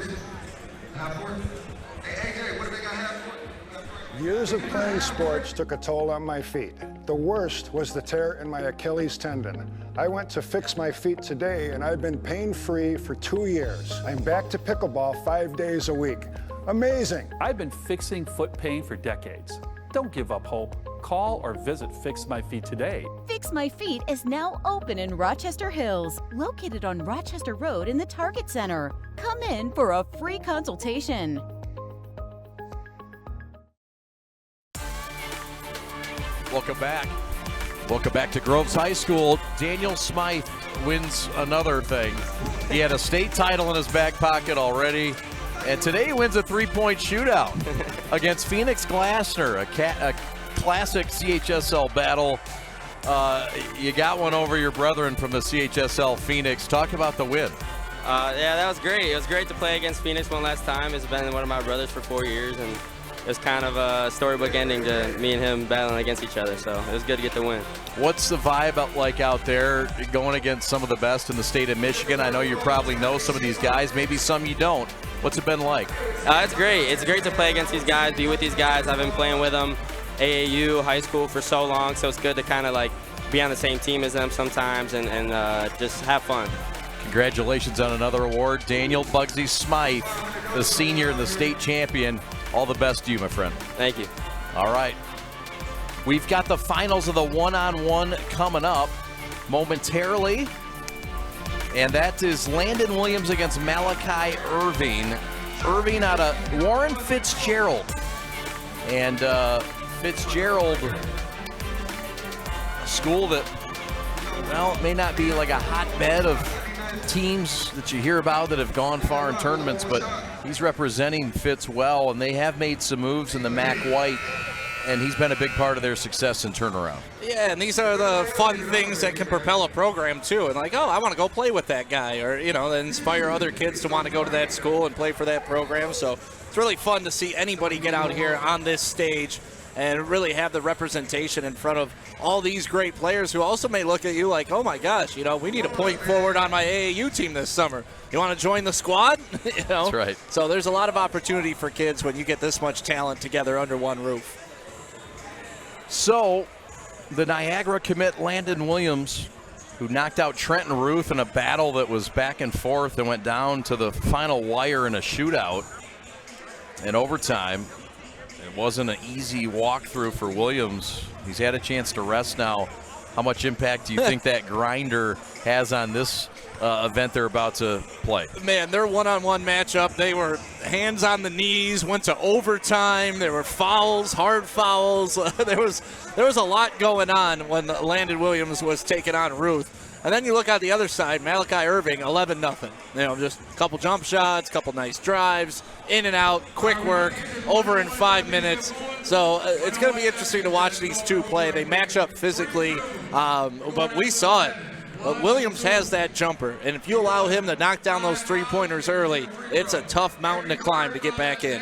Years of playing sports took a toll on my feet. The worst was the tear in my Achilles tendon. I went to Fix My Feet today, and I've been pain-free for 2 years. I'm back to pickleball 5 days a week. Amazing. I've been fixing foot pain for decades. Don't give up hope. Call or visit Fix My Feet today. Fix My Feet is now open in Rochester Hills, located on Rochester Road in the Target Center. Come in for a free consultation. Welcome back. Welcome back to Groves High School. Daniel Smythe wins another thing. He had a state title in his back pocket already, and today he wins a three-point shootout against Phoenix Glassner, a classic CHSL battle. You got one over your brethren from the CHSL Phoenix. Talk about the win. Yeah, that was great. It was great to play against Phoenix one last time. It's been one of my brothers for 4 years, and it was kind of a storybook ending to me and him battling against each other, so it was good to get the win. What's the vibe like out there going against some of the best in the state of Michigan? I know you probably know some of these guys, maybe some you don't. What's it been like? It's great. It's great to play against these guys, be with these guys. I've been playing with them, AAU, high school for so long, so it's good to kind of like be on the same team as them sometimes and just have fun. Congratulations on another award. Daniel Bugsy Smythe, the senior and the state champion. All the best to you, my friend. Thank you. All right. We've got the finals of the one-on-one coming up momentarily. And that is Landon Williams against Malachi Irving. Irving out of Warren Fitzgerald. And Fitzgerald, a school that, well, it may not be like a hotbed of teams that you hear about that have gone far in tournaments, but he's representing Fitz well, and they have made some moves in the Mac White and he's been a big part of their success and turnaround. Yeah, and these are the fun things that can propel a program, too. And like, oh, I want to go play with that guy, or, inspire other kids to want to go to that school and play for that program. So it's really fun to see anybody get out here on this stage and really have the representation in front of all these great players who also may look at you like, oh my gosh, we need a point forward on my AAU team this summer. You want to join the squad? That's right. So there's a lot of opportunity for kids when you get this much talent together under one roof. So the Niagara commit Landon Williams, who knocked out Trenton Ruth in a battle that was back and forth and went down to the final wire in a shootout in overtime. It wasn't an easy walkthrough for Williams. He's had a chance to rest now. How much impact do you think that grinder has on this event they're about to play? Man, their one-on-one matchup, they were hands on the knees, went to overtime. There were fouls, hard fouls. There was a lot going on when Landon Williams was taking on Ruth. And then you look at the other side, Malachi Irving, 11-0. Just a couple jump shots, couple nice drives, in and out, quick work, over in 5 minutes. So it's going to be interesting to watch these two play. They match up physically, but we saw it. Williams has that jumper, and if you allow him to knock down those three-pointers early, it's a tough mountain to climb to get back in.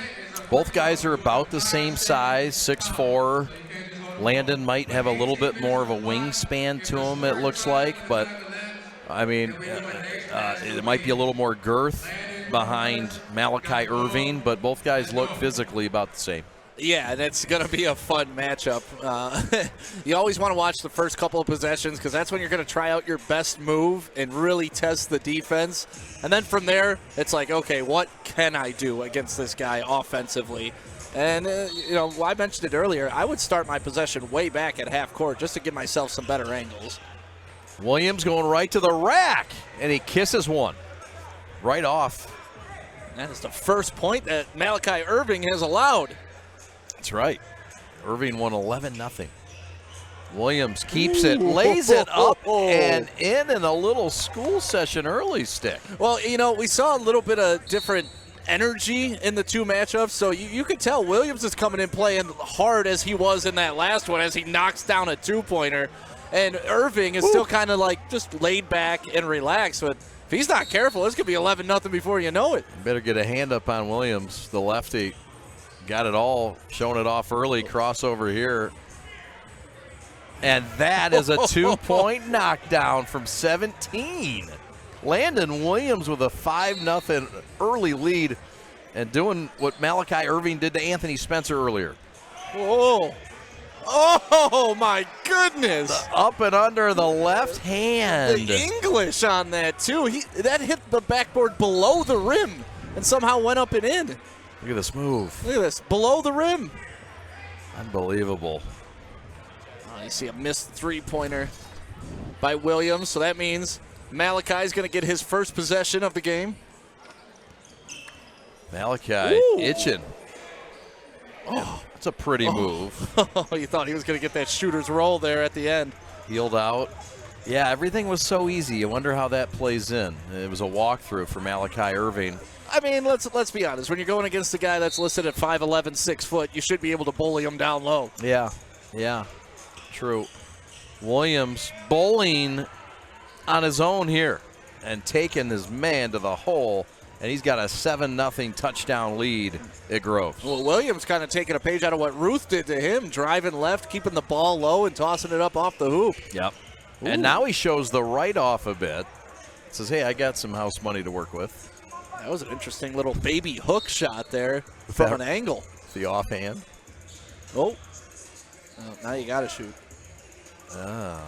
Both guys are about the same size, 6'4". Landon might have a little bit more of a wingspan to him, it looks like, but I mean, it might be a little more girth behind Malachi Irving, but both guys look physically about the same. Yeah, and it's going to be a fun matchup. You always want to watch the first couple of possessions because that's when you're going to try out your best move and really test the defense. And then from there, it's like, okay, what can I do against this guy offensively? And, I mentioned it earlier, I would start my possession way back at half court just to give myself some better angles. Williams going right to the rack, and he kisses one right off. That is the first point that Malachi Irving has allowed. That's right. Irving won 11-0. Williams keeps it, lays it up and in a little school session early stick. Well, we saw a little bit of different energy in the two matchups, so you can tell Williams is coming in playing hard as he was in that last one as he knocks down a two-pointer, and Irving is still kind of like just laid back and relaxed, but if he's not careful, it's going to be 11-0 before you know it. Better get a hand up on Williams, the lefty. Got it all, showing it off early, crossover here. And that is a two-point knockdown from 17. Landon Williams with a 5-0 early lead and doing what Malachi Irving did to Anthony Spencer earlier. Whoa. Oh, my goodness. The up and under the left hand. The English on that, too. That hit the backboard below the rim and somehow went up and in. Look at this move. Look at this. Below the rim. Unbelievable. Oh, you see a missed three-pointer by Williams, so that means Malachi's going to get his first possession of the game. Malachi itching. Oh, that's a pretty move. Oh, you thought he was going to get that shooter's roll there at the end. Heeled out. Yeah, everything was so easy. You wonder how that plays in. It was a walkthrough for Malachi Irving. I mean, let's be honest. When you're going against a guy that's listed at 5'11", 6 foot, you should be able to bully him down low. Yeah, true. Williams bowling on his own here and taking his man to the hole, and he's got a 7-0 touchdown lead at Groves. Well, Williams kind of taking a page out of what Ruth did to him, driving left, keeping the ball low, and tossing it up off the hoop. Yep. Ooh. And now he shows the right off a bit. Says, hey, I got some house money to work with. That was an interesting little baby hook shot there from an angle. The offhand. Oh, now you got to shoot. A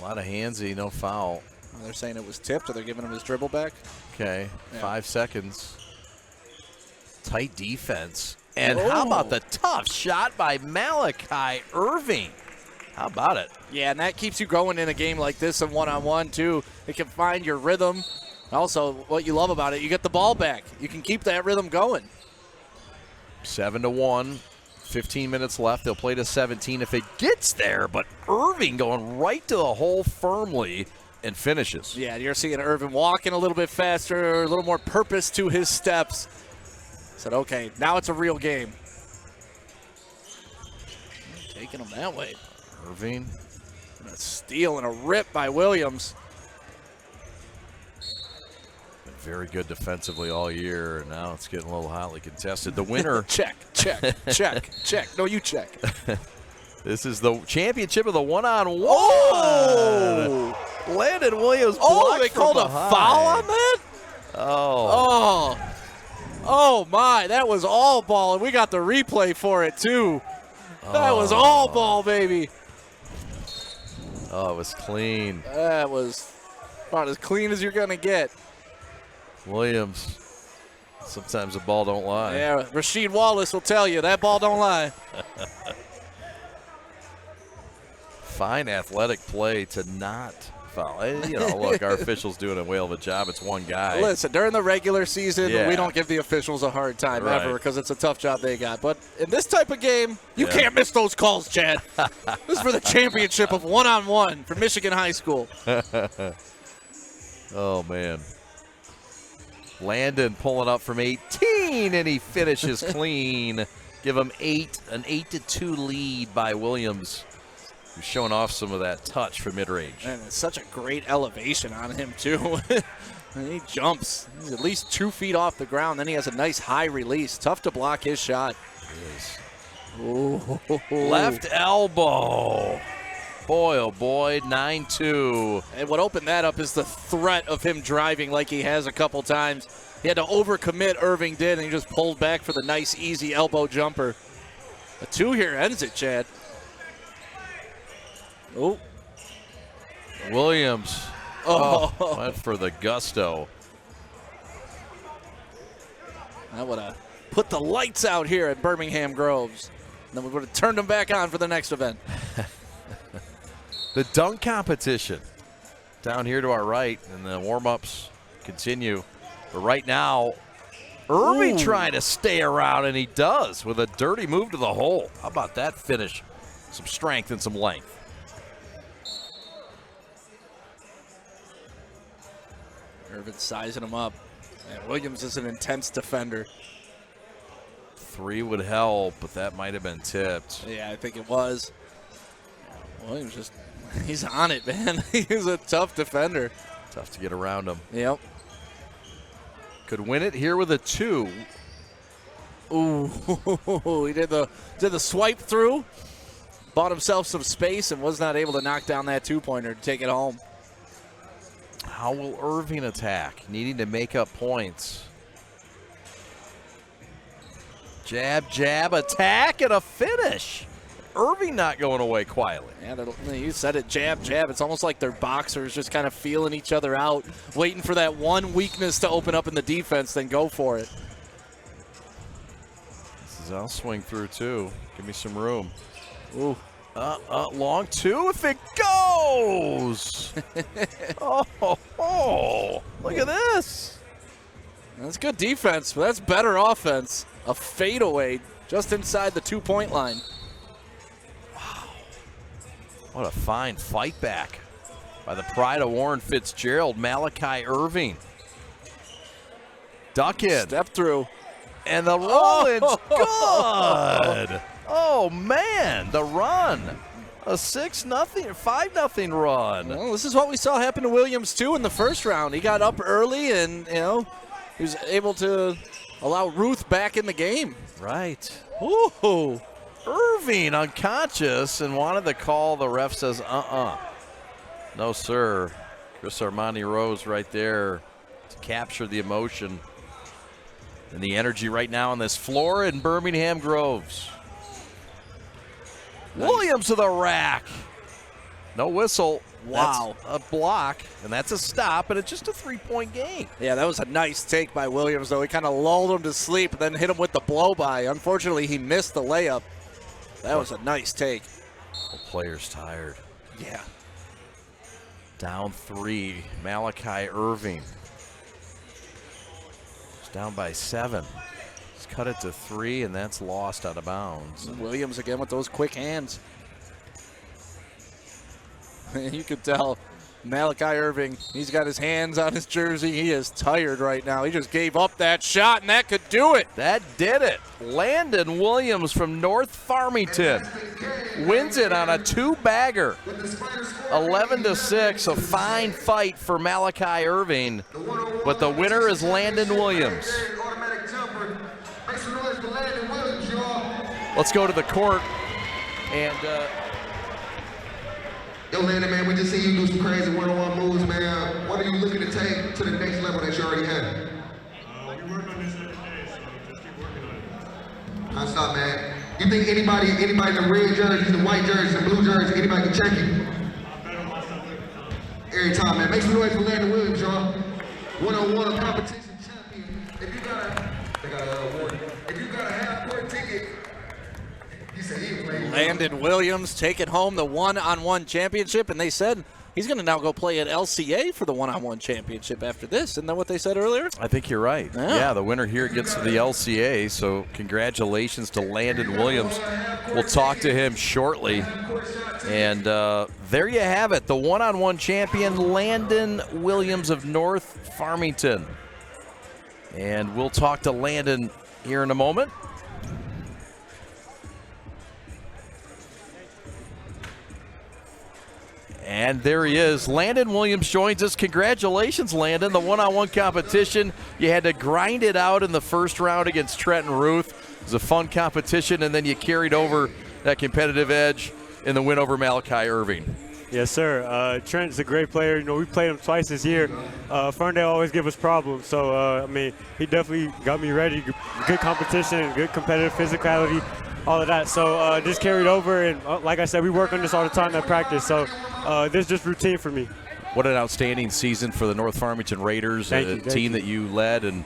lot of handsy, no foul. Well, they're saying it was tipped, or they're giving him his dribble back. Okay, 5 seconds. Tight defense. And how about the tough shot by Malachi Irving? How about it? Yeah, and that keeps you going in a game like this and one-on-one, too. It can find your rhythm. Also, what you love about it, you get the ball back. You can keep that rhythm going. 7-1, 15 minutes left. They'll play to 17 if it gets there, but Irving going right to the hole firmly and finishes. Yeah, you're seeing Irving walking a little bit faster, a little more purpose to his steps. Said, okay, now it's a real game. taking him that way. Irving. And a steal and a rip by Williams. Been very good defensively all year, and now it's getting a little hotly contested. The winner. check. No, you check. This is the championship of the one-on-one. Oh! Landon Williams. Oh, they called a foul on that? Oh, my. That was all ball, and we got the replay for it, too. That was all ball, baby. Oh, it was clean. That was about as clean as you're going to get. Williams. Sometimes the ball don't lie. Yeah, Rasheed Wallace will tell you that ball don't lie. Fine athletic play to not foul. Look, our officials doing a whale of a job. It's one guy. Listen, during the regular season, we don't give the officials a hard time ever because it's a tough job they got. But in this type of game, you can't miss those calls, Chad. This is for the championship of one-on-one for Michigan High School. Oh, man. Landon pulling up from 18, and he finishes clean. Give him an 8-2 lead by Williams, who's showing off some of that touch from mid-range. And it's such a great elevation on him, too. He jumps. He's at least 2 feet off the ground. Then he has a nice high release. Tough to block his shot. Ooh. Left elbow. Boy, oh boy, 9-2. And what opened that up is the threat of him driving like he has a couple times. He had to overcommit, Irving did, and he just pulled back for the nice, easy elbow jumper. A 2 here ends it, Chad. Oh. Williams. Went for the gusto. That would have put the lights out here at Birmingham Groves. And then we would have turned them back on for the next event. The dunk competition down here to our right, and the warm-ups continue. But right now, Irving trying to stay around, and he does with a dirty move to the hole. How about that finish? Some strength and some length. Irving sizing him up. And Williams is an intense defender. 3 would help, but that might have been tipped. Yeah, I think it was. Williams just, he's on it, man. He's a tough defender. Tough to get around him. Yep. Could win it here with a 2. Ooh, he did the swipe through, bought himself some space, and was not able to knock down that 2-pointer to take it home. How will Irving attack? Needing to make up points. Jab, jab, attack, and a finish. Irving not going away quietly. Yeah, you said it, jab, jab. It's almost like they're boxers just kind of feeling each other out, waiting for that one weakness to open up in the defense, then go for it. I'll swing through, too. Give me some room. Ooh. Long 2 if it goes. Look at this. That's good defense, but that's better offense. A fadeaway just inside the 2-point line. Wow. What a fine fight back by the pride of Warren Fitzgerald, Malachi Irving. Duck in. Step through. And the roll-in's good. Oh, man, the run. A 6-0, 5-0 run. Well, this is what we saw happen to Williams, too, in the first round. He got up early and, he was able to allow Ruth back in the game. Right. Ooh. Irving unconscious and wanted the call. The ref says, no, sir. Chris Armani Rose right there to capture the emotion and the energy right now on this floor in Birmingham Groves. Nice. Williams to the rack. No whistle. Wow. That's a block, and that's a stop, and it's just a 3-point game. Yeah, that was a nice take by Williams, though. He kind of lulled him to sleep and then hit him with the blow-by. Unfortunately, he missed the layup. That was a nice take. The player's tired. Yeah. Down 3, Malachi Irving. It's down by 7. He's cut it to 3, and that's lost out of bounds. And Williams again with those quick hands. You could tell Malachi Irving, he's got his hands on his jersey. He is tired right now. He just gave up that shot, and that could do it. That did it. Landon Williams from North Farmington wins it on a two-bagger. 11-6, a fine fight for Malachi Irving, but the winner is Landon Williams. Let's go to the court, and yo, Landon, man, we just see you do some crazy one-on-one moves, man. What are you looking to take to the next level that you already had? We work on this every day, so just keep working on it. Non-stop, man. You think anybody in the red jerseys, the white jerseys, the blue jerseys, anybody can check you? Every time, man. Make some noise for Landon Williams, y'all. One-on-one competition champion. If you got a half-court ticket, he said he played. Landon Williams taking home the one-on-one championship, and they said he's going to now go play at LCA for the one-on-one championship after this. Isn't that what they said earlier? I think you're right. Yeah, the winner here gets to the LCA, so congratulations to Landon Williams. We'll talk to him shortly. And there you have it, the one-on-one champion, Landon Williams of North Farmington. And we'll talk to Landon here in a moment. And there he is. Landon Williams joins us. Congratulations, Landon. The one-on-one competition. You had to grind it out in the first round against Trenton Ruth. It was a fun competition, and then you carried over that competitive edge in the win over Malachi Irving. Yes, sir. Trent's a great player. You know, we played him twice this year. Ferndale always give us problems. So, I mean, he definitely got me ready. Good competition, good competitive physicality, all of that. So, just carried over. And like I said, we work on this all the time at practice. So, this is just routine for me. What an outstanding season for the North Farmington Raiders, a team that you led and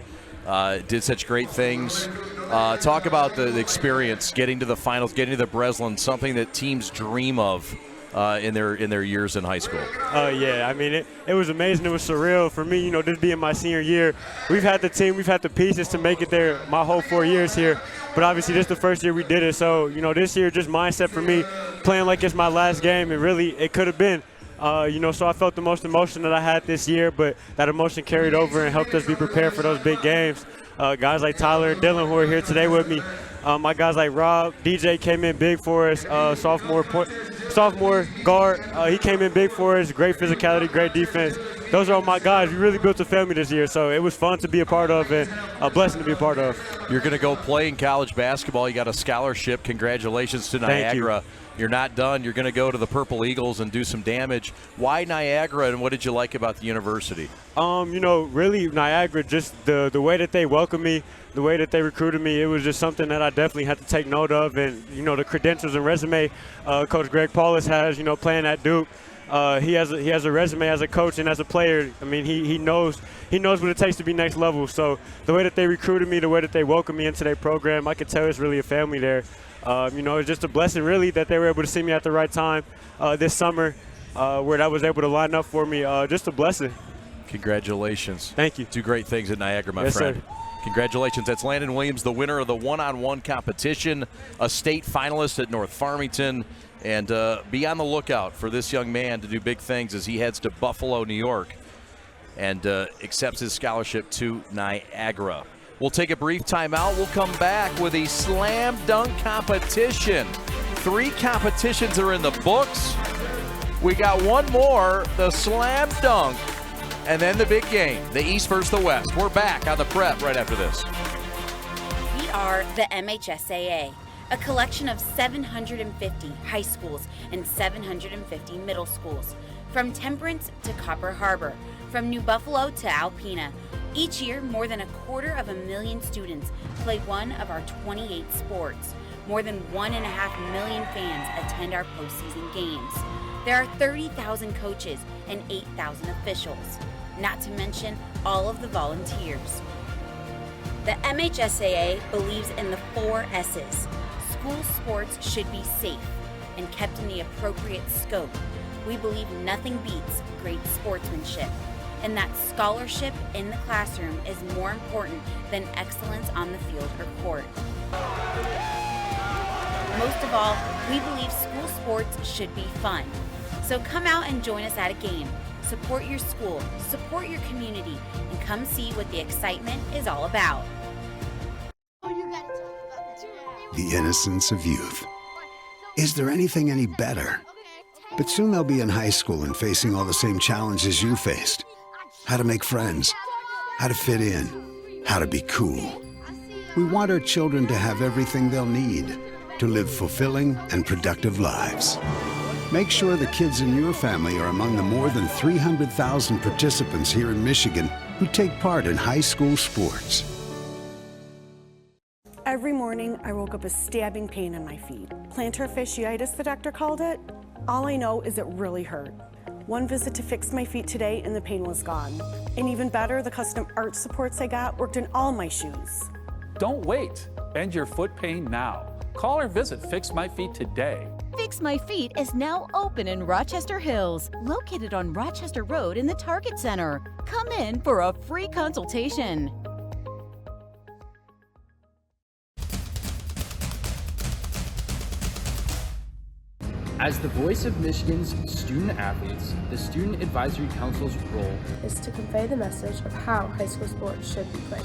did such great things. Talk about the experience, getting to the finals, getting to the Breslin, something that teams dream of in their years in high school. Yeah, I mean, it was amazing. It was surreal for me, you know, this being my senior year. We've had the team, we've had the pieces to make it there my whole 4 years here. But obviously, this is the first year we did it. So, you know, this year, just mindset for me, playing like it's my last game, and really, it could have been. You know, so I felt the most emotion that I had this year, but that emotion carried over and helped us be prepared for those big games. Guys like Tyler and Dylan who are here today with me. My guys like Rob, DJ came in big for us, sophomore guard. He came in big for us, great physicality, great defense. Those are all my guys. We really built a family this year, so it was fun to be a part of and a blessing to be a part of. You're going to go play in college basketball. You got a scholarship. Congratulations to Niagara. Thank you. You're not done. You're going to go to the Purple Eagles and do some damage. Why Niagara, and what did you like about the university? You know, really Niagara, just the way that they welcomed me, the way that they recruited me, it was just something that I definitely had to take note of. And, you know, the credentials and resume Coach Greg Paulus has, you know, playing at Duke. He has a resume as a coach and as a player. I mean, he knows what it takes to be next level. So the way that they recruited me, the way that they welcomed me into their program, I could tell it's really a family there. You know, it's just a blessing, really, that they were able to see me at the right time this summer, where that was able to line up for me. Just a blessing. Congratulations. Thank you. Do great things at Niagara, my yes, friend. Sir. Congratulations. That's Landon Williams, the winner of the one-on-one competition, a state finalist at North Farmington. And be on the lookout for this young man to do big things as he heads to Buffalo, New York, and accepts his scholarship to Niagara. We'll take a brief timeout. We'll come back with a slam dunk competition. 3 competitions are in the books. We got one more, the slam dunk, and then the big game, the East versus the West. We're back on the Prep right after this. We are the MHSAA, a collection of 750 high schools and 750 middle schools, from Temperance to Copper Harbor, from New Buffalo to Alpena. Each year, more than 250,000 students play one of our 28 sports. More than 1.5 million fans attend our postseason games. There are 30,000 coaches and 8,000 officials, not to mention all of the volunteers. The MHSAA believes in the 4 S's. School sports should be safe and kept in the appropriate scope. We believe nothing beats great sportsmanship, and that scholarship in the classroom is more important than excellence on the field or court. Most of all, we believe school sports should be fun. So come out and join us at a game. Support your school, support your community, and come see what the excitement is all about. The innocence of youth. Is there anything any better? But soon they'll be in high school and facing all the same challenges you faced. How to make friends, how to fit in, how to be cool. We want our children to have everything they'll need to live fulfilling and productive lives. Make sure the kids in your family are among the more than 300,000 participants here in Michigan who take part in high school sports. Every morning, I woke up with stabbing pain in my feet. Plantar fasciitis, the doctor called it. All I know is it really hurt. One visit to fix my feet today and the pain was gone. And even better, the custom arch supports I got worked in all my shoes. Don't wait. End your foot pain now. Call or visit Fix My Feet today. Fix My Feet is now open in Rochester Hills, located on Rochester Road in the Target Center. Come in for a free consultation. As the voice of Michigan's student athletes, the Student Advisory Council's role is to convey the message of how high school sports should be played.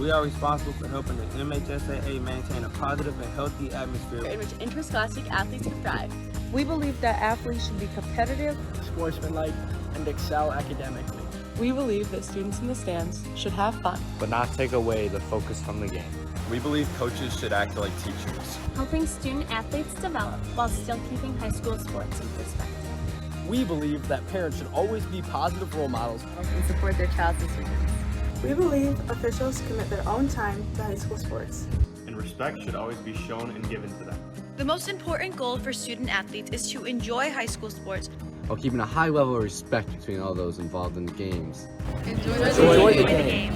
We are responsible for helping the MHSAA maintain a positive and healthy atmosphere in which interscholastic athletes can thrive. We believe that athletes should be competitive, sportsmanlike, and excel academically. We believe that students in the stands should have fun, but not take away the focus from the game. We believe coaches should act like teachers, helping student athletes develop while still keeping high school sports in perspective. We believe that parents should always be positive role models and support their child's decisions. We believe officials commit their own time to high school sports, and respect should always be shown and given to them. The most important goal for student athletes is to enjoy high school sports while keeping a high level of respect between all those involved in the games. Enjoy the game.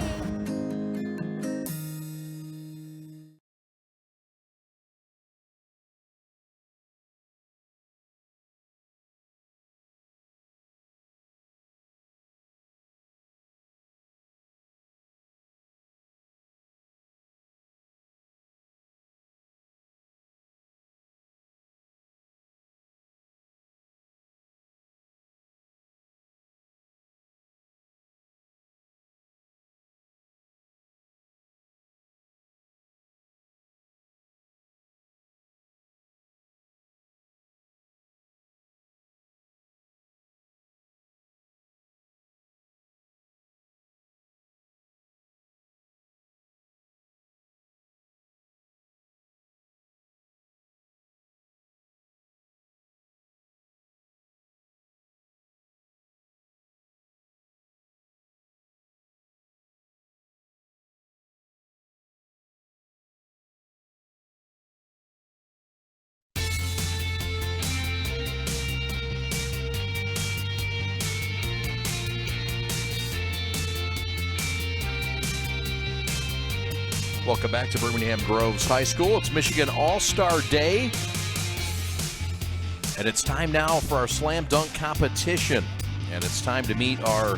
Welcome back to Birmingham Groves High School. It's Michigan All-Star Day. And it's time now for our slam dunk competition. And it's time to meet our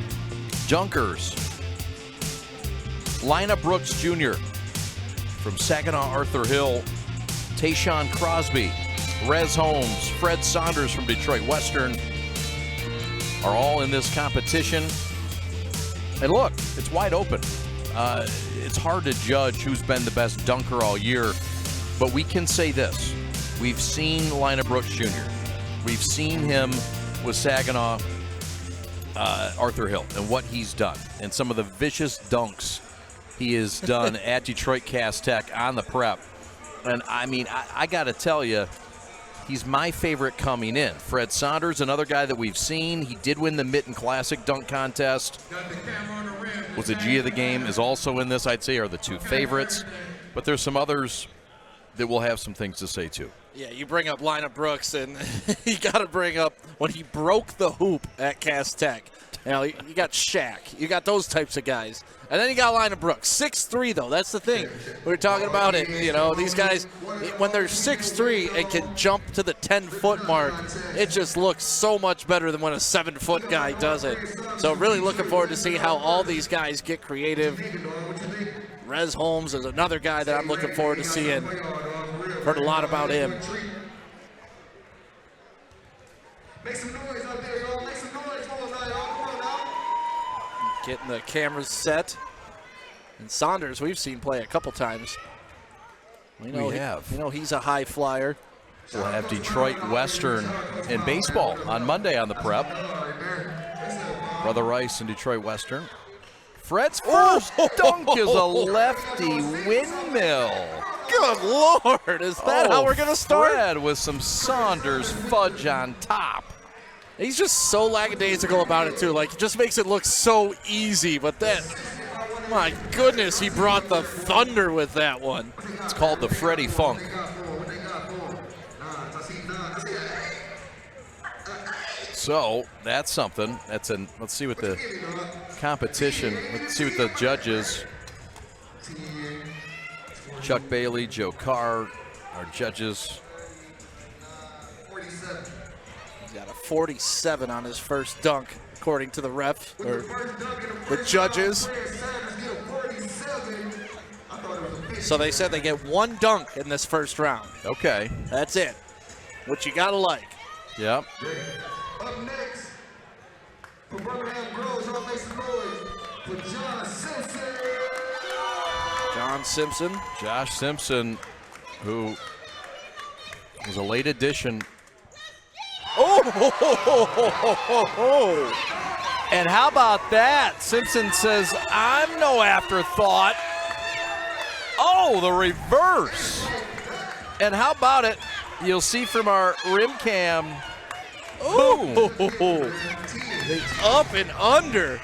dunkers. Lina Brooks Jr. from Saginaw Arthur Hill. Tayshawn Crosby, Rez Holmes, Fred Saunders from Detroit Western are all in this competition. And look, it's wide open. It's hard to judge who's been the best dunker all year, but we can say this. We've seen Lina Brooks Jr. We've seen him with Saginaw Arthur Hill and what he's done and some of the vicious dunks he has done at Detroit Cast Tech on the prep. And, I mean, I got to tell you, he's my favorite coming in. Fred Saunders, another guy that we've seen. He did win the Mitten Classic dunk contest. Was the G of the game, is also in this, I'd say, are the two favorites. But there's some others that will have some things to say, too. Yeah, you bring up Lina Brooks, and you got to bring up when he broke the hoop at Cast Tech. You know, you got Shaq. You got those types of guys. And then you got Lina Brooks. 6'3", though. That's the thing. We were talking about it. You know, these guys, when they're 6'3" and can jump to the 10-foot mark, it just looks so much better than when a 7-foot guy does it. So really looking forward to see how all these guys get creative. Rez Holmes is another guy that I'm looking forward to seeing. Heard a lot about him. Make some noise out there, y'all. Make some noise for us, y'all. Come on now. Getting the cameras set. And Saunders, we've seen play a couple times. We have. You know, he's a high flyer. We'll have Detroit Western in baseball on Monday on the Prep. Brother Rice and Detroit Western. Fred's first dunk is a lefty windmill. Good Lord, is that how we're going to start? Fred with some Saunders fudge on top. He's just so lackadaisical about it, too. Like, it just makes it look so easy. But that, my goodness, he brought the thunder with that one. It's called the Freddie Funk. So that's something. Let's see what the competition, let's see what the judges. Chuck Bailey, Joe Carr, our judges. He's got a 47 on his first dunk, according to the ref, or the judges. So they said they get one dunk in this first round. Okay. That's it. What you gotta like. Yep. Up next, for Birmingham Groves, y'all make some noise for John Simpson. John Simpson. Josh Simpson, who was a late addition. Oh! And how about that? Simpson says, I'm no afterthought. Oh, the reverse. And how about it? You'll see from our rim cam. Boom. Up and under.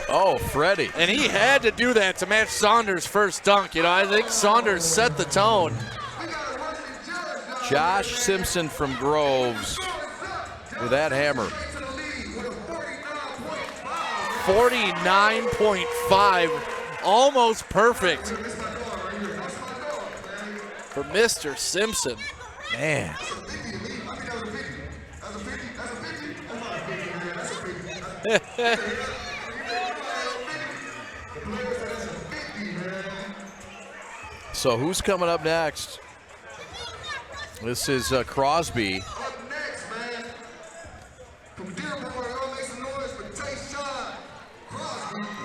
Oh, Freddie. And he had to do that to match Saunders' first dunk. You know, I think Saunders set the tone. Josh Simpson from Groves with that hammer. 49.5, almost perfect for Mr. Simpson. Man. So who's coming up next? This is Crosby.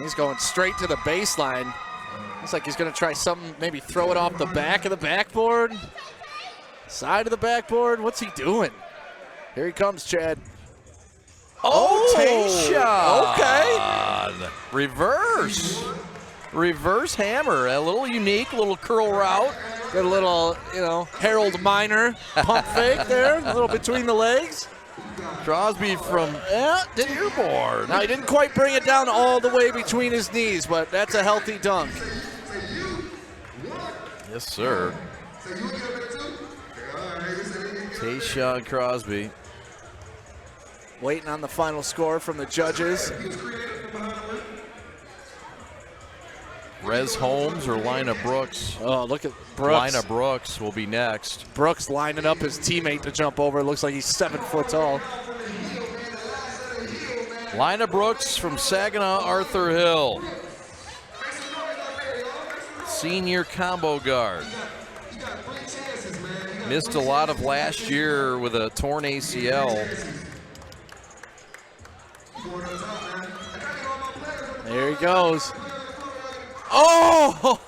He's going straight to the baseline. Looks like he's going to try something, maybe throw it off the back of the backboard. Side of the backboard. What's he doing? Here he comes, Chad. Oh, Tayshawn. Okay. Reverse hammer. A little unique, little curl route. Got a little, Harold Miner pump fake there, a little between the legs. Crosby from Dearborn. Now, he didn't quite bring it down all the way between his knees, but that's a healthy dunk. Yes, sir. Tayshawn Crosby. Waiting on the final score from the judges. Rez Holmes or Lina Brooks? Oh, look at Brooks. Lina Brooks will be next. Brooks lining up his teammate to jump over. Looks like he's 7 foot tall. Lina Brooks from Saginaw Arthur Hill. Senior combo guard. Missed a lot of last year with a torn ACL. There he goes. Oh!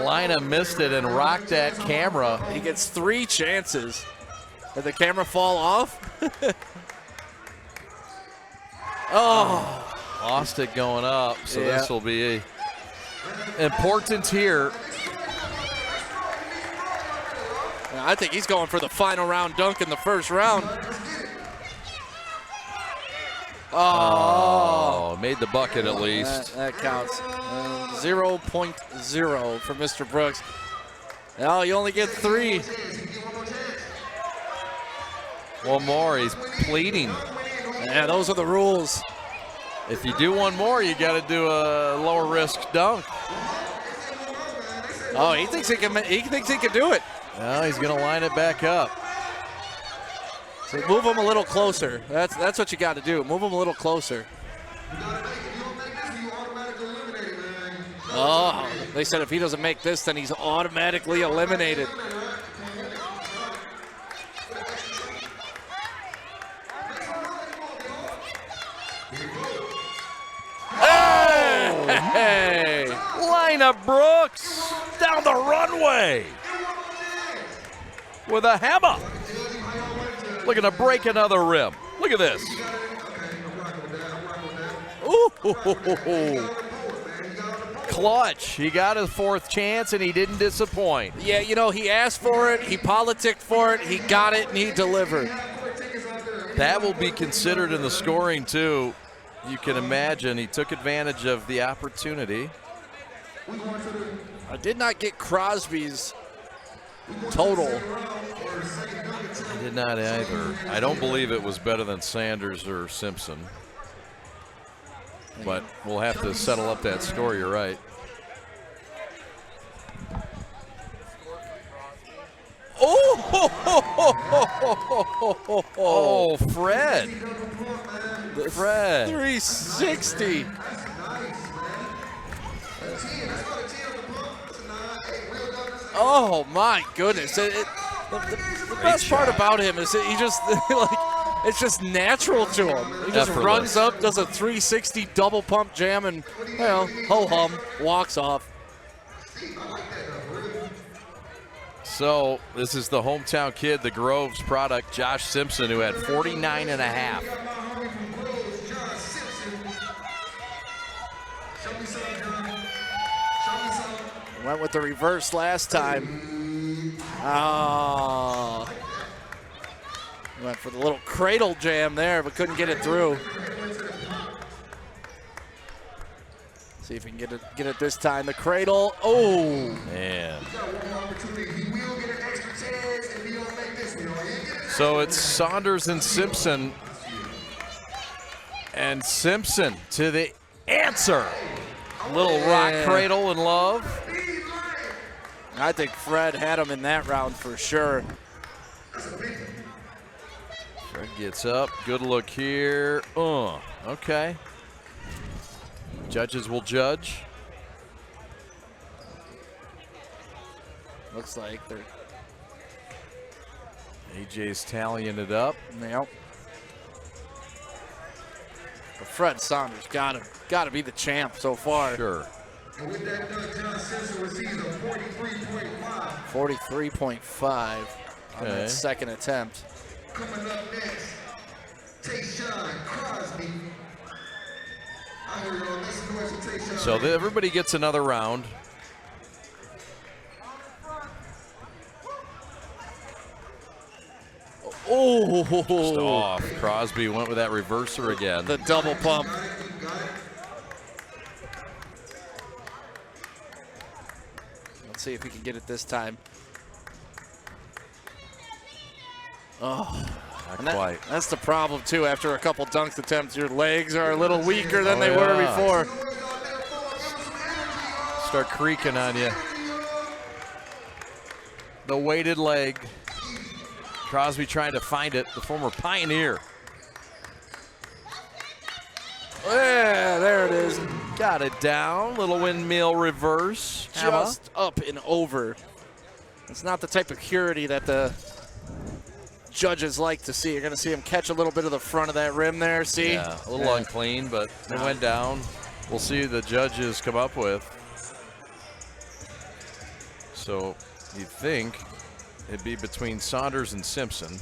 Lina missed it and rocked that camera. He gets 3 chances. Did the camera fall off? Oh! Lost it going up, so Yeah. this will be important here. I think he's going for the final round dunk in the first round. Oh, made the bucket at least. That counts. 0.0 for Mr. Brooks. Now you only get 3. One more, he's pleading. Yeah, those are the rules. If you do one more, you got to do a lower risk dunk. Oh, he thinks he can do it. No, he's going to line it back up. So move him a little closer. That's what you got to do. Move him a little closer. Oh, they said if he doesn't make this, then he's automatically eliminated. Hey! Lina Brooks down the runway. with a hammer. Looking to break another rim. Look at this. Ooh. Clutch. He got his fourth chance, and he didn't disappoint. Yeah, you know, he asked for it, he politicked for it, he got it, and he delivered. That will be considered in the scoring, too. You can imagine he took advantage of the opportunity. I did not get Crosby's total. I did not either. I don't believe it was better than Sanders or Simpson. But we'll have to settle up that score, you're right. Oh, Fred. Fred. 360. Oh, my goodness. The best part about him is that he just, like, it's just natural to him. He just runs up, does a 360 double pump jam, and, you know, ho-hum, walks off. So this is the hometown kid, the Groves product, Josh Simpson, who had 49.5. Went with the reverse last time. Oh. Went for the little cradle jam there, but couldn't get it through. See if he can get it this time. The cradle. Oh. Man. So it's Saunders and Simpson. And Simpson to the answer. Little rock cradle in love. I think Fred had him in that round for sure. Fred gets up. Good look here. Okay. Judges will judge. Looks like they're. AJ's tallying it up. Yep. But Fred Saunders got to be the champ so far. Sure. And with that done, John Simpson receives a 43.5. 43.5 on that second attempt. Coming up next, Tayshawn Crosby. I heard y'all make some noise for Tayshawn. So everybody gets another round. Oh, just off. Crosby went with that reverser again. The double pump. Let's see if he can get it this time. Oh, not quite. That's the problem too. After a couple dunk attempts, your legs are a little weaker than they were before. Start creaking on you. The weighted leg. Crosby trying to find it, the former Pioneer. Yeah, there it is. Got it down. Little windmill reverse. Just up and over. It's not the type of purity that the judges like to see. You're going to see him catch a little bit of the front of that rim there. See? Yeah, a little unclean, but it went down. We'll see who the judges come up with. So you'd think it'd be between Saunders and Simpson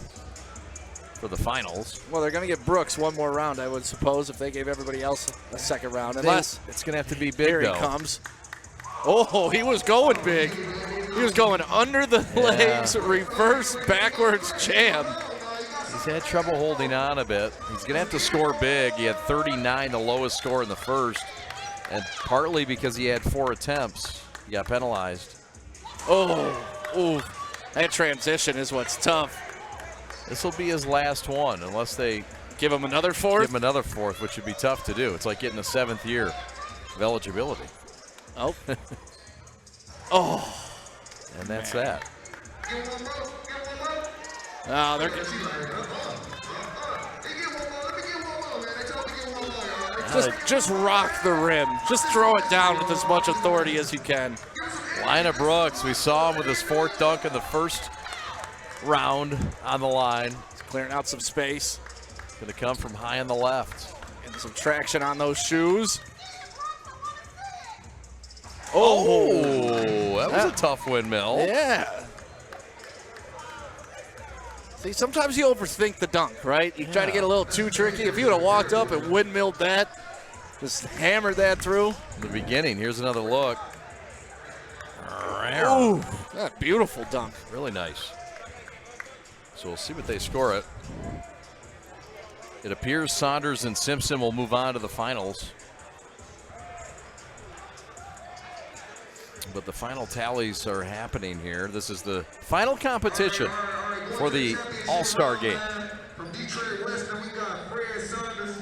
for the finals. Well, they're going to give Brooks one more round, I would suppose, if they gave everybody else a second round. Unless it's going to have to be big, here though. He comes. Oh, he was going big. He was going under the legs, reverse backwards jam. He's had trouble holding on a bit. He's going to have to score big. He had 39, the lowest score in the first, and partly because he had 4 attempts. He got penalized. Oh, that transition is what's tough. This will be his last one unless they give him another fourth. Give him another fourth, which would be tough to do. It's like getting a 7th year of eligibility. Oh. Oh. And that's that. Oh, they're just rock the rim. Just throw it down with as much authority as you can. Lina Brooks, we saw him with his 4th dunk in the first round on the line. He's clearing out some space. Going to come from high on the left. Getting some traction on those shoes. Oh, that was a tough windmill. Yeah. See, sometimes you overthink the dunk, right? You try to get a little too tricky. If you would have walked up and windmilled that, just hammered that through. The beginning. Here's another look. Ooh, that beautiful dunk. Really nice. So we'll see what they score it. It appears Saunders and Simpson will move on to the finals. But the final tallies are happening here. This is the final competition for the All-Star game. From Detroit Western, we got Fred Saunders.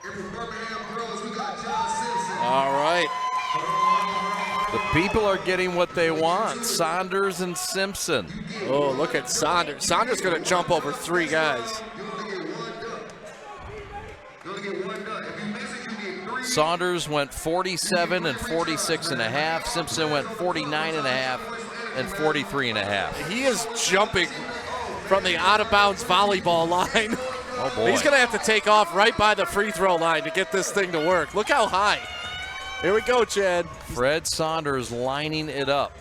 And from Birmingham Girls, we got John Simpson. All right. The people are getting what they want. Saunders and Simpson. Oh, look at Saunders. Saunders going to jump over 3 guys. Saunders went 47 and 46 and a half. Simpson went 49 and a half and 43 and a half. He is jumping from the out-of-bounds volleyball line. Oh, boy. He's going to have to take off right by the free throw line to get this thing to work. Look how high. Here we go, Chad. Fred Saunders lining it up.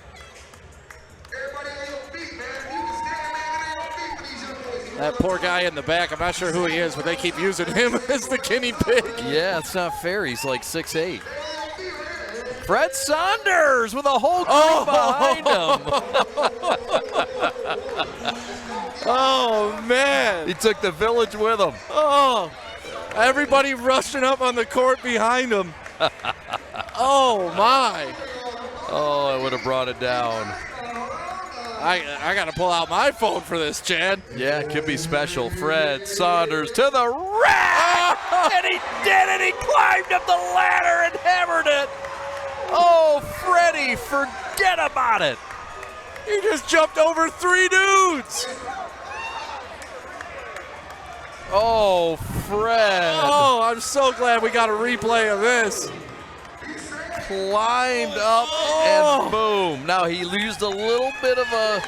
That poor guy in the back, I'm not sure who he is, but they keep using him as the guinea pig. Yeah, it's not fair. He's like 6'8". Fred Saunders with a whole crew behind him. Oh, man. He took the village with him. Oh, everybody rushing up on the court behind him. Oh, my. Oh, I would have brought it down. I got to pull out my phone for this, Chad. Yeah, it could be special. Fred Saunders to the rack! And he did it! He climbed up the ladder and hammered it! Oh, Freddie, forget about it! He just jumped over 3 dudes! Oh, Fred! Oh, I'm so glad we got a replay of this. Climbed up and boom. Now he used a little bit of a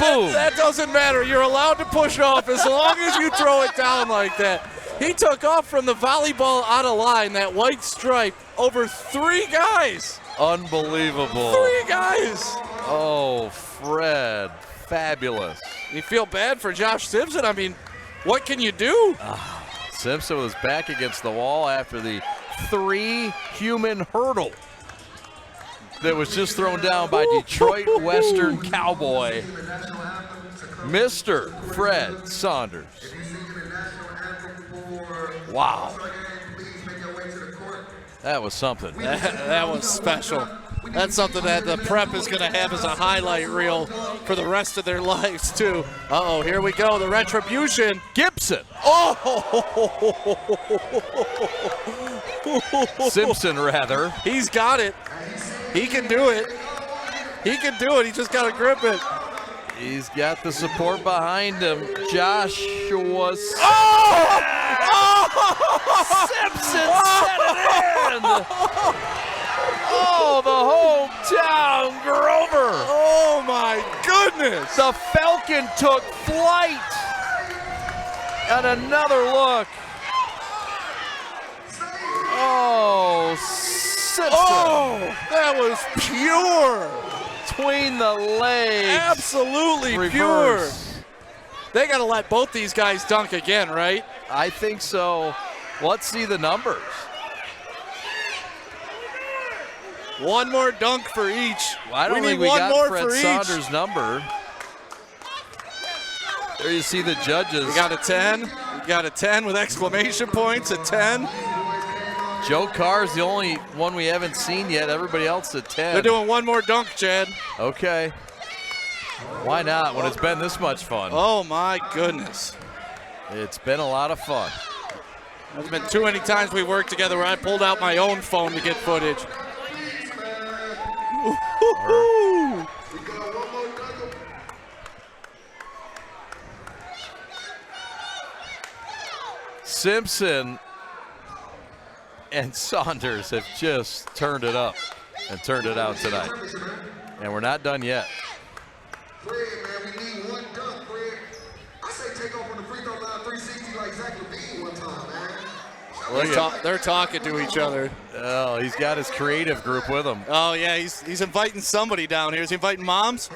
boom. That doesn't matter. You're allowed to push off as long as you throw it down like that. He took off from the volleyball out of line, that white stripe, over 3 guys. Unbelievable. 3 guys. Oh, Fred. Fabulous. You feel bad for Josh Simpson. I mean, what can you do? Simpson was back against the wall after the 3-human hurdle that was just thrown down by Detroit Western Cowboy, Mr. Fred Saunders. Wow. That was something. That was special. That's something that the prep is going to have as a highlight reel for the rest of their lives, too. Uh-oh, here we go, the retribution. Gibson. Oh! Simpson, rather. He's got it. He can do it. He can do it. He just got to grip it. He's got the support behind him. Joshua. Oh! Simpson set it in. Oh, the hometown Grover. Oh, my goodness. The Falcon took flight. And another look. Oh, Simpson. Oh, that was pure. Between the legs. Absolutely Reverse. pure. They got to let both these guys dunk again, right? I think so. Let's see the numbers. One more dunk for each. Well, I don't think we got Fred Saunders' number. There you see the judges. We got a 10. We got a 10 with exclamation points, a 10. Joe Carr's the only one we haven't seen yet. Everybody else at 10. They're doing one more dunk, Chad. Okay. Why not when it's been this much fun? Oh, my goodness. It's been a lot of fun. There's been too many times we worked together where I pulled out my own phone to get footage. Simpson and Saunders have just turned it up and turned it out tonight. And we're not done yet. Fred, man, we need one dunk, Fred. I say take off on the free throw line 360 like Zach Levine one time, man. They're talking to each other. Oh, he's got his creative group with him. Oh, yeah, he's inviting somebody down here. Is he inviting moms?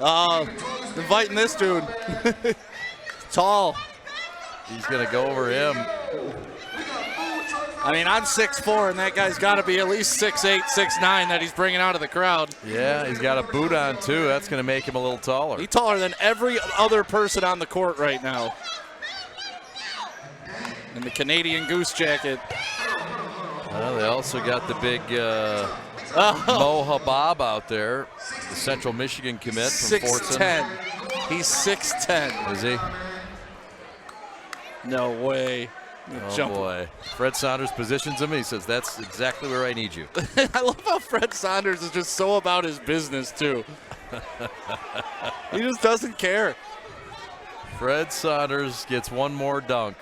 Inviting this dude. Tall. He's going to go over him. I mean, I'm 6'4", and that guy's got to be at least 6'8", 6'9", that he's bringing out of the crowd. Yeah, he's got a boot on, too. That's going to make him a little taller. He's taller than every other person on the court right now. In the Canadian Goose jacket. Well, they also got the big Mo Habab out there, the Central Michigan commit from Fortson. 6'10". He's 6'10". Is he? No way. Oh, boy. Fred Saunders positions him. He says, that's exactly where I need you. I love how Fred Saunders is just so about his business, too. He just doesn't care. Fred Saunders gets one more dunk.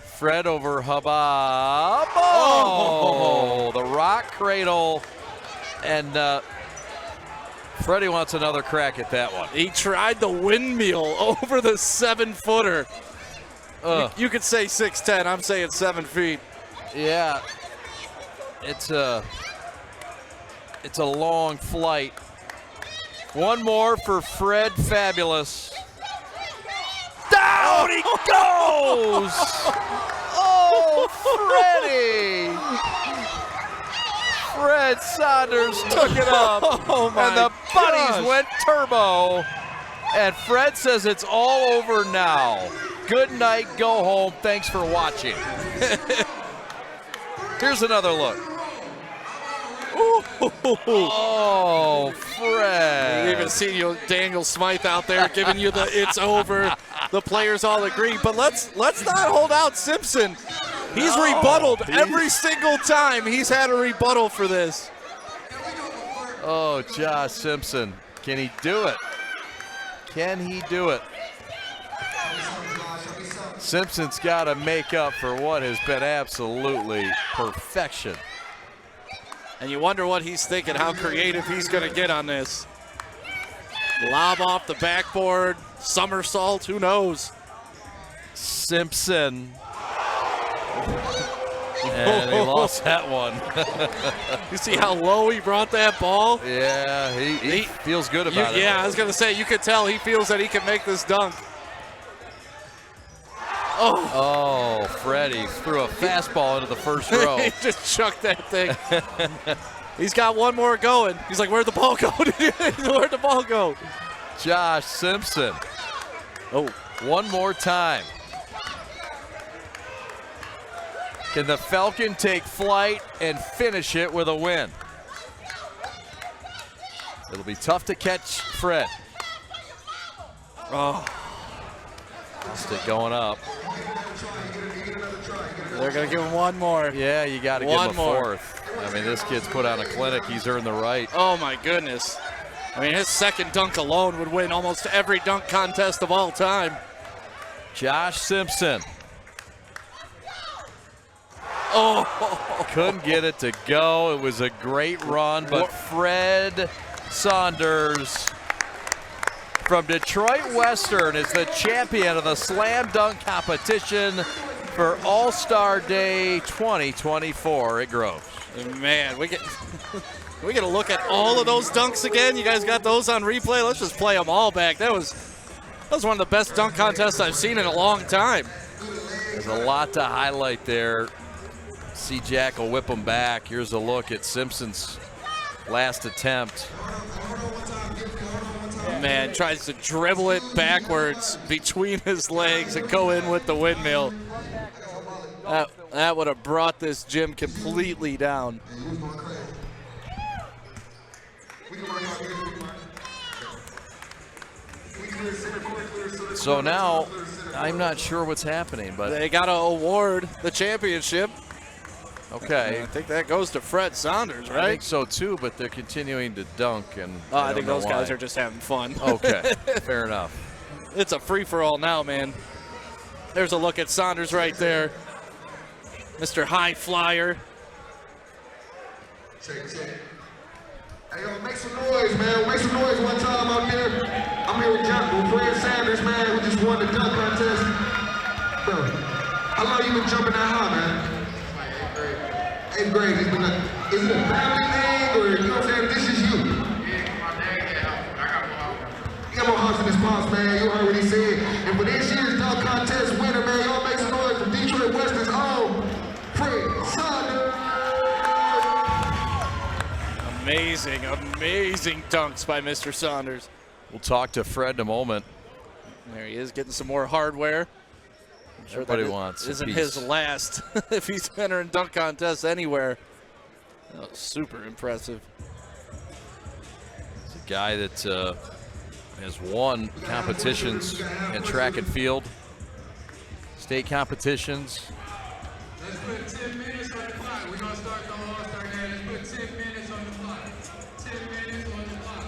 Fred over Habab. Oh, the rock cradle. And Freddie wants another crack at that one. He tried the windmill over the 7-footer. You could say 6'10". I'm saying 7 feet. Yeah. It's a long flight. One more for Fred Fabulous. Down he goes! Oh, Freddie! Fred Saunders took it up. And the buddies went turbo. And Fred says it's all over now. Good night, go home. Thanks for watching. Here's another look. Oh, Fred. You even see Daniel Smythe out there giving you the it's over. The players all agree. But let's not hold out Simpson. He's rebutted every single time. He's had a rebuttal for this. Oh, Josh Simpson. Can he do it? Can he do it? Simpson's got to make up for what has been absolutely perfection. And you wonder what he's thinking, how creative he's going to get on this. Lob off the backboard, somersault, who knows? Simpson. And he lost that one. You see how low he brought that ball? Yeah, he feels good about it. Yeah, I was going to say, you could tell he feels that he can make this dunk. Oh, Freddie threw a fastball into the first row. He just chucked that thing. He's got one more going. He's like, where'd the ball go? Where'd the ball go? Josh Simpson. Oh, one more time. Can the Falcon take flight and finish it with a win? It'll be tough to catch Fred. Oh. Stick going up. They're going to give him one more. Yeah, you got to give him a fourth. I mean, this kid's put on a clinic. He's earned the right. Oh, my goodness. I mean, his second dunk alone would win almost every dunk contest of all time. Josh Simpson. Oh. Couldn't get it to go. It was a great run, but Fred Saunders from Detroit Western is the champion of the slam dunk competition for All-Star Day 2024 at Groves. Man, we get a look at all of those dunks again. You guys got those on replay? Let's just play them all back. That was one of the best dunk contests I've seen in a long time. There's a lot to highlight there. See Jack will whip him back. Here's a look at Simpson's last attempt. Man, tries to dribble it backwards between his legs and go in with the windmill. That would have brought this gym completely down. So now, I'm not sure what's happening, but they got to award the championship. Okay. I think that goes to Fred Saunders, right? I think so too, but they're continuing to dunk, and I think those guys are just having fun. Okay, fair enough. It's a free-for-all now, man. There's a look at Saunders right there. Mr. High Flyer. Check. Hey, yo, make some noise, man. Make some noise one time out there. I'm here with Fred Sanders, man, who just won the dunk contest. Bro, how long you been jumping that high, man? 8th grade. Is it a family thing, or you know what I'm saying? This is you. Yeah, my dad got house, man. You heard what he said. And for this year's dunk contest winner, man, y'all make some noise for Detroit Western's own PreP Saunders. Amazing, amazing dunks by Mr. Saunders. We'll talk to Fred in a moment. There he is, getting some more hardware. I'm sure Everybody that wants a isn't piece. his last if he's entering dunk contests anywhere. That was super impressive. It's a guy that has won competitions in track and field, state competitions. Let's put 10 minutes on the clock. We're going to start the All-Star game. Let's put 10 minutes on the clock. 10 minutes on the clock.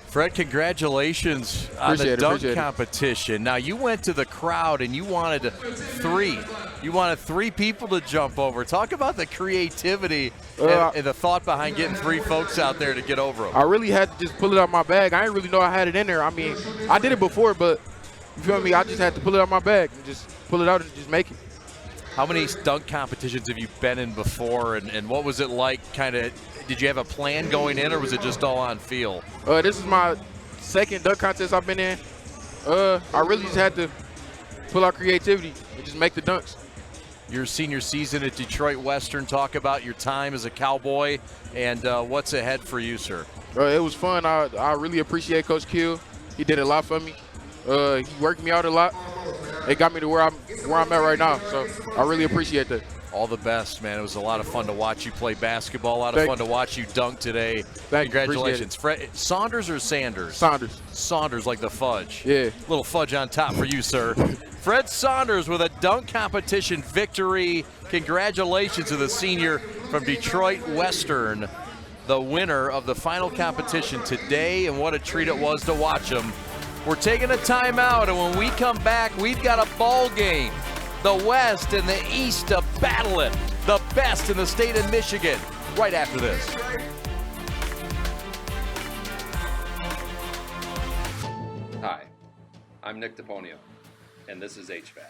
Fred, congratulations on the dunk competition. Now, you went to the crowd and you wanted three. You wanted 3 people to jump over. Talk about the creativity and the thought behind getting 3 folks out there to get over them. I really had to just pull it out of my bag. I didn't really know I had it in there. I mean, I did it before, but you feel me? I just had to pull it out of my bag and just pull it out and just make it. How many dunk competitions have you been in before, and what was it like? Kind of, did you have a plan going in, or was it just all on feel? This is my second dunk contest I've been in. I really just had to pull out creativity and just make the dunks. Your senior season at Detroit Western, talk about your time as a Cowboy and what's ahead for you, sir. It was fun. I really appreciate Coach Kill. He did a lot for me. He worked me out a lot. It got me to where I'm at right now, so I really appreciate that. All the best, man. It was a lot of fun to watch you play basketball, a lot of fun to watch you dunk today. Congratulations. Fred, Saunders or Sanders? Saunders. Saunders, like the fudge. Yeah. Little fudge on top for you, sir. Fred Saunders with a dunk competition victory. Congratulations to the senior from Detroit Western, the winner of the final competition today, and what a treat it was to watch him. We're taking a timeout, and when we come back, we've got a ball game. The West and the East are battling. The best in the state of Michigan. Right after this. Hi, I'm Nick DePonio, and this is HVAC.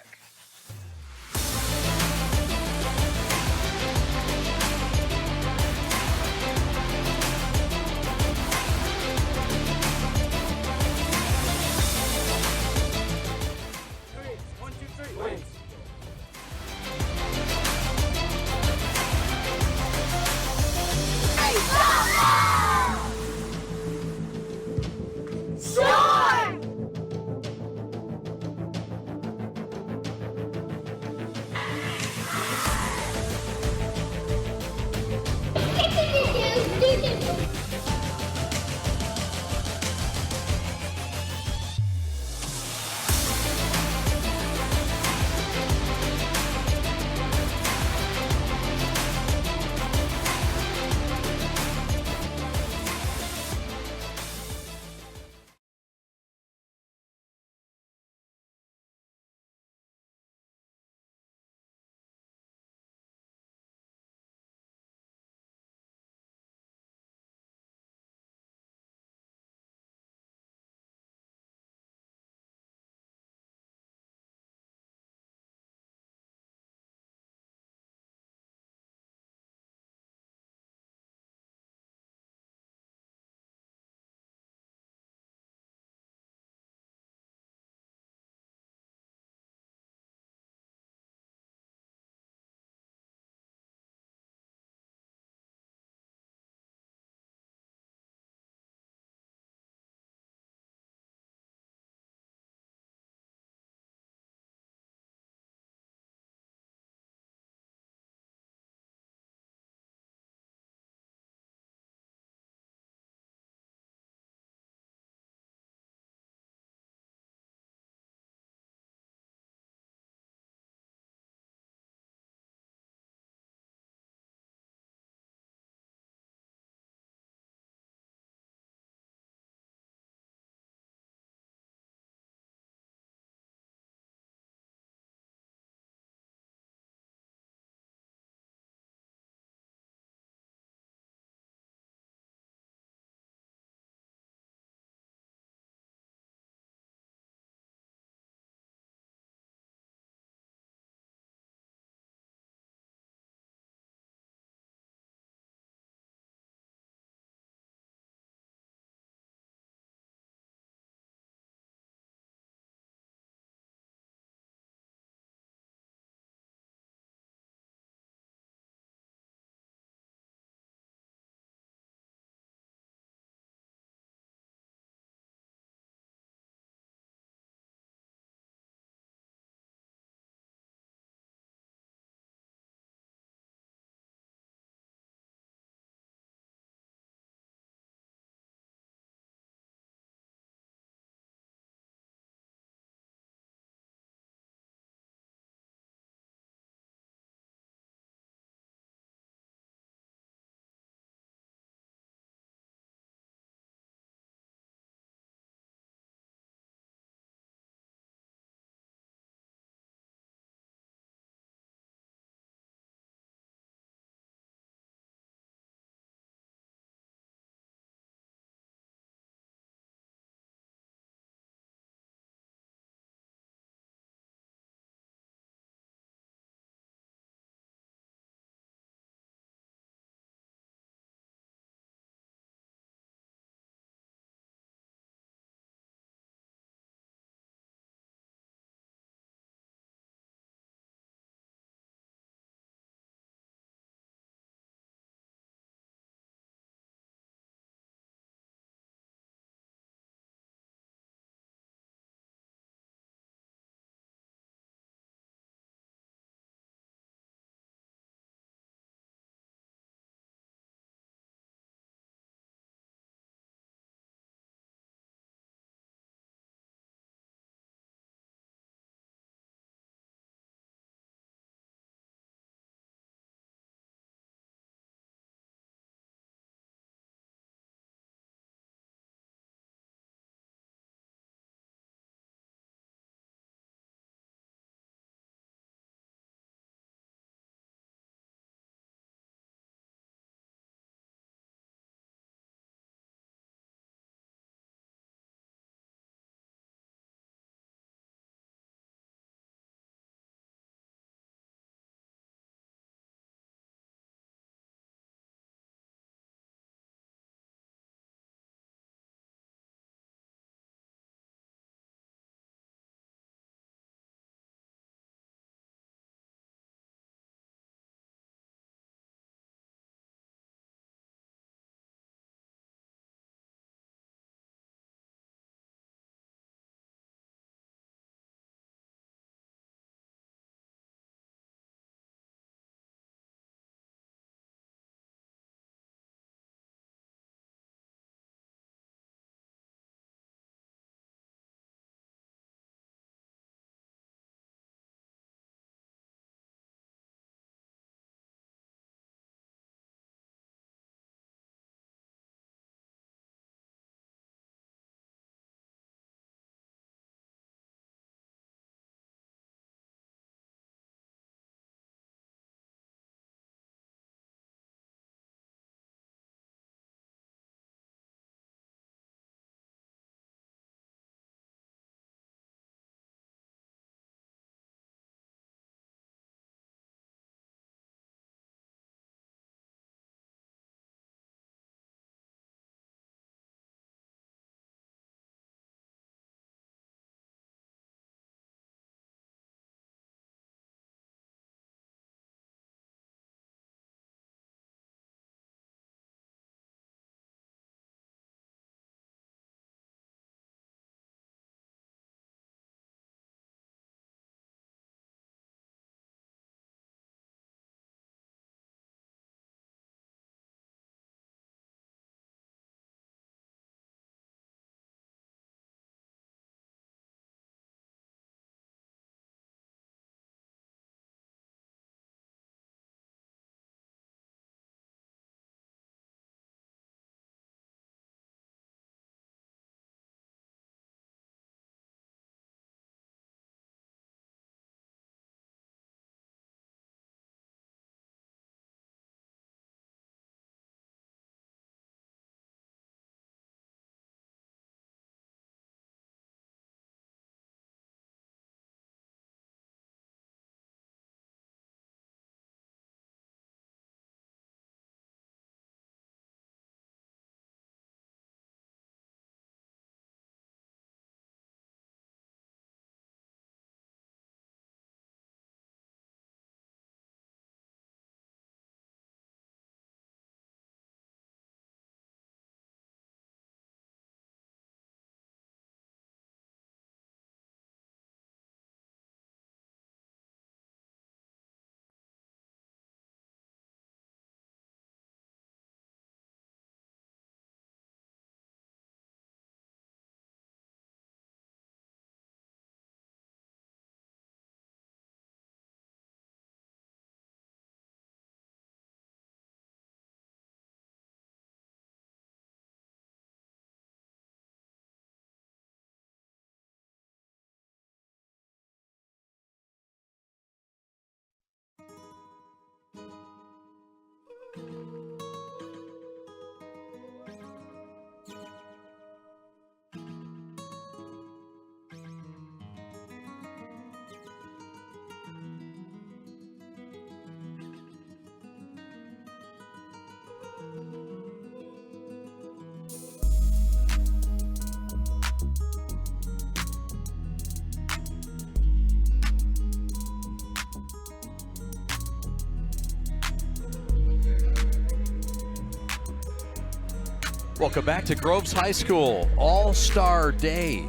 Welcome back to Groves High School. All-Star Day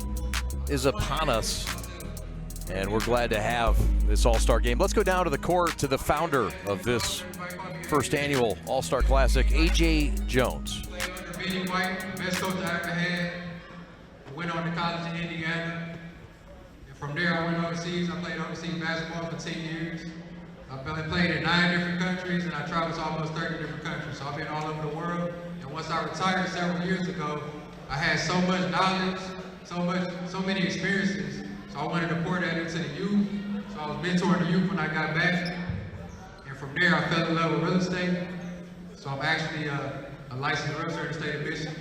is upon us, and we're glad to have this All-Star game. Let's go down to the court to the founder of this first annual All-Star Classic, A.J. Jones. Being white, best coach I ever had. I went on to college in Indiana. And from there, I went overseas. I played overseas basketball for 10 years. I played in 9 different countries, and I traveled to almost 30 different countries. So I've been all over the world. And once I retired several years ago, I had so much knowledge, so many experiences. So I wanted to pour that into the youth. So I was mentoring the youth when I got back. And from there, I fell in love with real estate. So I'm actually a licensed realtor in the state of Michigan.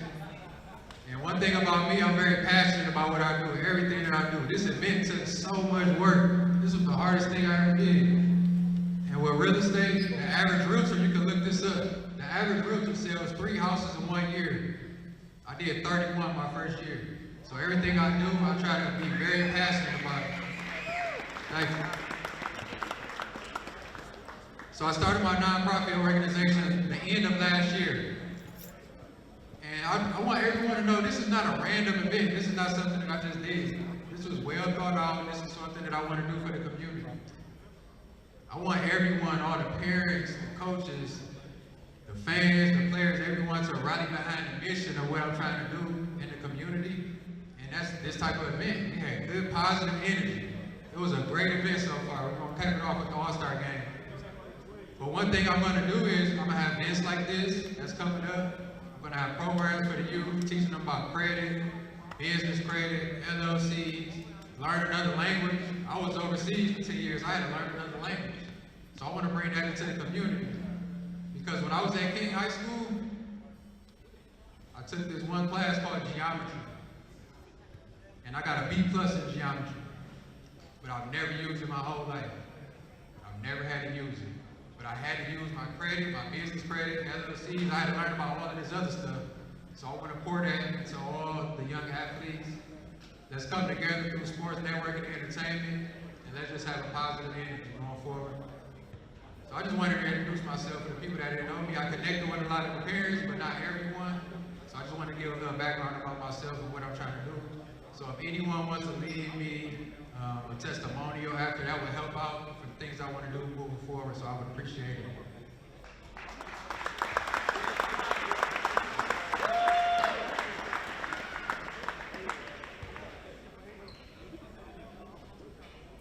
And one thing about me, I'm very passionate about what I do, everything that I do. This event took so much work. This was the hardest thing I ever did. And with real estate, the average realtor, you can look this up. The average realtor sells 3 houses in 1 year. I did 31 my first year. So everything I do, I try to be very passionate about it. Thank you. So I started my nonprofit organization at the end of last year. And I want everyone to know this is not a random event. This is not something that I just did. This was well thought out. This is something that I want to do for the community. I want everyone, all the parents, the coaches, the fans, the players, everyone to rally behind the mission of what I'm trying to do in the community. And that's this type of event. We had good, positive energy. It was a great event so far. We're going to cap it off with the All-Star game. But one thing I'm going to do is I'm going to have events like this that's coming up. I'm going to have programs for the youth, teaching them about credit, business credit, LLCs, learn another language. I was overseas for 10 years. I had to learn another language. So I want to bring that into the community. Because when I was at King High School, I took this one class called geometry. And I got a B+ in geometry. But I've never used it my whole life. I've never had to use it. But I had to use my credit, my business credit, LLCs. I had to learn about all of this other stuff. So I want to pour that into all the young athletes. Let's come together through sports, networking, and entertainment, and let's just have a positive energy going forward. So I just wanted to introduce myself to the people that didn't know me. I connected with a lot of the parents, but not everyone. So I just want to give a little background about myself and what I'm trying to do. So if anyone wants to leave me a testimonial after, that would help out for the things I want to do moving forward, so I would appreciate it.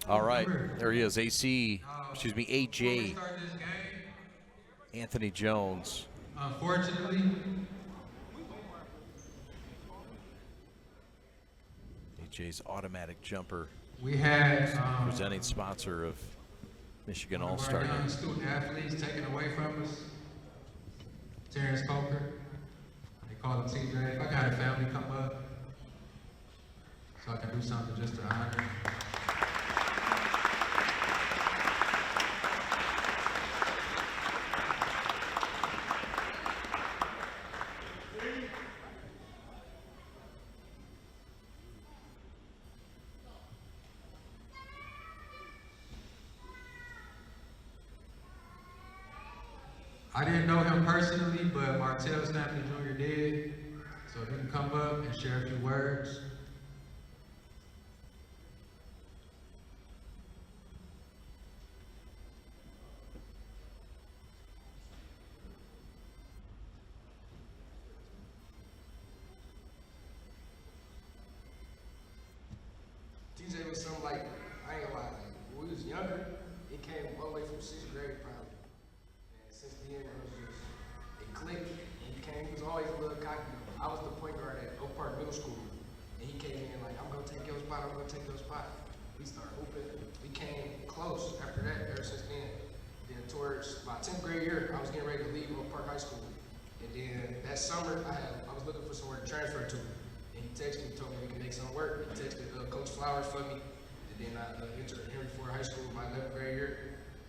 All right, there he is, AJ Anthony Jones. Unfortunately, AJ's automatic jumper. We had presenting sponsor of Michigan All-Star Game. Game. Student athletes taken away from us. Terrence Coker, they call him TJ. If I got a family come up, so I can do something just to honor him. I didn't know him personally, but Martell Stanley Jr. did. So if you can come up and share a few words. TJ was something like, I ain't gonna lie, when we was younger, it came all the way from 6th grade probably. Since then, it was just, it clicked, and he was always a little cocky. I was the point guard at Oak Park Middle School, and he came in like, I'm gonna take your spot, I'm gonna take your spot. We started hooping, we came close after that, ever since then. Then towards my 10th grade year, I was getting ready to leave Oak Park High School. And then that summer, I was looking for somewhere to transfer to. And he texted me, told me we could make something work. He texted Coach Flowers for me, and then I entered Henry Ford High School my 11th grade year.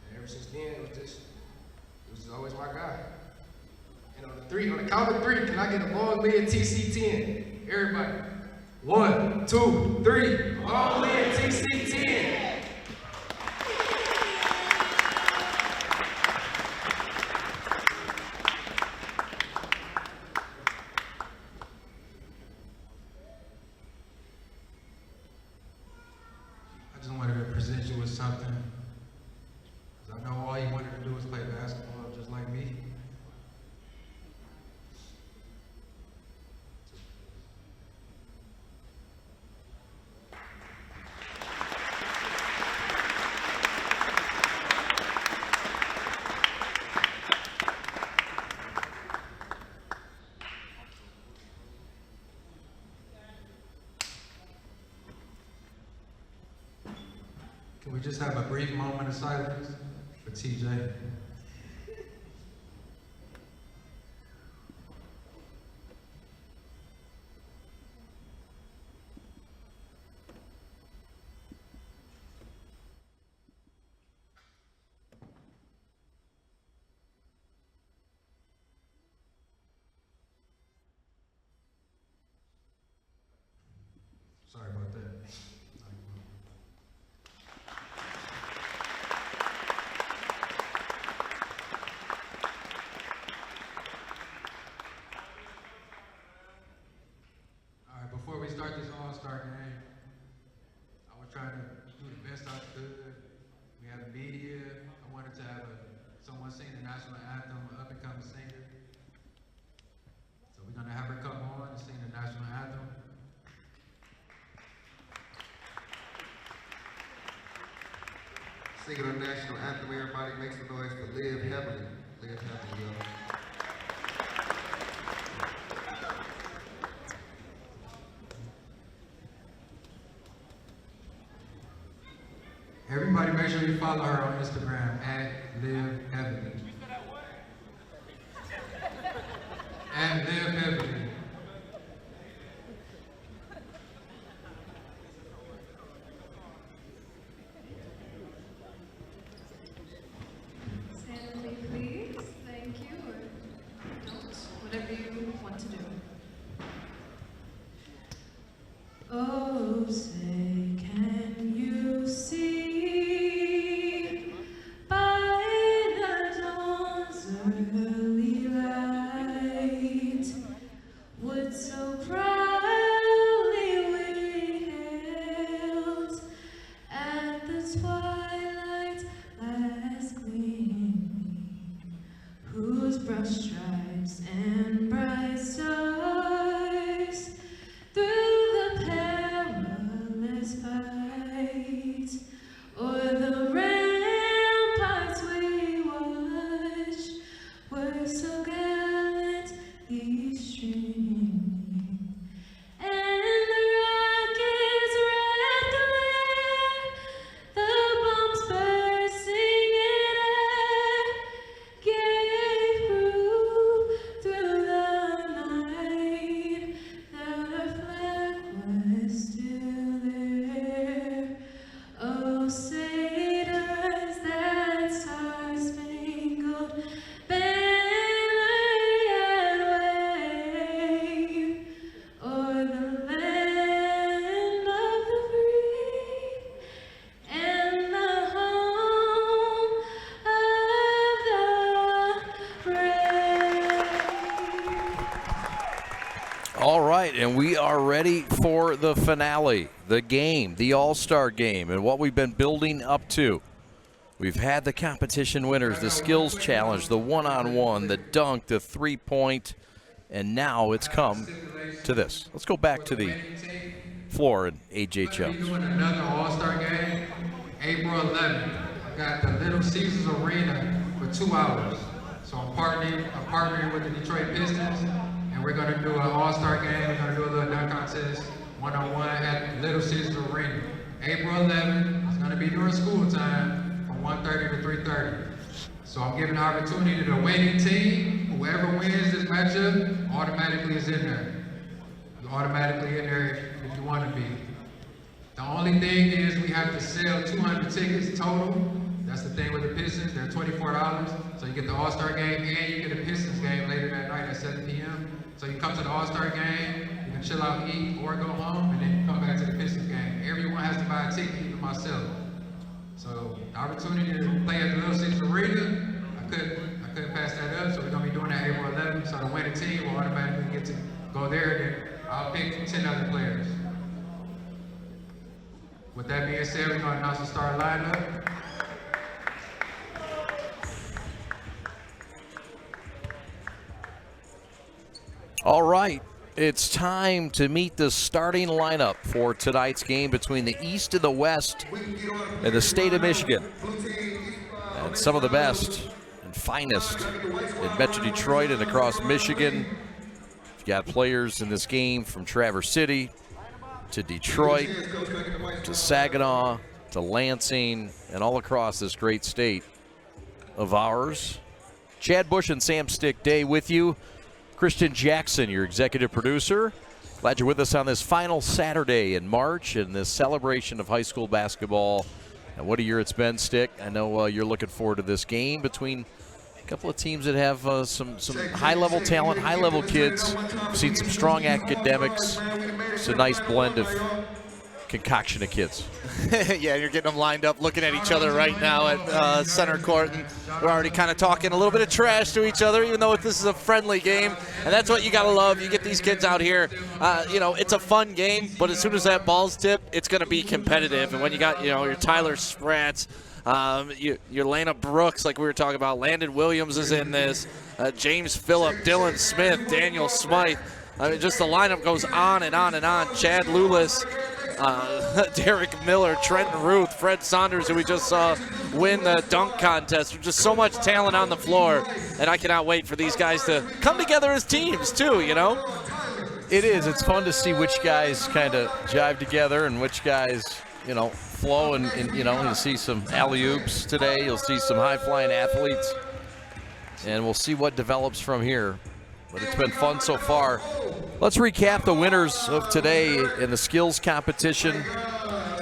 And ever since then, it was just, it was always my guy. And on the count of 3, can I get a long lead TC10? Everybody. 1, 2, 3. Long lead TC10. just wanted to present you with something. 'Cause I know all you wanted to do was play basketball just like me. Can we just have a brief moment of silence for TJ? Sorry about that. All right, before we start this All-Star game, I was trying to do the best I could. We have media. I wanted to have someone sing the national anthem, an up-and-coming singer. So we're gonna have her come on and sing the national anthem. Singing the national anthem, everybody makes the noise for Live Heavily. Live Heavily, y'all. Everybody make sure you follow her on Instagram at Live Heavily. At Live Heavily. Stand with me, please. Thank you. Or don't. Whatever you want to do. Oh, say, can you see by the dawn's early light what so proudly we hailed at the twilight's last gleaming, whose broad stripes and bright stars through the perilous fight o'er the ramparts we watched were so gallantly streaming, and the rocket's red glare, the bombs bursting in air, gave proof through the night that our flag was still there. Oh, say does that star-spangled banner yet wave o'er the land of the free and the home of the brave? All right, and we are ready for the finale, the game, the All-Star game, and what we've been building up to. We've had the competition winners, the skills challenge, the one-on-one, the dunk, the three-point, and now it's come to this. Let's go back to the floor and A.J. We're Jones. doing another All-Star game, April 11th. I got the Little Caesars Arena for 2 hours. So I'm partnering with the Detroit Pistons, and we're gonna do an All-Star game. We're gonna do a little dunk contest, one-on-one at Little Caesars Arena. April 11th, it's gonna be during school time from 1:30 to 3:30. So I'm giving the opportunity to the winning team. Whoever wins this matchup automatically is in there. You're automatically in there if you want to be. The only thing is we have to sell 200 tickets total. That's the thing with the Pistons. They're $24. So you get the All-Star game and you get a Pistons game later that night at 7 p.m. So you come to the All-Star game, you can chill out, eat, or go home, and then you come back to the Pistons game. Everyone has to buy a ticket, even myself. So the opportunity to play at the Little Caesars Arena, I couldn't pass that up. So we're gonna be doing that April 11th. So the winning team will automatically get to go there. Then I'll pick 10 other players. With that being said, we're going to announce the starting lineup. All right, it's time to meet the starting lineup for tonight's game between the East and the West in the state of Michigan. And some of the best and finest in Metro Detroit and across Michigan. You've got players in this game from Traverse City to Detroit to Saginaw to Lansing and all across this great state of ours. Chad Bush and Sam Stick Day with you. Christian Jackson, your executive producer. Glad you're with us on this final Saturday in March and this celebration of high school basketball. And what a year it's been, Stick. I know you're looking forward to this game between a couple of teams that have some high-level talent, high-level kids. We've seen some strong academics. It's a nice blend of concoction of kids. Yeah, you're getting them lined up looking at each other right now at center court, and we're already kind of talking a little bit of trash to each other, even though this is a friendly game, and that's what you got to love. You get these kids out here, it's a fun game, but as soon as that ball's tipped, it's going to be competitive, and when you got, your Tyler Sprats, your Lana Brooks, like we were talking about, Landon Williams is in this, James Phillip, Dylan Smith, Daniel Smythe, just the lineup goes on and on and on. Chad Lulis, Derek Miller, Trenton Ruth, Fred Saunders, who we just saw win the dunk contest. There's just so much talent on the floor, and I cannot wait for these guys to come together as teams too, It is. It's fun to see which guys kind of jive together and which guys, flow, and you'll see some alley-oops today. You'll see some high-flying athletes, and we'll see what develops from here. But it's been fun so far. Let's recap the winners of today in the skills competition.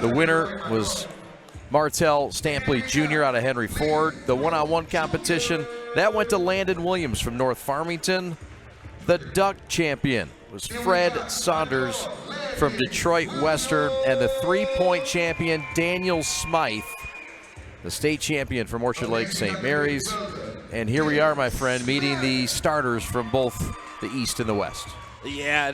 The winner was Martell Stampley Jr. out of Henry Ford. The one-on-one competition, that went to Landon Williams from North Farmington. The duck champion was Fred Saunders from Detroit Western, and the three-point champion, Daniel Smythe, the state champion from Orchard Lake St. Mary's. And here we are, my friend, meeting the starters from both the East and the West. Yeah,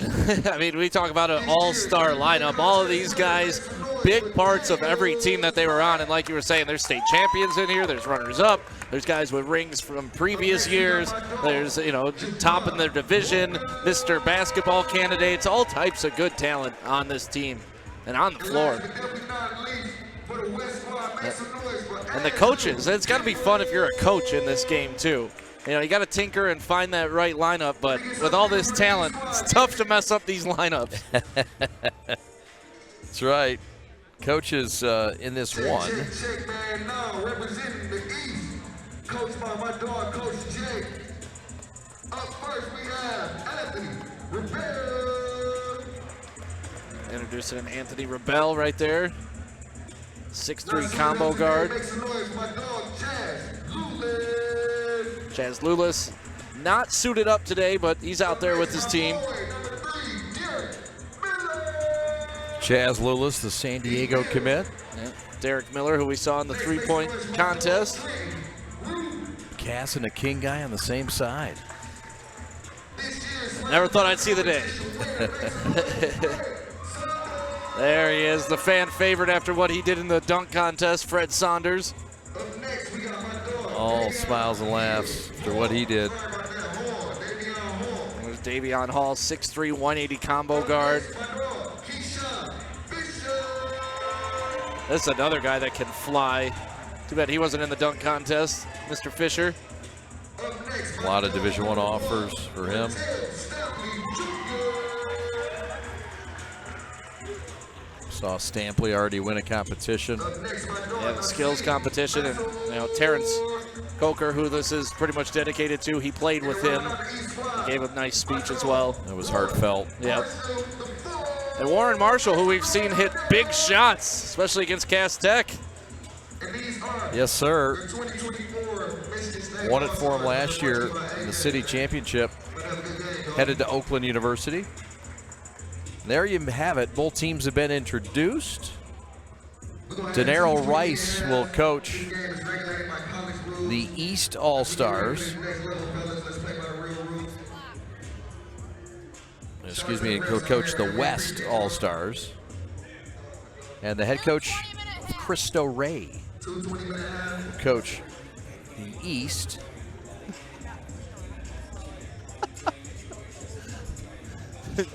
I mean, we talk about an all-star lineup. All of these guys, big parts of every team that they were on. And like you were saying, there's state champions in here. There's runners-up. There's guys with rings from previous years. There's, top in their division, Mr. Basketball candidates, all types of good talent on this team and on the floor. And the coaches, it's got to be fun if you're a coach in this game, too. You got to tinker and find that right lineup, but with all this talent, it's tough to mess up these lineups. That's right. Coaches in this one. Representing the East, coached by my dog, Coach Jake. Up first, we have Anthony Rebel. Introducing an Anthony Rebel right there. 6'3" combo guard. Chaz Lulis, not suited up today, but he's out there with his team. Chaz Lulis, the San Diego commit. Yeah. Derek Miller, who we saw in the three-point contest. Cass and a King guy on the same side. Never thought I'd see the day. There he is, the fan favorite after what he did in the dunk contest, Fred Saunders. All smiles and laughs after what he did. There's Davion Hall, 6'3", 180 combo guard. This is another guy that can fly. Too bad he wasn't in the dunk contest, Mr. Fisher. A lot of Division I offers for him. Saw Stampley already win a competition. Yeah, the skills competition, and Terrence Coker, who this is pretty much dedicated to, he played with him. He gave a nice speech as well. It was heartfelt. Yep. And Warren Marshall, who we've seen hit big shots, especially against Cass Tech. Yes, sir. Won it for him last year in the city championship. Headed to Oakland University. There you have it. Both teams have been introduced. Denaro Rice will coach the East All-Stars. Excuse me, he'll coach the West All-Stars. and the head coach of Cristo Rey. Coach the East.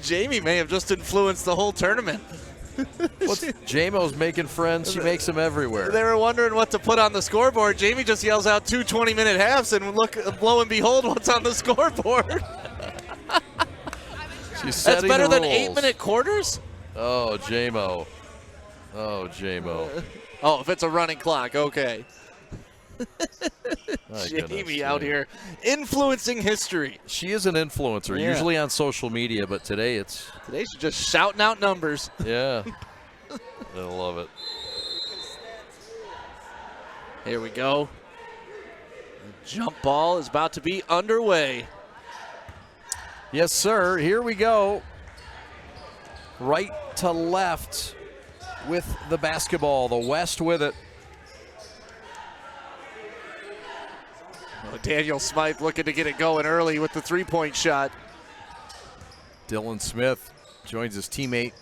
Jamie may have just influenced the whole tournament. J-Mo's making friends. She makes them everywhere. They were wondering what to put on the scoreboard. Jamie just yells out 2 20-minute halves, and look, lo and behold, what's on the scoreboard. She's That's better the than rules. 8-minute quarters? Oh, J-Mo. Oh, J-Mo. Oh, if it's a running clock, okay. My Jamie goodness, out here influencing history. She is an influencer, Yeah. usually on social media, but today she's just shouting out numbers. Yeah. I love it. Here we go. The jump ball is about to be underway. Yes, sir. Here we go. Right to left with the basketball. The West with it. Oh, Daniel Smythe looking to get it going early with the three-point shot. Dylan Smith joins his teammate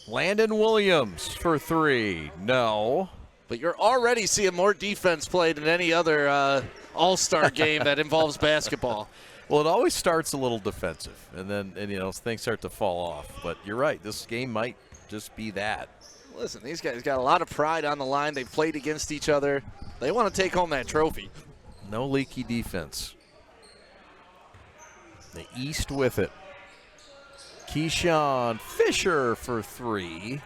Landon Williams for 3. No. But you're already seeing more defense played than any other All-Star game that involves basketball. Well, it always starts a little defensive, and then things start to fall off. But you're right. This game might just be that. Listen, these guys got a lot of pride on the line. They've played against each other. They want to take home that trophy. No leaky defense. The East with it. Keyshawn Fisher for 3.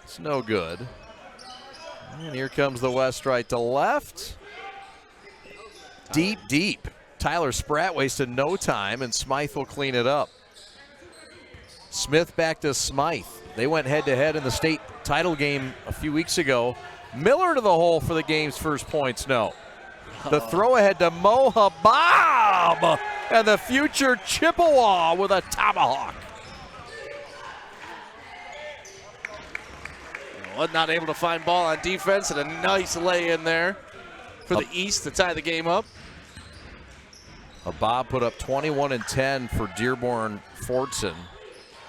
It's no good. And here comes the West right to left. Deep, deep. Tyler Spratt wasted no time, and Smythe will clean it up. Smith back to Smythe. They went head-to-head in the state title game a few weeks ago. Miller to the hole for the game's first points, no. The throw ahead to Mo Habab, and the future Chippewa with a tomahawk. Was not able to find ball on defense, and a nice lay in there for the East to tie the game up. Habab put up 21 and 10 for Dearborn Fordson.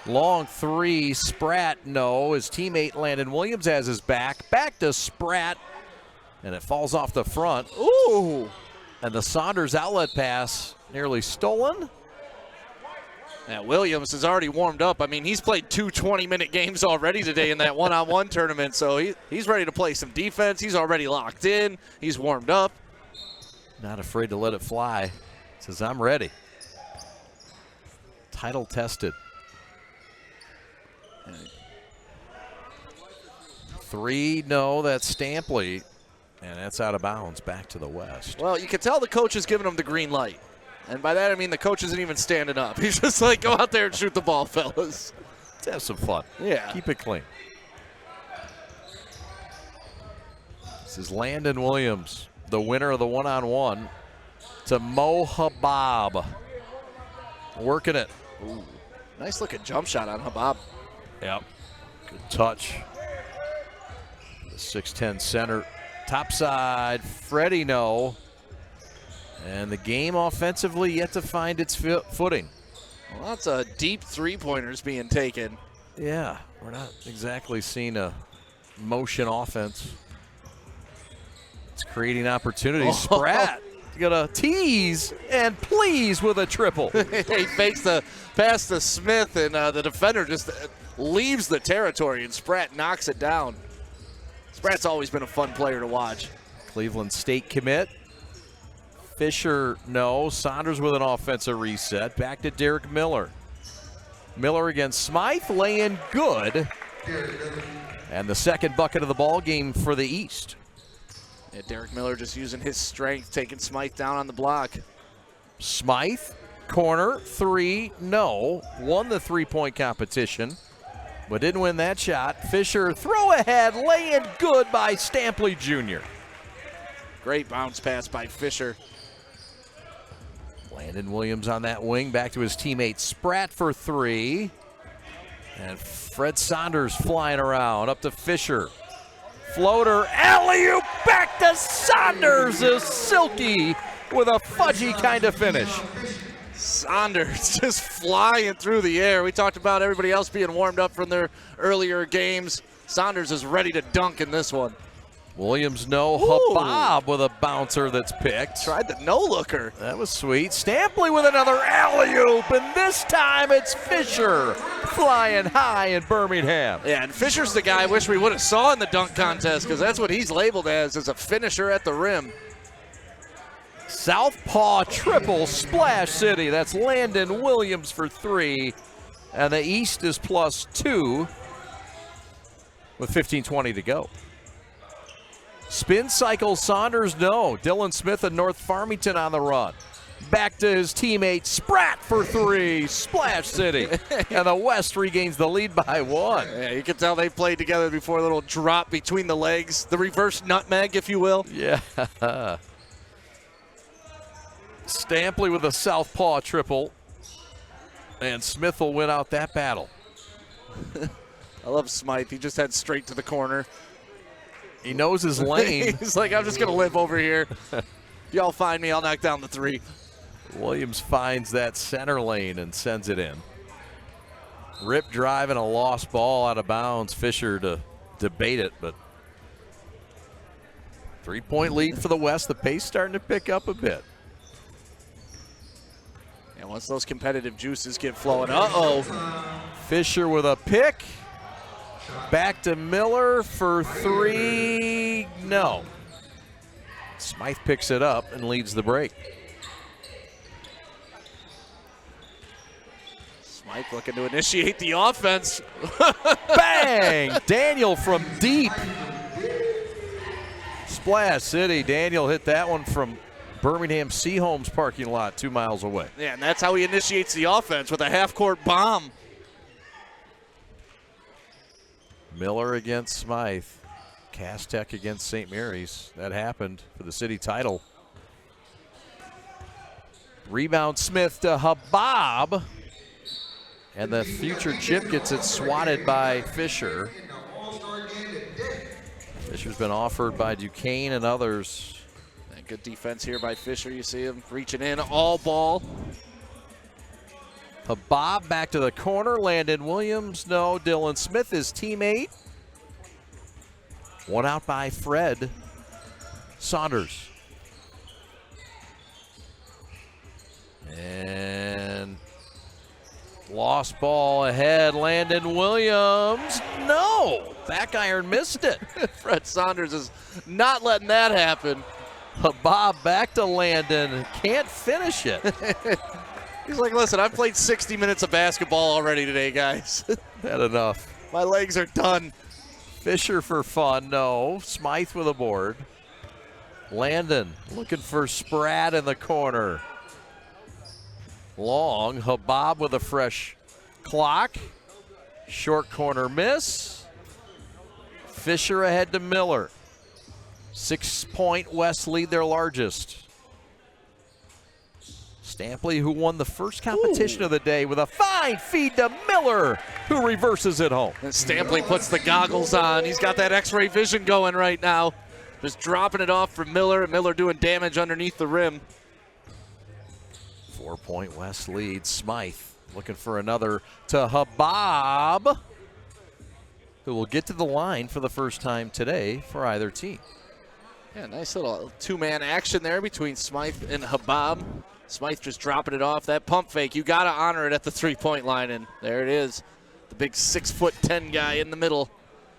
Long 3, Spratt, no. His teammate Landon Williams has his back. Back to Spratt, and it falls off the front. Ooh! And the Saunders outlet pass nearly stolen. Yeah, Williams has already warmed up. I mean, he's played 2 20-minute games already today in that one-on-one tournament, so he's ready to play some defense. He's already locked in. He's warmed up. Not afraid to let it fly. Says, I'm ready. Title tested. 3, no, that's Stampley. And that's out of bounds, back to the West. Well, you can tell the coach is giving him the green light. And by that, I mean the coach isn't even standing up. He's just like, go out there and shoot the ball, fellas. Let's have some fun. Yeah. Keep it clean. This is Landon Williams, the winner of the one-on-one, to Mo Habab. Working it. Ooh. Nice looking jump shot on Habab. Yep. Good touch. The 6'10 center. Top side, Freddie, no. And the game offensively yet to find its footing. Well, lots of deep three-pointers being taken. Yeah, we're not exactly seeing a motion offense. It's creating opportunities. Spratt gonna tease and please with a triple. He fakes the pass to Smith, and the defender just leaves the territory, and Spratt knocks it down. Spratt's always been a fun player to watch. Cleveland State commit. Fisher, no. Saunders with an offensive reset. Back to Derek Miller. Miller against Smythe, laying good. And the second bucket of the ball game for the East. Yeah, Derek Miller just using his strength, taking Smythe down on the block. Smythe, corner, 3, no. Won the three-point competition, but didn't win that shot. Fisher, throw ahead, laying good by Stampley Jr. Great bounce pass by Fisher. Landon Williams on that wing, back to his teammate Spratt for 3. And Fred Saunders flying around, up to Fisher. Floater, alley-oop, back to Saunders is silky with a fudgy kind of finish. Saunders just flying through the air. We talked about everybody else being warmed up from their earlier games. Saunders is ready to dunk in this one. Williams no. Ooh. Habab with a bouncer that's picked. Tried the no-looker. That was sweet. Stampley with another alley-oop, and this time it's Fisher flying high in Birmingham. Yeah, and Fisher's the guy I wish we would have saw in the dunk contest because that's what he's labeled as a finisher at the rim. Southpaw triple, Splash City. That's Landon Williams for 3, and the East is +2 with 15:20 to go. Spin cycle, Saunders no. Dylan Smith and North Farmington on the run. Back to his teammate, Spratt for 3, Splash City. And the West regains the lead by 1. Yeah, you can tell they played together before. A little drop between the legs. The reverse nutmeg, if you will. Yeah. Stampley with a southpaw triple. And Smith will win out that battle. I love Smythe. He just heads straight to the corner. He knows his lane. He's like, I'm just going to live over here. Y'all find me, I'll knock down the 3. Williams finds that center lane and sends it in. Rip drive and a lost ball out of bounds. Fisher to debate it, but 3-point lead for the West. The pace starting to pick up a bit. And once those competitive juices get flowing, uh-oh. Fisher with a pick. Back to Miller for 3. No. Smythe picks it up and leads the break. Smythe looking to initiate the offense. Bang! Daniel from deep. Splash City. Daniel hit that one from Birmingham Seahomes parking lot 2 miles away. Yeah, and that's how he initiates the offense, with a half-court bomb. Miller against Smythe. Castech against St. Mary's. That happened for the city title. Rebound Smith to Habab. And the future chip gets it swatted by Fisher. Fisher's been offered by Duquesne and others. And good defense here by Fisher. You see him reaching in, all ball. Habab back to the corner. Landon Williams, no. Dylan Smith, his teammate. One out by Fred Saunders. And lost ball ahead. Landon Williams, no. Back iron missed it. Fred Saunders is not letting that happen. Habab back to Landon. Can't finish it. He's like, listen, I've played 60 minutes of basketball already today, guys. Had enough. My legs are done. Fisher for fun, no. Smythe with a board. Landon looking for Spratt in the corner. Long, Habab with a fresh clock. Short corner miss. Fisher ahead to Miller. 6-point West lead, their largest. Stampley, who won the first competition of the day, with a fine feed to Miller, who reverses it home. And Stampley puts the goggles on. He's got that x-ray vision going right now. Just dropping it off for Miller, and Miller doing damage underneath the rim. 4-point West lead. Smythe looking for another to Habab, who will get to the line for the first time today for either team. Yeah, nice little two-man action there between Smythe and Habab. Smythe just dropping it off. That pump fake, you got to honor it at the three-point line, and there it is. The big 6'10" guy in the middle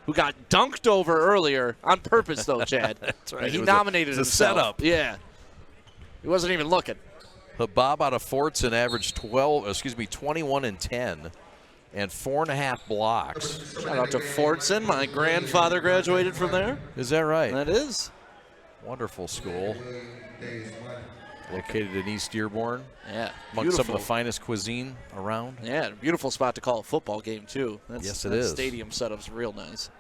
who got dunked over earlier on purpose, though, Chad. That's right. He nominated himself. A setup. Yeah. He wasn't even looking. Habab out of Fortson averaged 21 and 10 and 4.5 blocks. Shout out to Fortson. My grandfather graduated from there. Is that right? That is. Wonderful school. Located in East Dearborn. Yeah. Among some of the finest cuisine around. Yeah, beautiful spot to call a football game, too. Yes, it is. Stadium setup's real nice.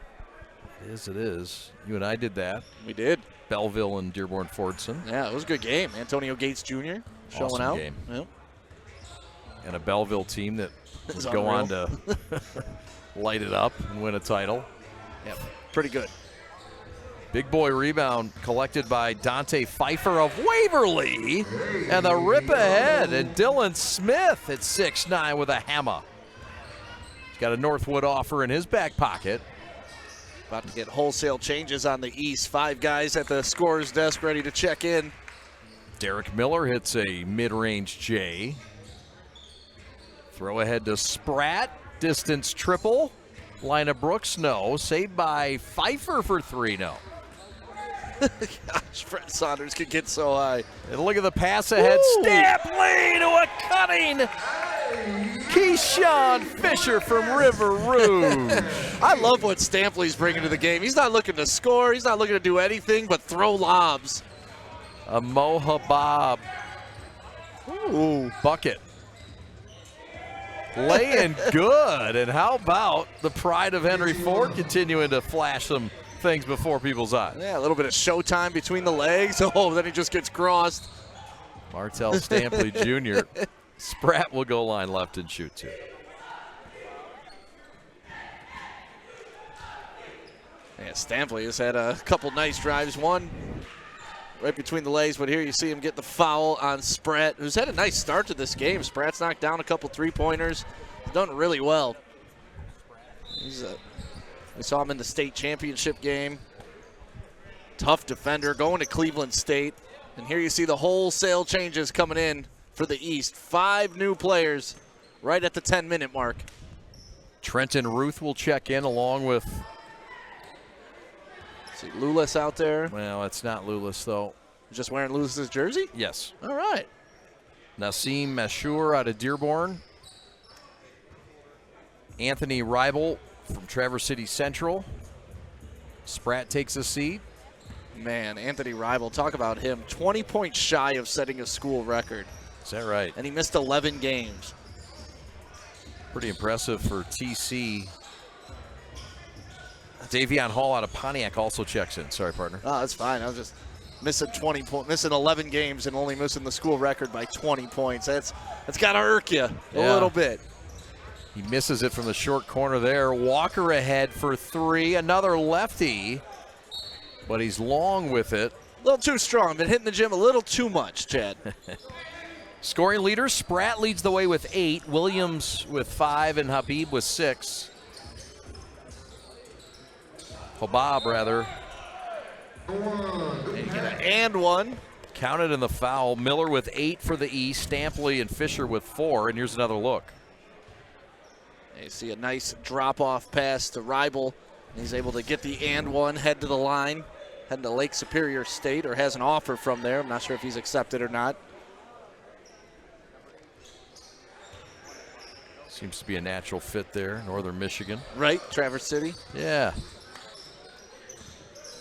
It is, it is. You and I did that. We did. Belleville and Dearborn Fordson. Yeah, it was a good game. Antonio Gates Jr. showing awesome out. Game. Yep. And a Belleville team that would go on to light it up and win a title. Yep, pretty good. Big boy rebound collected by Dante Pfeiffer of Waverly. And the rip ahead. And Dylan Smith at 6'9" with a hammer. He's got a Northwood offer in his back pocket. About to get wholesale changes on the East. 5 guys at the scorer's desk ready to check in. Derek Miller hits a mid-range J. Throw ahead to Spratt. Distance triple. Lina Brooks, no. Saved by Pfeiffer for 3, no. Gosh, Fred Saunders could get so high. And look at the pass ahead. Stapley to a cutting. Keyshawn Fisher from River Rouge. I love what Stampley's bringing to the game. He's not looking to score. He's not looking to do anything but throw lobs. A Mohabab. Ooh, bucket. Laying good. And how about the pride of Henry Ford continuing to flash some things before people's eyes? Yeah, a little bit of showtime between the legs. Oh, then he just gets crossed. Martell Stampley Jr. Spratt will go line left and shoot 2. Yeah, Stampley has had a couple nice drives. One right between the legs, but here you see him get the foul on Spratt, who's had a nice start to this game. Spratt's knocked down a couple 3-pointers. He's done really well. We saw him in the state championship game. Tough defender, going to Cleveland State. And here you see the wholesale changes coming in for the East. 5 new players right at the 10-minute mark. Trenton Ruth will check in along with... See Lulis out there. Well, it's not Lulis, though. Just wearing Lulis's jersey? Yes. All right. Nassim Mashur out of Dearborn. Anthony Reibel from Traverse City Central. Spratt takes a seat. Man, Anthony Reibel, talk about him. 20 points shy of setting a school record. Is that right? And he missed 11 games. Pretty impressive for TC. Davion Hall out of Pontiac also checks in. Sorry, partner. Oh, that's fine. I was just missing 20 points, missing 11 games and only missing the school record by 20 points. That's got to irk you a little bit. He misses it from the short corner there. Walker ahead for 3. Another lefty, but he's long with it. A little too strong. Been hitting the gym a little too much, Chad. Scoring leaders, Spratt leads the way with 8. Williams with 5 and Habib with 6. Habab, rather. And you get an and one. Counted in the foul. Miller with 8 for the East. Stampley and Fisher with 4. And here's another look. You see a nice drop-off pass to Reibel. He's able to get the and one, head to the line, head to Lake Superior State, or has an offer from there. I'm not sure if he's accepted or not. Seems to be a natural fit there, Northern Michigan. Right, Traverse City. Yeah.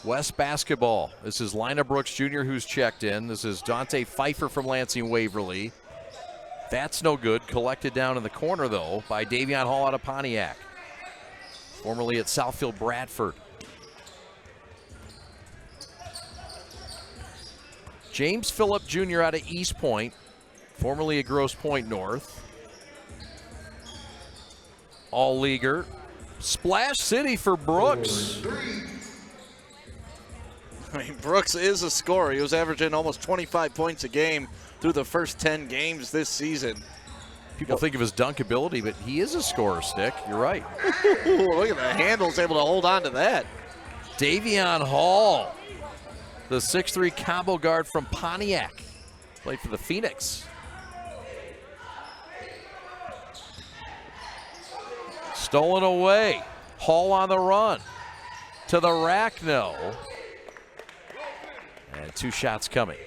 West basketball. This is Lina Brooks Jr. who's checked in. This is Dante Pfeiffer from Lansing Waverly. That's no good. Collected down in the corner, though, by Davion Hall out of Pontiac. Formerly at Southfield Bradford. James Phillip Jr. out of East Point. Formerly at Grosse Pointe North. All-leaguer. Splash City for Brooks. I mean, Brooks is a scorer. He was averaging almost 25 points a game through the first 10 games this season. People think of his dunk ability, but he is a scorer, Stick. You're right. Look at the handles, able to hold on to that. Davion Hall, the 6'3" combo guard from Pontiac. Played for the Phoenix. Stolen away. Hall on the run. To the rack, no. And 2 shots coming.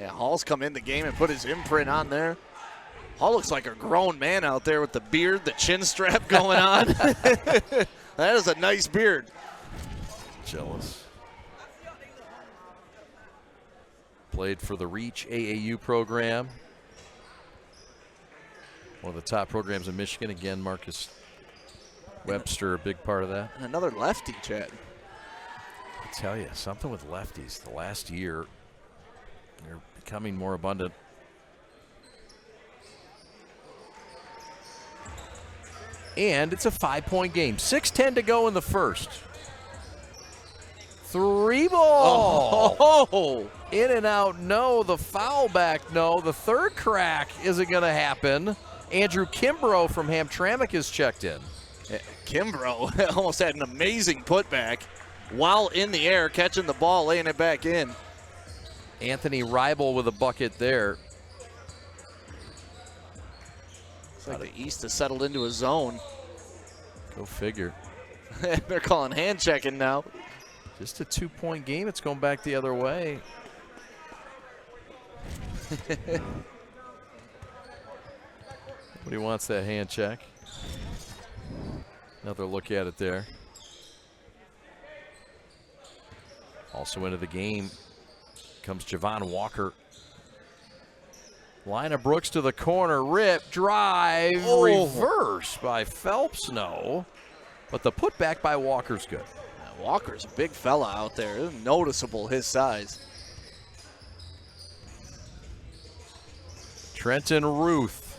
Yeah, Hall's come in the game and put his imprint on there. Hall looks like a grown man out there with the beard, the chin strap going on. That is a nice beard. Jealous. Played for the Reach AAU program. One of the top programs in Michigan. Again, Marcus Webster, a big part of that. And another lefty, Chad. I tell you, something with lefties. The last year, they're becoming more abundant. And it's a 5-point game. 6:10 to go in the first. 3 ball. Oh. In and out, no. The foul back, no. The third crack isn't going to happen. Andrew Kimbrough from Hamtramck is checked in. Kimbrough almost had an amazing putback while in the air, catching the ball, laying it back in. Anthony Ribel with a bucket there. It's like the East has settled into a zone. Go figure. They're calling hand checking now. Just a 2-point game. It's going back the other way. Nobody wants that hand check. Another look at it there. Also into the game comes Javon Walker. Line of Brooks to the corner, rip, drive, reverse by Phelps, no. But the putback by Walker's good. Yeah, Walker's a big fella out there. It's noticeable, his size. Trenton Ruth.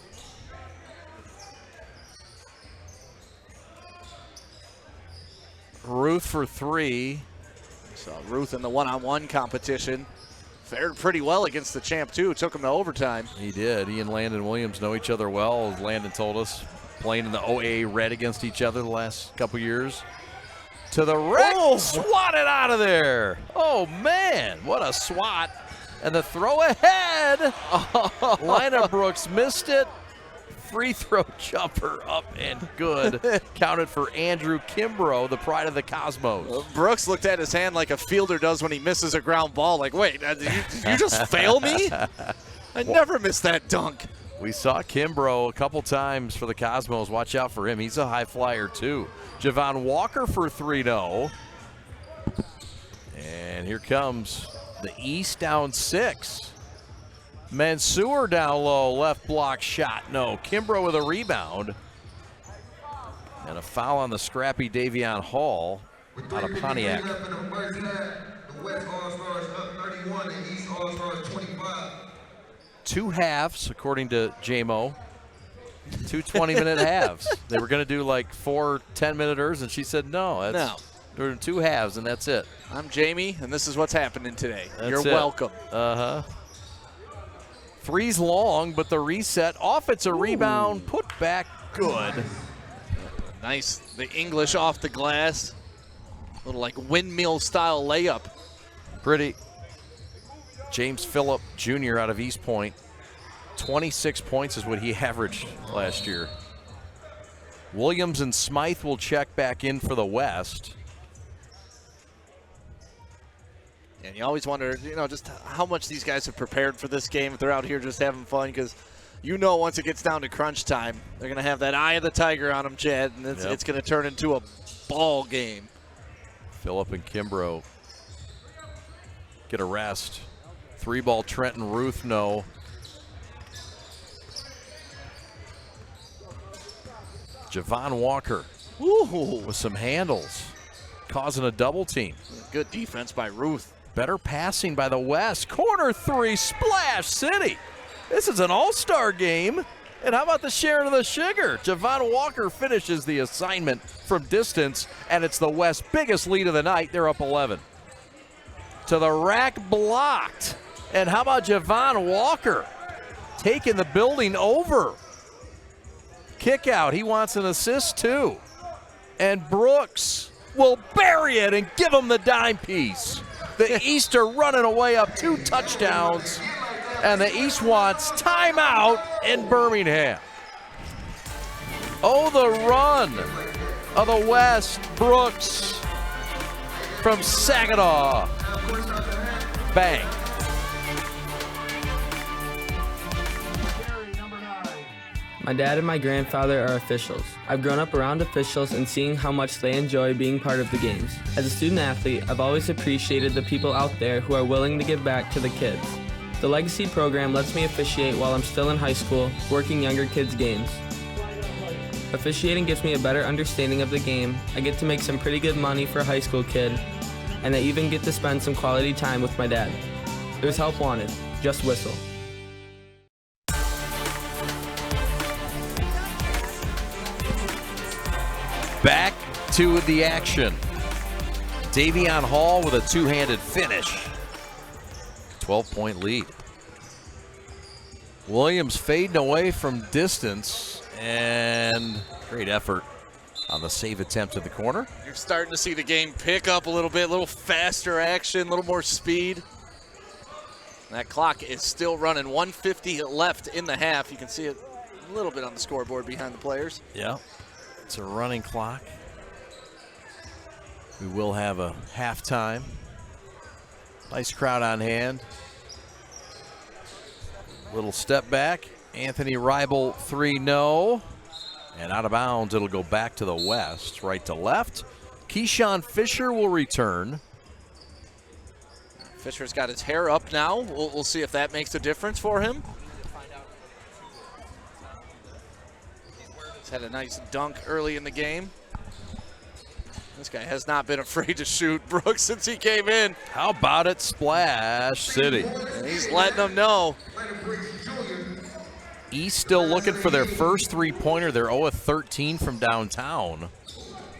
Ruth for 3. So Ruth in the one-on-one competition fared pretty well against the champ, too. Took him to overtime. He did. He and Landon Williams know each other well, as Landon told us. Playing in the OAA Red against each other the last couple years. To the rack, swatted out of there. Oh, man, what a swat. And the throw ahead. Lina Brooks missed it. Free throw jumper up and good. Counted for Andrew Kimbrough, the pride of the Cosmos. Brooks looked at his hand like a fielder does when he misses a ground ball. Like, wait, did you just fail me? I never missed that dunk. We saw Kimbrough a couple times for the Cosmos. Watch out for him. He's a high flyer, too. Javon Walker for 3-0. And here comes the East down 6. Mansour down low, left block shot, no. Kimbrough with a rebound. And a foul on the scrappy Davion Hall out of Pontiac. The West All-Stars up 31 and East All-Stars 25. 2 halves, according to JMO. 2 20-minute halves. They were going to do like 4 10-minuters, and she said no. We're doing 2 halves, and that's it. I'm Jamie, and this is what's happening today. You're welcome. Uh-huh. 3's long, but the reset off. It's a rebound, put back, good. Nice, the English off the glass. Little like windmill style layup. Pretty. James Phillip Jr. out of East Point. 26 points is what he averaged last year. Williams and Smythe will check back in for the West. And you always wonder, just how much these guys have prepared for this game if they're out here just having fun, because once it gets down to crunch time, they're going to have that eye of the tiger on them, Chad, and it's going to turn into a ball game. Phillip and Kimbrough get a rest. 3-ball Trenton Ruth, no. Javon Walker with some handles, causing a double team. Good defense by Ruth. Better passing by the West. Corner 3, Splash City. This is an all-star game. And how about the sharing of the sugar? Javon Walker finishes the assignment from distance, and it's the West's biggest lead of the night. They're up 11. To the rack, blocked. And how about Javon Walker taking the building over? Kick out. He wants an assist, too. And Brooks will bury it and give him the dime piece. The East are running away up 2 touchdowns, and the East wants timeout in Birmingham. Oh, the run of the West. Brooks from Saginaw. Bang. My dad and my grandfather are officials. I've grown up around officials and seeing how much they enjoy being part of the games. As a student athlete, I've always appreciated the people out there who are willing to give back to the kids. The Legacy program lets me officiate while I'm still in high school, working younger kids' games. Officiating gives me a better understanding of the game. I get to make some pretty good money for a high school kid, and I even get to spend some quality time with my dad. There's help wanted. Just whistle. Back to the action. Davion Hall with a 2-handed finish. 12-point lead. Williams fading away from distance, and great effort on the save attempt to the corner. You're starting to see the game pick up a little bit, a little faster action, a little more speed. That clock is still running, 1:50 left in the half. You can see it a little bit on the scoreboard behind the players. Yeah, it's a running clock. We will have a halftime. Nice crowd on hand. Little step back. Anthony Reibel, 3 no. And out of bounds, it'll go back to the west, right to left. Keyshawn Fisher will return. Fisher's got his hair up now. We'll see if that makes a difference for him. He's had a nice dunk early in the game. This guy has not been afraid to shoot, Brooks, since he came in. How about it, Splash City? And he's letting them know. East still looking for their first three-pointer. They're 0 of 13 from downtown.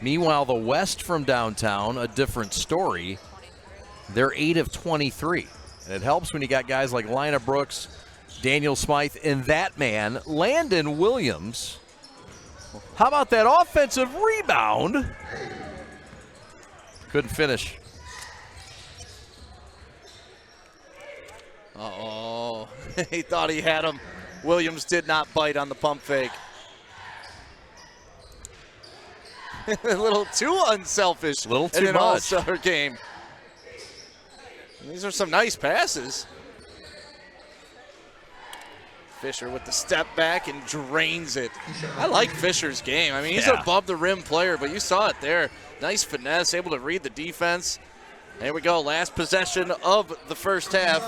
Meanwhile, the West from downtown, a different story. They're 8 of 23. And it helps when you got guys like Lina Brooks, Daniel Smythe, and that man, Landon Williams. How about that offensive rebound? Couldn't finish. Uh-oh. He thought he had him. Williams did not bite on the pump fake. A little too unselfish. A little too in an much. All-Star game. These are some nice passes. Fisher with the step back and drains it. I like Fisher's game. I mean, he's an above the rim player, but you saw it there. Nice finesse, able to read the defense. There we go, last possession of the first half.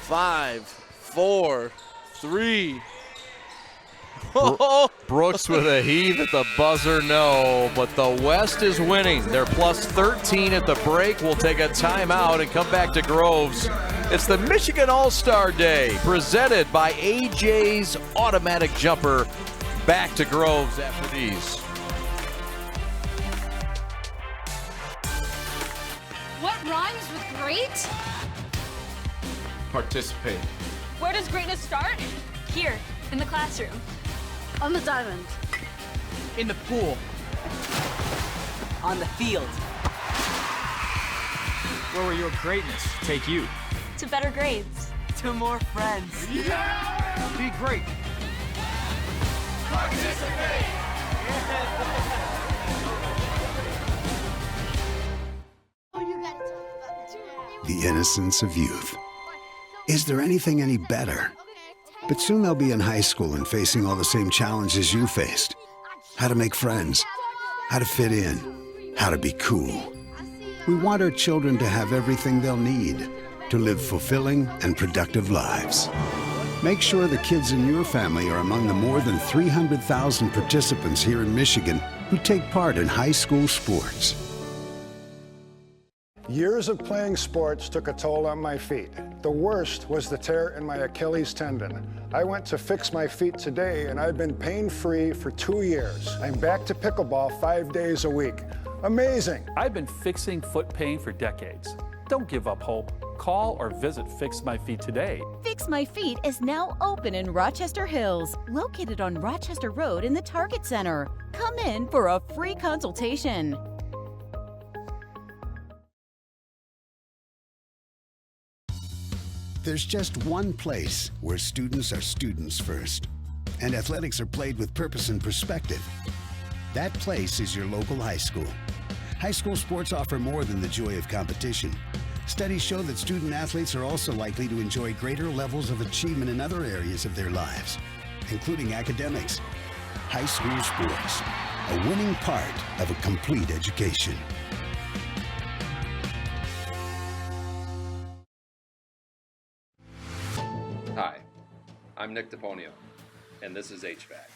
5, 4, 3. Brooks with a heave at the buzzer, no. But the West is winning. They're plus 13 at the break. We'll take a timeout and come back to Groves. It's the Michigan All-Star Day, presented by AJ's Automatic Jumper. Back to Groves after these. What rhymes with great? Participate. Where does greatness start? Here, in the classroom. On the diamond. In the pool. On the field. Where will your greatness take you? To better grades. To more friends. Yeah! Be great. Participate! The innocence of youth. Is there anything any better? But soon they'll be in high school and facing all the same challenges you faced. How to make friends, how to fit in, how to be cool. We want our children to have everything they'll need to live fulfilling and productive lives. Make sure the kids in your family are among the more than 300,000 participants here in Michigan who take part in high school sports. Years of playing sports took a toll on my feet. The worst was the tear in my Achilles tendon. I went to Fix My Feet today, and I've been pain-free for 2 years. I'm back to pickleball 5 days a week. Amazing! I've been fixing foot pain for decades. Don't give up hope. Call or visit Fix My Feet today. Fix My Feet is now open in Rochester Hills, located on Rochester Road in the Target Center. Come in for a free consultation. There's just one place where students are students first, and athletics are played with purpose and perspective. That place is your local high school. High school sports offer more than the joy of competition. Studies show that student athletes are also likely to enjoy greater levels of achievement in other areas of their lives, including academics. High school sports, a winning part of a complete education. Hi, I'm Nick DePonio, and this is HVAC.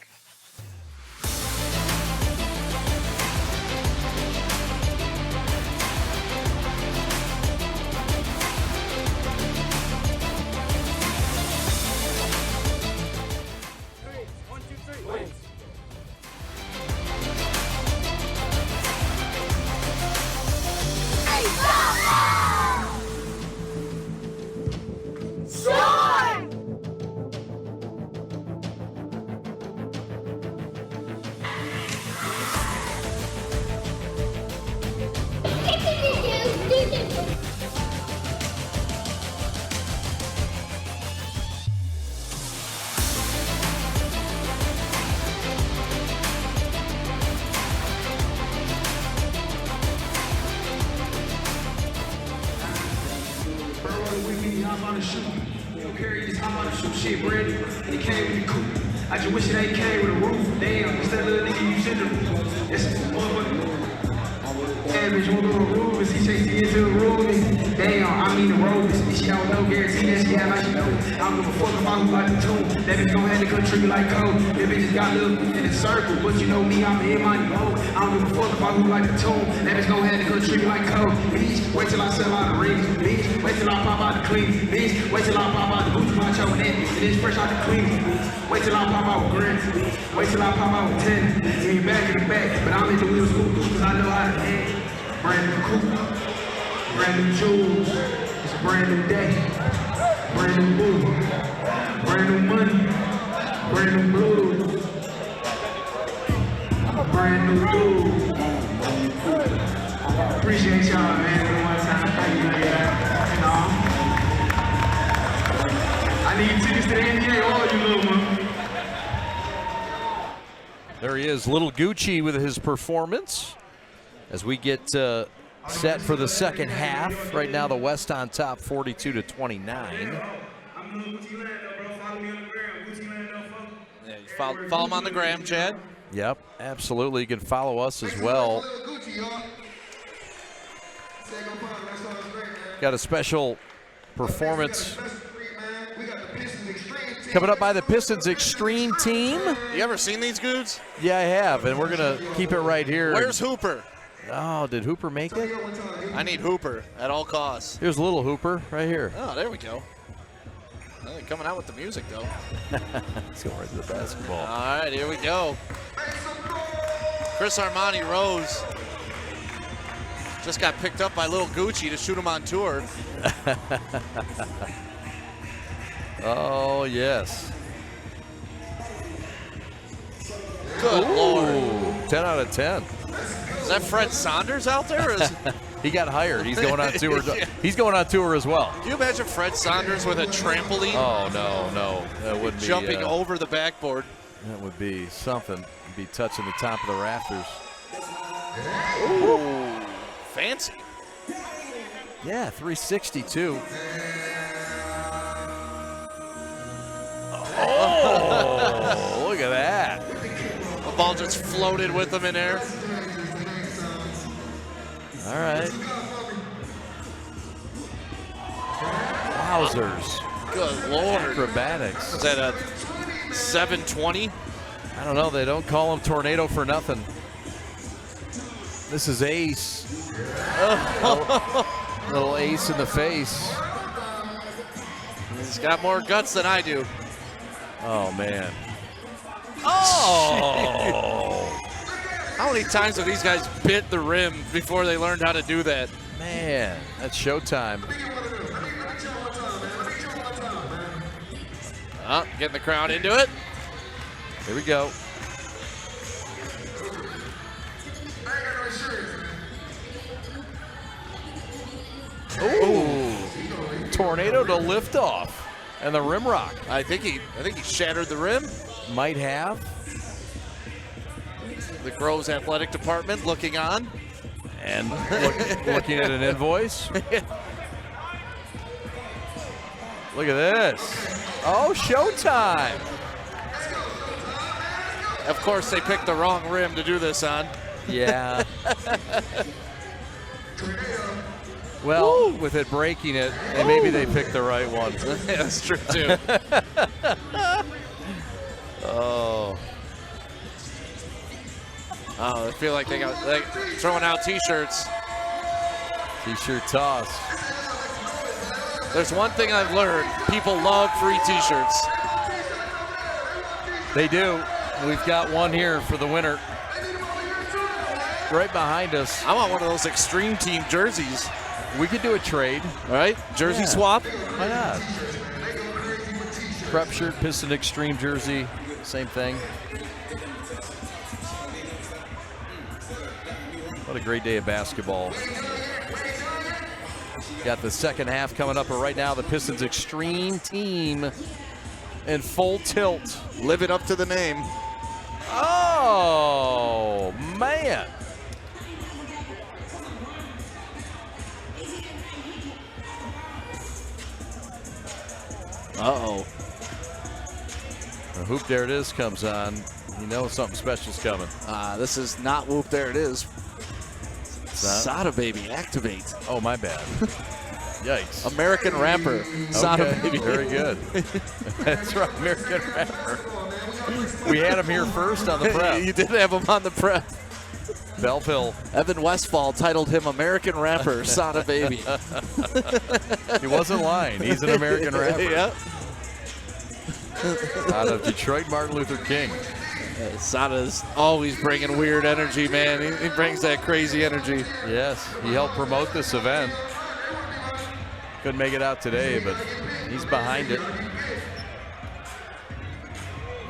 with me, I'm on the shoot. You don't carry this, I'm on the shoot shit, Brady. And he came with the coupe. I just wish they came with a roof. Damn, it's that little nigga you should have. That's a motherfucker. Damn, bitch, you wanna go to the room and she chased me into the room. And damn, I mean the road. This she don't know, guarantee that she have like she know. I don't give a fuck if I look like the tune. That bitch gon' have to come trigger like code. That bitch just got little in a circle. But you know me, I'm in my mode. I don't give a fuck if I look like the tune. That bitch gon' have to come trigger like code. Bitch, wait till I sell out the rings. Bitch, wait till I pop out the clean. Bitch, wait till I pop out the Gucci macho and it's fresh out the clean. Wait till I pop out with grins. Wait till I pop out with 10. You ain't back in the back, but I'm in the wheels cool cause I know how to hang. Brand new coupe, brand new jewels, it's a brand new day, brand new boo, brand new money, brand new blues, brand new dude. Appreciate y'all, man, one time, thank you, you know. I need tickets to the NBA, all you little man. There he is, Little Gucci with his performance. As we get set for the second half. Right now the West on top 42-29. Yeah, you follow him on the gram, Chad. Yep, absolutely. You can follow us as well. Got a special performance coming up by the Pistons Extreme Team. You ever seen these dudes? Yeah, I have, and we're going to keep it right here. Where's Hooper? Oh, did Hooper make it? I need Hooper at all costs. Here's little Hooper right here. Oh, there we go. They're coming out with the music, though. Let's go right to the basketball. All right, here we go. Chris Armani Rose just got picked up by Little Gucci to shoot him on tour. Oh, yes. Good Lord. 10 out of 10. Is that Fred Saunders out there? Or is he got hired. He's going on tour. He's going on tour as well. Can you imagine Fred Saunders with a trampoline? Oh, no. That would be jumping over the backboard. That would be something. He'd be touching the top of the rafters. Ooh, fancy. Yeah, 362. Oh, look at that. The ball just floated with him in there. All right. Wowzers. Good Lord. Acrobatics. Is that a 720? I don't know. They don't call him Tornado for nothing. This is Ace. Little Ace in the face. He's got more guts than I do. Oh, man. Oh! How many times have these guys bit the rim before they learned how to do that? Man, that's showtime. Getting the crowd into it. Here we go. Ooh. Tornado to lift off. And the rim rock. I think he shattered the rim. Might have. The Groves Athletic Department looking on. And looking at an invoice. Look at this. Oh, showtime. Of course, they picked the wrong rim to do this on. Yeah. Well, with it breaking it, and maybe they picked the right one. Yeah, that's true, too. Oh, I feel like they got throwing out T-shirts. T-shirt toss. There's one thing I've learned. People love free T-shirts. They do. We've got one here for the winner. Right behind us. I want one of those Extreme Team jerseys. We could do a trade. All right? Jersey swap? Why not? Prep shirt, Piston Extreme jersey, same thing. What a great day of basketball. Got the second half coming up, but right now the Pistons Extreme Team in full tilt. Live it up to the name. Oh, man. Uh-oh. A Whoop There It Is comes on. You know something special's coming. This is not Whoop There It Is. Sada Baby, activate. Oh, my bad. Yikes. American rapper, Sada Okay, Baby. very good. That's right, American rapper. We had him here first on the prep. You did have him on the prep. Belleville. Evan Westfall titled him American rapper, Sada Baby. He wasn't lying. He's an American rapper. Yep. Out of Detroit, Martin Luther King. Sada's always bringing weird energy, man. He brings that crazy energy. Yes, he helped promote this event. Couldn't make it out today, but he's behind it.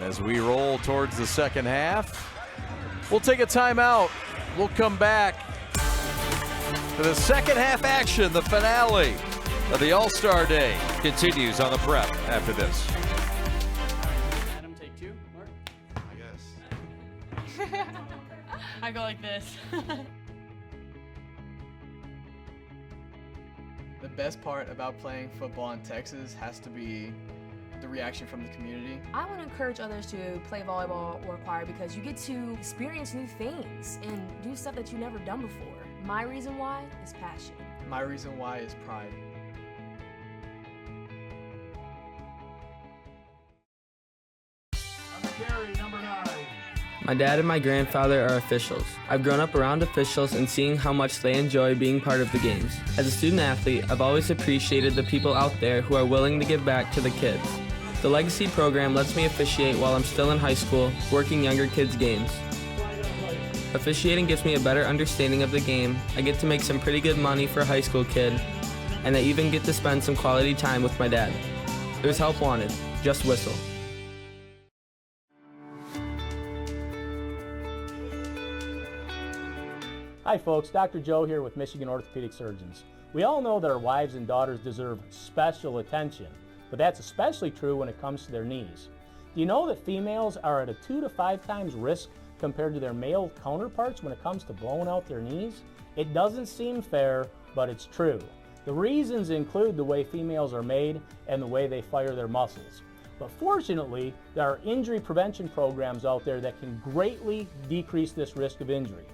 As we roll towards the second half, we'll take a timeout. We'll come back to the second half action. The finale of the All-Star Day continues on the prep after this. Adam, take 2. Mark? I guess. I go like this. The best part about playing football in Texas has to be the reaction from the community. I want to encourage others to play volleyball or choir because you get to experience new things and do stuff that you've never done before. My reason why is passion. My reason why is pride. My dad and my grandfather are officials. I've grown up around officials and seeing how much they enjoy being part of the games. As a student athlete, I've always appreciated the people out there who are willing to give back to the kids. The Legacy program lets me officiate while I'm still in high school, working younger kids' games. Officiating gives me a better understanding of the game. I get to make some pretty good money for a high school kid, and I even get to spend some quality time with my dad. There's help wanted. Just whistle. Hi folks, Dr. Joe here with Michigan Orthopedic Surgeons. We all know that our wives and daughters deserve special attention, but that's especially true when it comes to their knees. Do you know that females are at a 2 to 5 times risk compared to their male counterparts when it comes to blowing out their knees? It doesn't seem fair, but it's true. The reasons include the way females are made and the way they fire their muscles. But fortunately, there are injury prevention programs out there that can greatly decrease this risk of injury.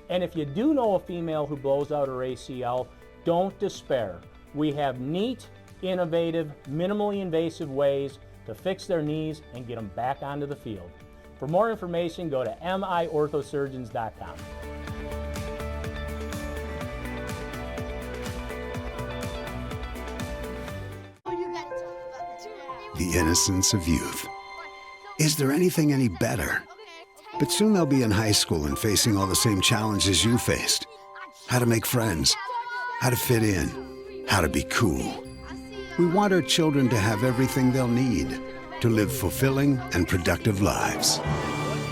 And if you do know a female who blows out her ACL, don't despair. We have neat, innovative, minimally invasive ways to fix their knees and get them back onto the field. For more information, go to miorthosurgeons.com. The innocence of youth. Is there anything any better? But soon they'll be in high school and facing all the same challenges you faced. How to make friends, how to fit in, how to be cool. We want our children to have everything they'll need to live fulfilling and productive lives.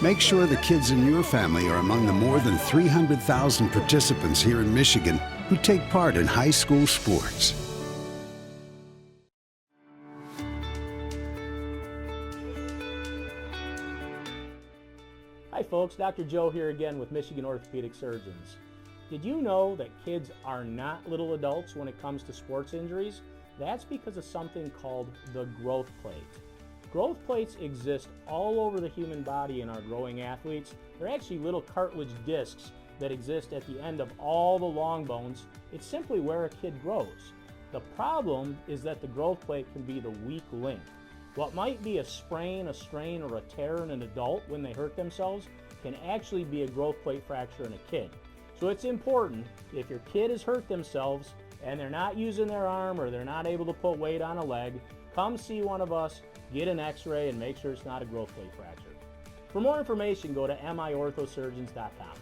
Make sure the kids in your family are among the more than 300,000 participants here in Michigan who take part in high school sports. Hi folks, Dr. Joe here again with Michigan Orthopedic Surgeons. Did you know that kids are not little adults when it comes to sports injuries? That's because of something called the growth plate. Growth plates exist all over the human body in our growing athletes. They're actually little cartilage discs that exist at the end of all the long bones. It's simply where a kid grows. The problem is that the growth plate can be the weak link. What might be a sprain, a strain, or a tear in an adult when they hurt themselves can actually be a growth plate fracture in a kid. So it's important, if your kid has hurt themselves and they're not using their arm or they're not able to put weight on a leg, come see one of us, get an x-ray, and make sure it's not a growth plate fracture. For more information, go to miorthosurgeons.com.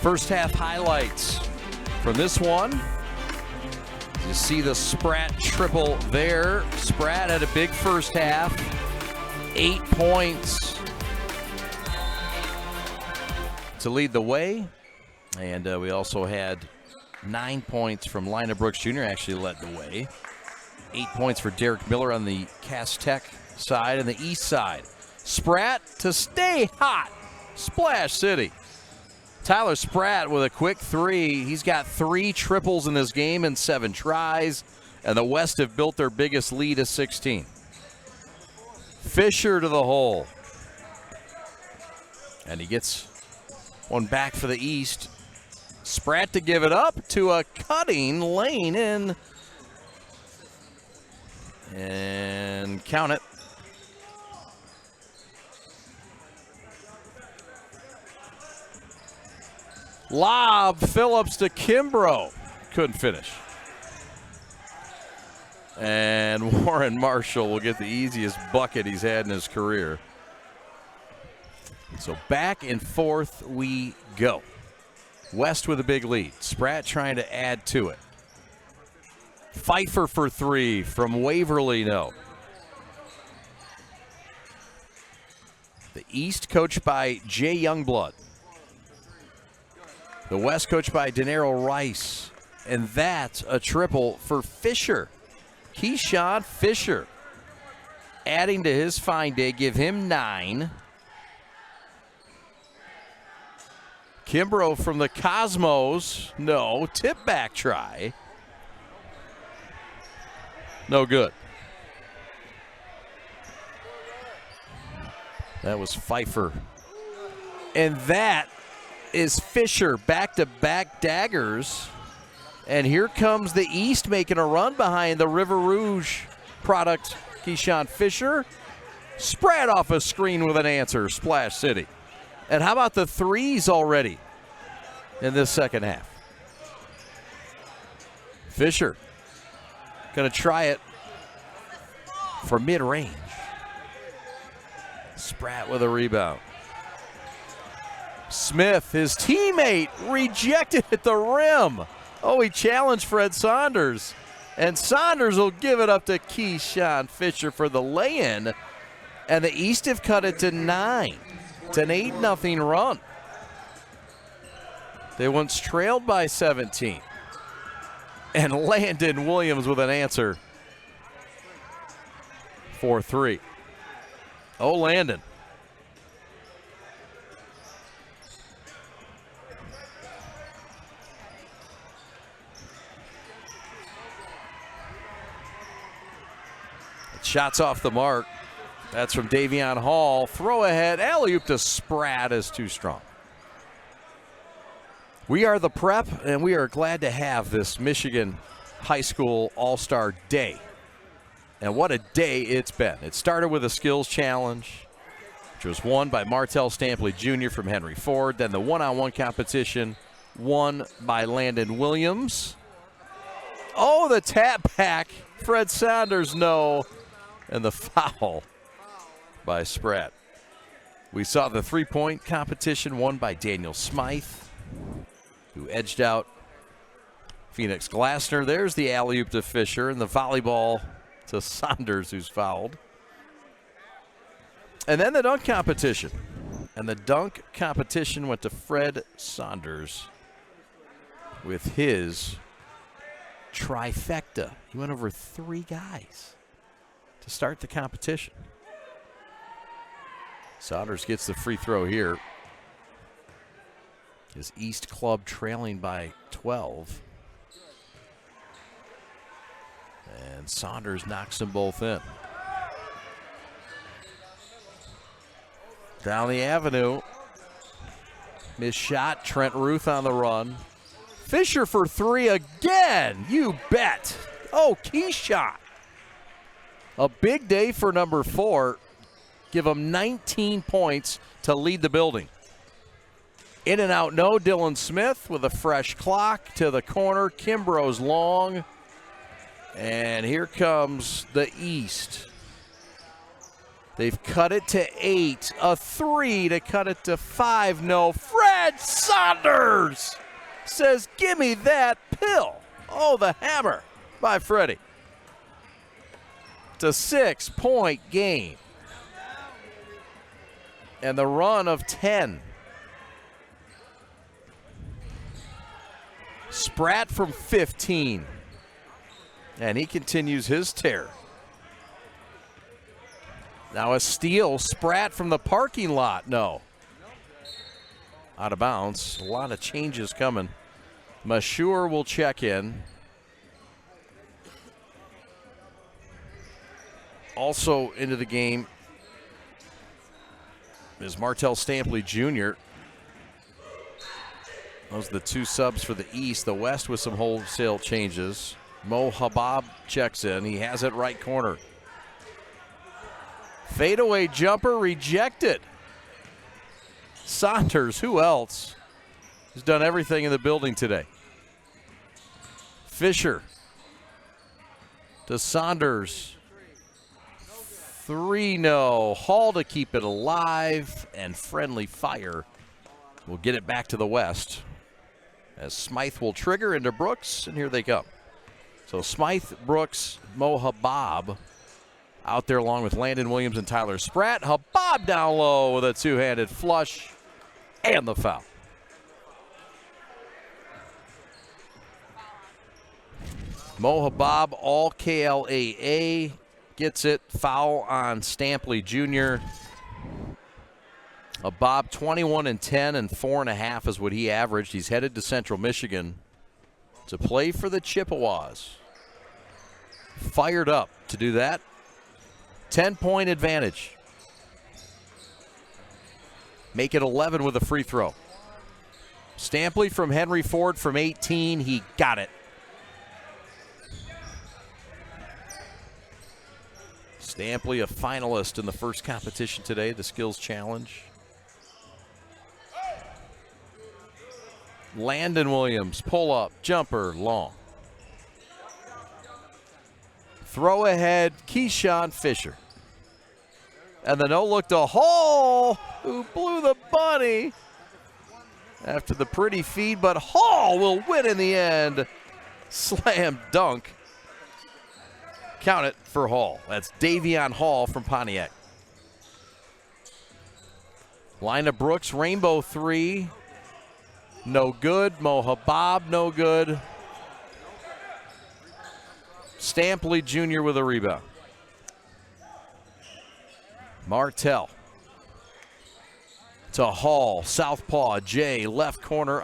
First half highlights from this one. You see the Spratt triple there. Spratt had a big first half. 8 points to lead the way. And we also had 9 points from Lina Brooks Jr. actually led the way. 8 points for Derek Miller on the Cass Tech side and the east side. Spratt to stay hot. Splash City. Tyler Spratt with a quick three. He's got 3 triples in this game in 7 tries. And the West have built their biggest lead to 16. Fisher to the hole. And he gets one back for the East. Spratt to give it up to a cutting lane in. And count it. Lob Phillips to Kimbrough. Couldn't finish. And Warren Marshall will get the easiest bucket he's had in his career. So back and forth we go. West with a big lead. Spratt trying to add to it. Pfeiffer for 3 from Waverly, no. The East coached by Jay Youngblood. The West coached by Denaro Rice. And that's a triple for Fisher. Keyshawn Fisher adding to his fine day, give him 9. Kimbrough from the Cosmos, no. Tip back try. No good. That was Pfeiffer. And that is Fisher, back-to-back daggers. And here comes the East making a run behind the River Rouge product, Keyshawn Fisher. Spratt off a screen with an answer, Splash City. And how about the threes already in this second half? Fisher going to try it for mid-range. Spratt with a rebound. Smith, his teammate, rejected at the rim. Oh, he challenged Fred Saunders. And Saunders will give it up to Keyshawn Fisher for the lay-in. And the East have cut it to 9. It's an 8-0 run. They once trailed by 17. And Landon Williams with an answer for 3. Oh, Landon. Shots off the mark. That's from Davion Hall. Throw ahead. Alley-oop to Spratt is too strong. We are the Prep, and we are glad to have this Michigan High School All-Star Day. And what a day it's been. It started with a skills challenge, which was won by Martell Stampley Jr. from Henry Ford. Then the one-on-one competition won by Landon Williams. Oh, the tap back. Fred Saunders, no. And the foul by Spratt. We saw the three-point competition won by Daniel Smythe, who edged out Phoenix Glassner. There's the alley-oop to Fisher, and the volleyball to Saunders, who's fouled. And then the dunk competition. And the dunk competition went to Fred Saunders with his trifecta. He went over 3 guys to start the competition. Saunders gets the free throw here. His East club trailing by 12. And Saunders knocks them both in. Down the avenue. Missed shot. Trent Ruth on the run. Fisher for 3 again. You bet. Oh, key shot. A big day for number 4. Give him 19 points to lead the building. In and out, no. Dylan Smith with a fresh clock to the corner. Kimbrough's long. And here comes the East. They've cut it to 8. A 3 to cut it to 5. No. Fred Saunders says, "Give me that pill." Oh, the hammer by Freddie. It's a 6-point game. And the run of 10. Spratt from 15. And he continues his tear. Now a steal. Spratt from the parking lot. No. Out of bounds. A lot of changes coming. Mashur will check in. Also into the game is Martell Stampley Jr. Those are the two subs for the East. The West with some wholesale changes. Mo Habab checks in. He has it right corner. Fadeaway jumper rejected. Saunders, who else? He's done everything in the building today. Fisher to Saunders. 3, no. Hall to keep it alive, and friendly fire will get it back to the West. As Smythe will trigger into Brooks, and here they come. So Smythe, Brooks, Mo Habab out there along with Landon Williams and Tyler Spratt. Habab down low with a two-handed flush and the foul. Mo Habab, all KLAA, gets it. Foul on Stampley Jr. Habab 21-10 and 4.5 is what he averaged. He's headed to Central Michigan to play for the Chippewas. Fired up to do that. 10-point advantage. Make it 11 with a free throw. Stampley from Henry Ford from 18. He got it. Stampley, a finalist in the first competition today, the Skills Challenge. Landon Williams, pull up, jumper, long. Throw ahead, Keyshawn Fisher. And the no-look to Hall, who blew the bunny after the pretty feed, but Hall will win in the end. Slam dunk. Count it for Hall. That's Davion Hall from Pontiac. Lina Brooks, rainbow 3. No good. Mo Habab, no good. Stampley Jr. with a rebound. Martell to Hall. Southpaw, Jay, left corner,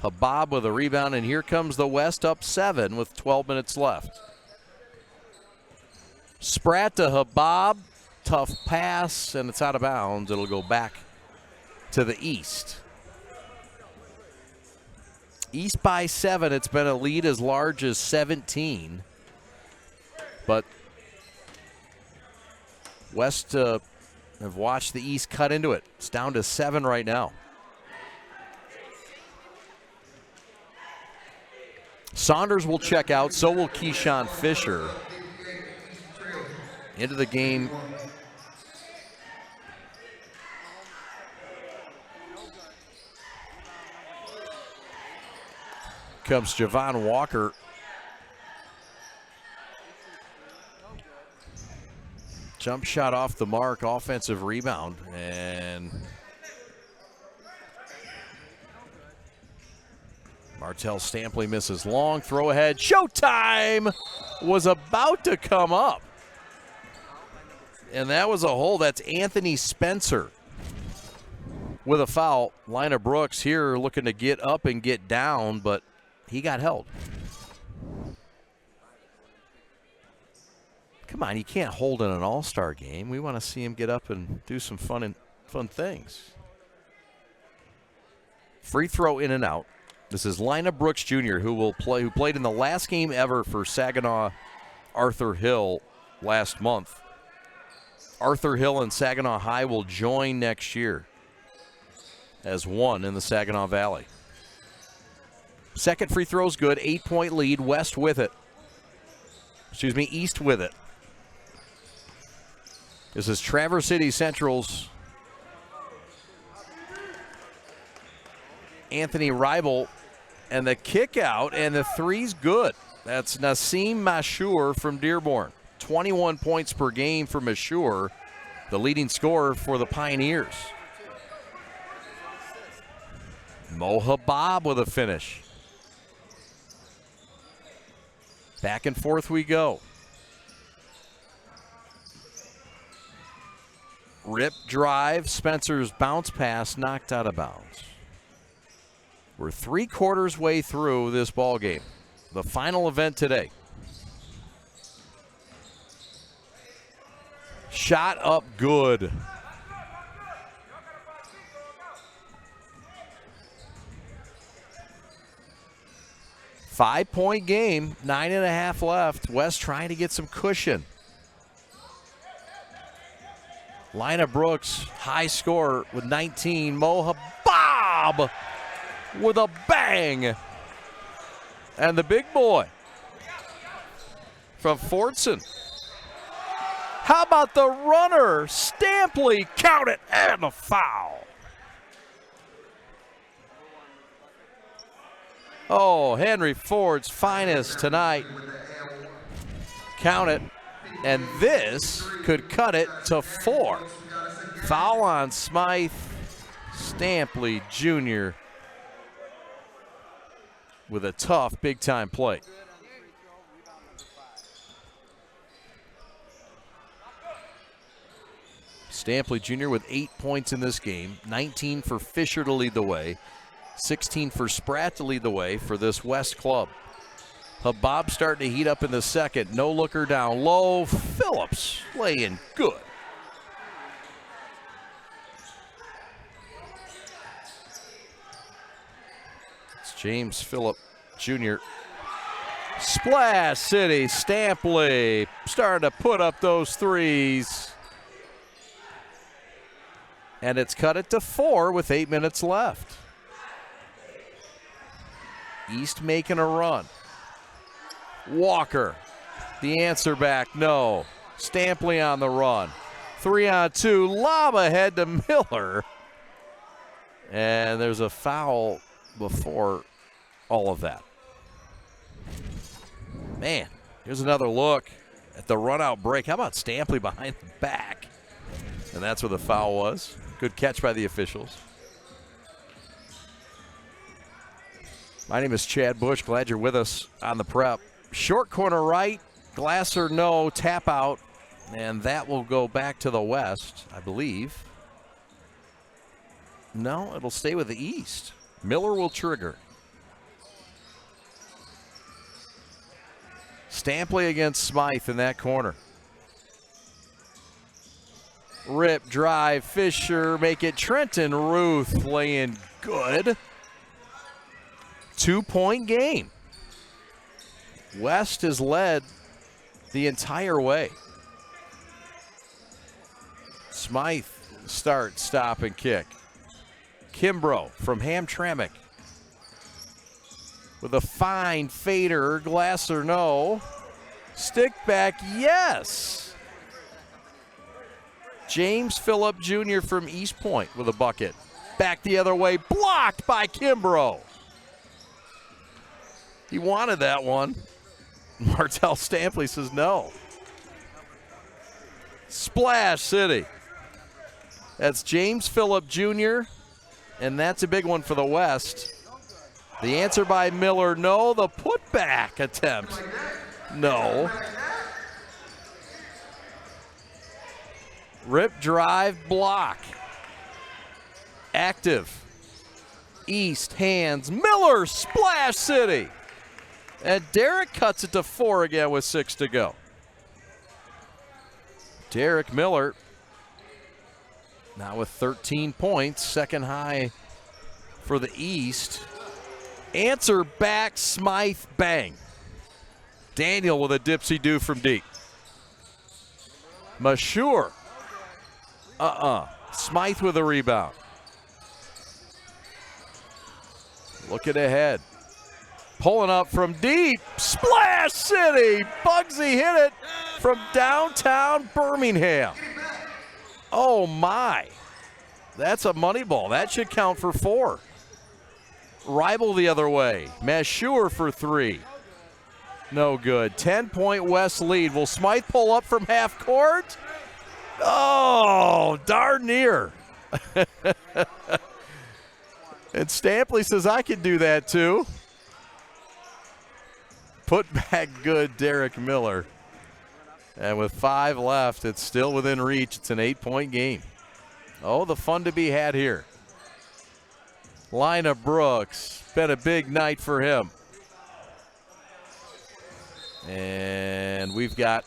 Habab with a rebound, and here comes the West up 7 with 12 minutes left. Spratt to Habab. Tough pass, and it's out of bounds. It'll go back to the East. East by 7. It's been a lead as large as 17. But West have watched the East cut into it. It's down to 7 right now. Saunders will check out. So will Keyshawn Fisher. Into the game. Comes Javon Walker. Jump shot off the mark, offensive rebound, and Martell Stampley misses long. Throw ahead. Showtime was about to come up. And that was a hole. That's Anthony Spencer with a foul. Lina Brooks here looking to get up and get down, but he got held. Come on, you can't hold in an all-star game. We want to see him get up and do some fun things. Free throw in and out. This is Lina Brooks Jr., who played in the last game ever for Saginaw Arthur Hill last month. Arthur Hill and Saginaw High will join next year as one in the Saginaw Valley. Second free throw's good. 8-point lead. West with it. East with it. This is Traverse City Central's Anthony Reibel, and the kick out, and the three's good. That's Nassim Mashour from Dearborn. 21 points per game for Mashour, the leading scorer for the Pioneers. Mo Habab with a finish. Back and forth we go. Rip drive, Spencer's bounce pass knocked out of bounds. We're 3/4 way through this ball game. The final event today. Shot up good. Five-point game, 9.5 left. West trying to get some cushion. Lina Brooks, high score with 19. Mo Habab with a bang. And the big boy from Fortson. How about the runner? Stampley, count it, and a foul. Oh, Henry Ford's finest tonight. Count it. And this could cut it to 4. Foul on Smythe. Stampley Jr. with a tough big-time play. Stampley Jr. with 8 points in this game. 19 for Fisher to lead the way. 16 for Spratt to lead the way for this West club. Habab starting to heat up in the second. No looker down low. Phillips laying good. It's James Phillip Jr. Splash City. Stampley starting to put up those threes. And it's cut it to 4 with 8 minutes left. East making a run. Walker, the answer back, no. Stampley on the run. 3-on-2, lob ahead to Miller. And there's a foul before all of that. Man, here's another look at the run-out break. How about Stampley behind the back? And that's where the foul was. Good catch by the officials. My name is Chad Bush. Glad you're with us on the prep. Short corner right, Glasser no, tap out, and that will go back to the West, I believe. No, it'll stay with the East. Miller will trigger. Stampley against Smythe in that corner. Rip, drive, Fisher, make it Trenton Ruth laying good. 2-point game. West has led the entire way. Smythe start, stop, and kick. Kimbrough from Hamtramck with a fine fader. Glasser, no. Stick back, yes. James Phillip Jr. from East Point with a bucket. Back the other way, blocked by Kimbrough. He wanted that one. Martell Stampley says no. Splash City. That's James Phillip Jr., and that's a big one for the West. The answer by Miller, no. The putback attempt, no. Rip, drive, block. Active. East, hands. Miller, Splash City. And Derek cuts it to 4 again with 6 to go. Derek Miller now with 13 points, second high for the East. Answer back, Smythe, bang. Daniel with a dipsy-do from deep. Mashour. Smythe with a rebound. Looking ahead. Pulling up from deep. Splash City. Bugsy hit it from downtown Birmingham. Oh, my. That's a money ball. That should count for 4. Ribel the other way. Mashur for 3. No good. 10-point West lead. Will Smythe pull up from half court? Oh, darn near. And Stampley says, I can do that too. Put back good, Derek Miller. And with 5 left, it's still within reach. It's an 8-point game. Oh, the fun to be had here. Lina Brooks. Been a big night for him. And we've got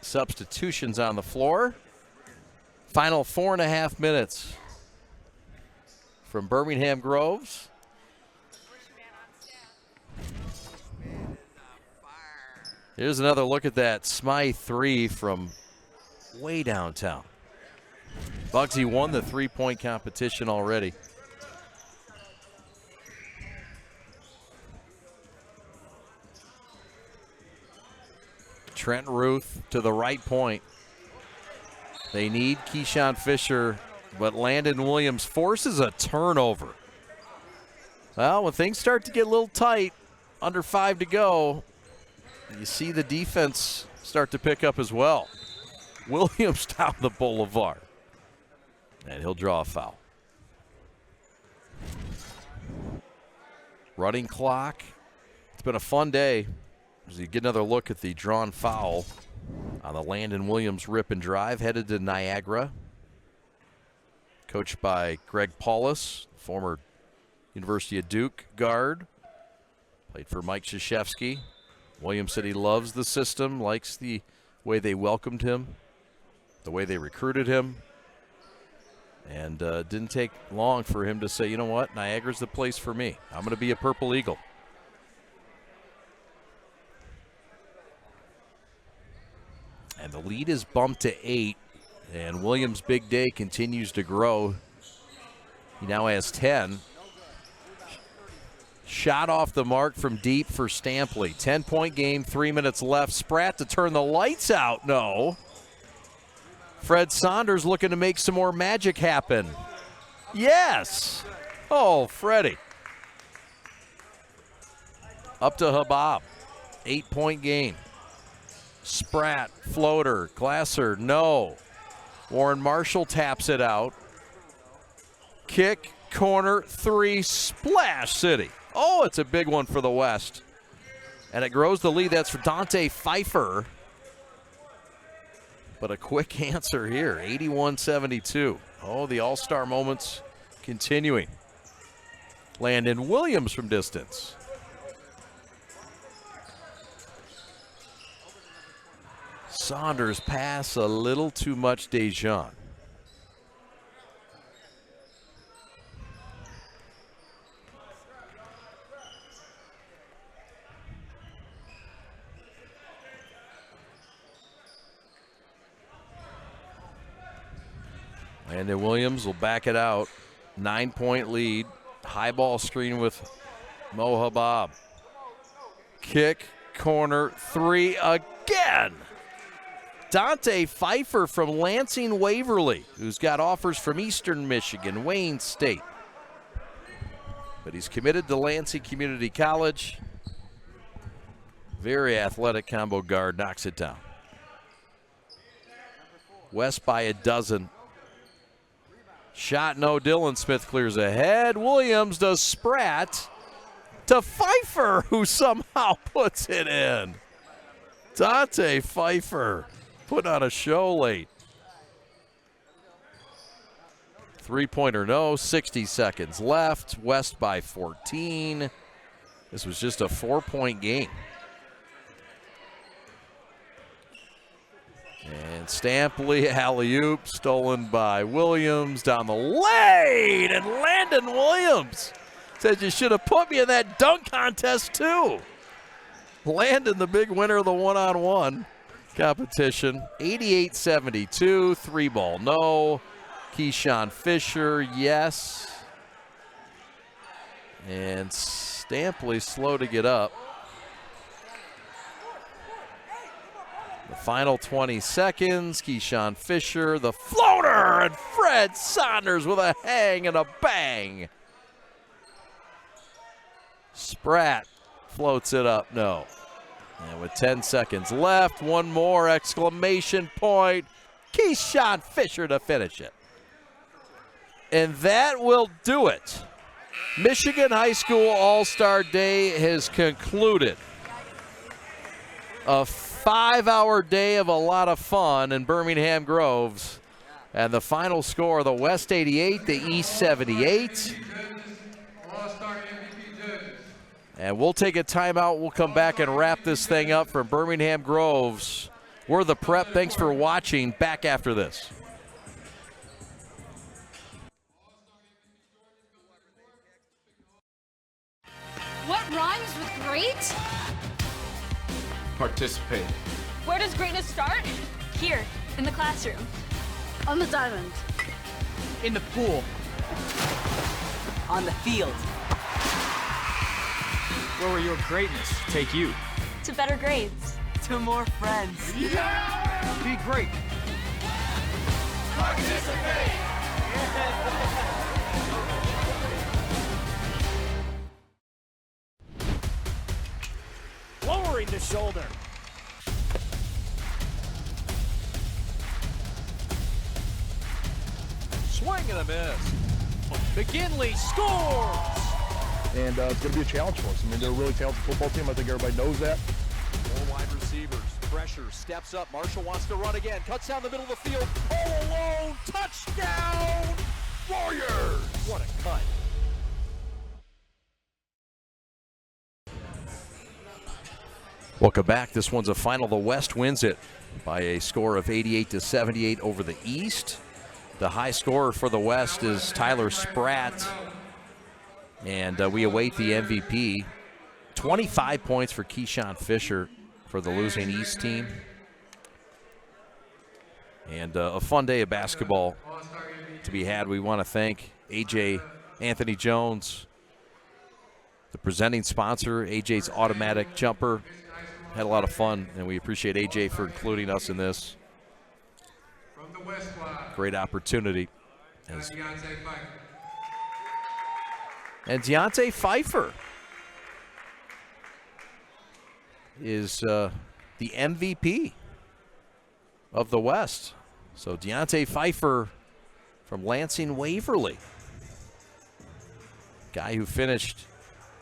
substitutions on the floor. Final 4.5 minutes from Birmingham Groves. Here's another look at that Smythe 3 from way downtown. Bugsy won the 3-point competition already. Trent Ruth to the right point. They need Keyshawn Fisher, but Landon Williams forces a turnover. Well, when things start to get a little tight, under 5 to go, you see the defense start to pick up as well. Williams down the boulevard. And he'll draw a foul. Running clock. It's been a fun day. As you get another look at the drawn foul on the Landon Williams rip and drive, headed to Niagara. Coached by Greg Paulus, former University of Duke guard. Played for Mike Krzyzewski. Williams said he loves the system, likes the way they welcomed him, the way they recruited him. And didn't take long for him to say, you know what, Niagara's the place for me. I'm going to be a Purple Eagle. And the lead is bumped to 8, and Williams' big day continues to grow. He now has 10. Shot off the mark from deep for Stampley. 10-point game, 3 minutes left. Spratt to turn the lights out. No. Fred Saunders looking to make some more magic happen. Yes. Oh, Freddie. Up to Habab. 8-point game. Spratt, floater, Glasser, no. Warren Marshall taps it out. Kick, corner, 3, splash city. Oh, it's a big one for the West. And it grows the lead. That's for Dante Pfeiffer. But a quick answer here, 81-72. Oh, the all-star moments continuing. Landon Williams from distance. Saunders pass a little too much Dejan. Landon Williams will back it out. 9-point lead. High ball screen with Mo Habab. Kick, corner, 3 again. Dante Pfeiffer from Lansing Waverly, who's got offers from Eastern Michigan, Wayne State. But he's committed to Lansing Community College. Very athletic combo guard, knocks it down. West by a dozen. Shot no, Dylan Smith clears ahead. Williams does Spratt to Pfeiffer, who somehow puts it in. Dante Pfeiffer put on a show late. 3-pointer no, 60 seconds left. West by 14. This was just a 4-point game. And Stampley, alley-oop, stolen by Williams down the lane. And Landon Williams says you should have put me in that dunk contest too. Landon, the big winner of the one-on-one competition. 88-72, 3-ball no. Keyshawn Fisher, yes. And Stampley slow to get up. The final 20 seconds, Keyshawn Fisher, the floater, and Fred Saunders with a hang and a bang. Spratt floats it up, no. And with 10 seconds left, one more exclamation point. Keyshawn Fisher to finish it. And that will do it. Michigan High School All-Star Day has concluded. A 5-hour day of a lot of fun in Birmingham Groves. And the final score, the West 88, the East 78. And we'll take a timeout. We'll come back and wrap this thing up from Birmingham Groves. We're the Prep. Thanks for watching. Back after this. What rhymes with great? Participate. Where does greatness start? Here, in the classroom. On the diamond. In the pool. On the field. Where will your greatness take you? To better grades. To more friends. Yeah! Be great. Participate. Lowering the shoulder. Swing and a miss. McGinley scores! And it's going to be a challenge for us. I mean, they're a really talented football team. I think everybody knows that. Four wide receivers. Pressure. Steps up. Marshall wants to run again. Cuts down the middle of the field. All alone. Touchdown! Warriors! What a cut. Welcome back. This one's a final. The West wins it by a score of 88-78 over the East. The high scorer for the West is Tyler Spratt. And we await the MVP. 25 points for Keyshawn Fisher for the losing East team. And a fun day of basketball to be had. We want to thank AJ Anthony Jones, the presenting sponsor, AJ's Automatic Jumper. Had a lot of fun, and we appreciate AJ for including us in this. Great opportunity. And Deontay Pfeiffer is the MVP of the West. So Deontay Pfeiffer from Lansing Waverly. Guy who finished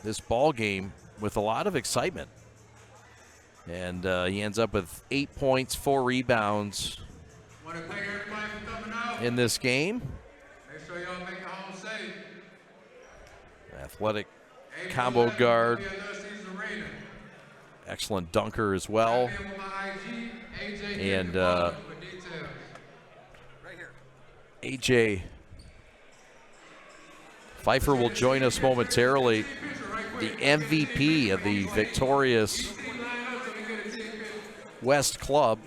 this ball game with a lot of excitement. And he ends up with 8 points, 4 rebounds in this game. Make sure y'all make it home safe. Athletic combo guard. Excellent dunker as well. And AJ Pfeiffer will join us momentarily. The MVP of the victorious West club.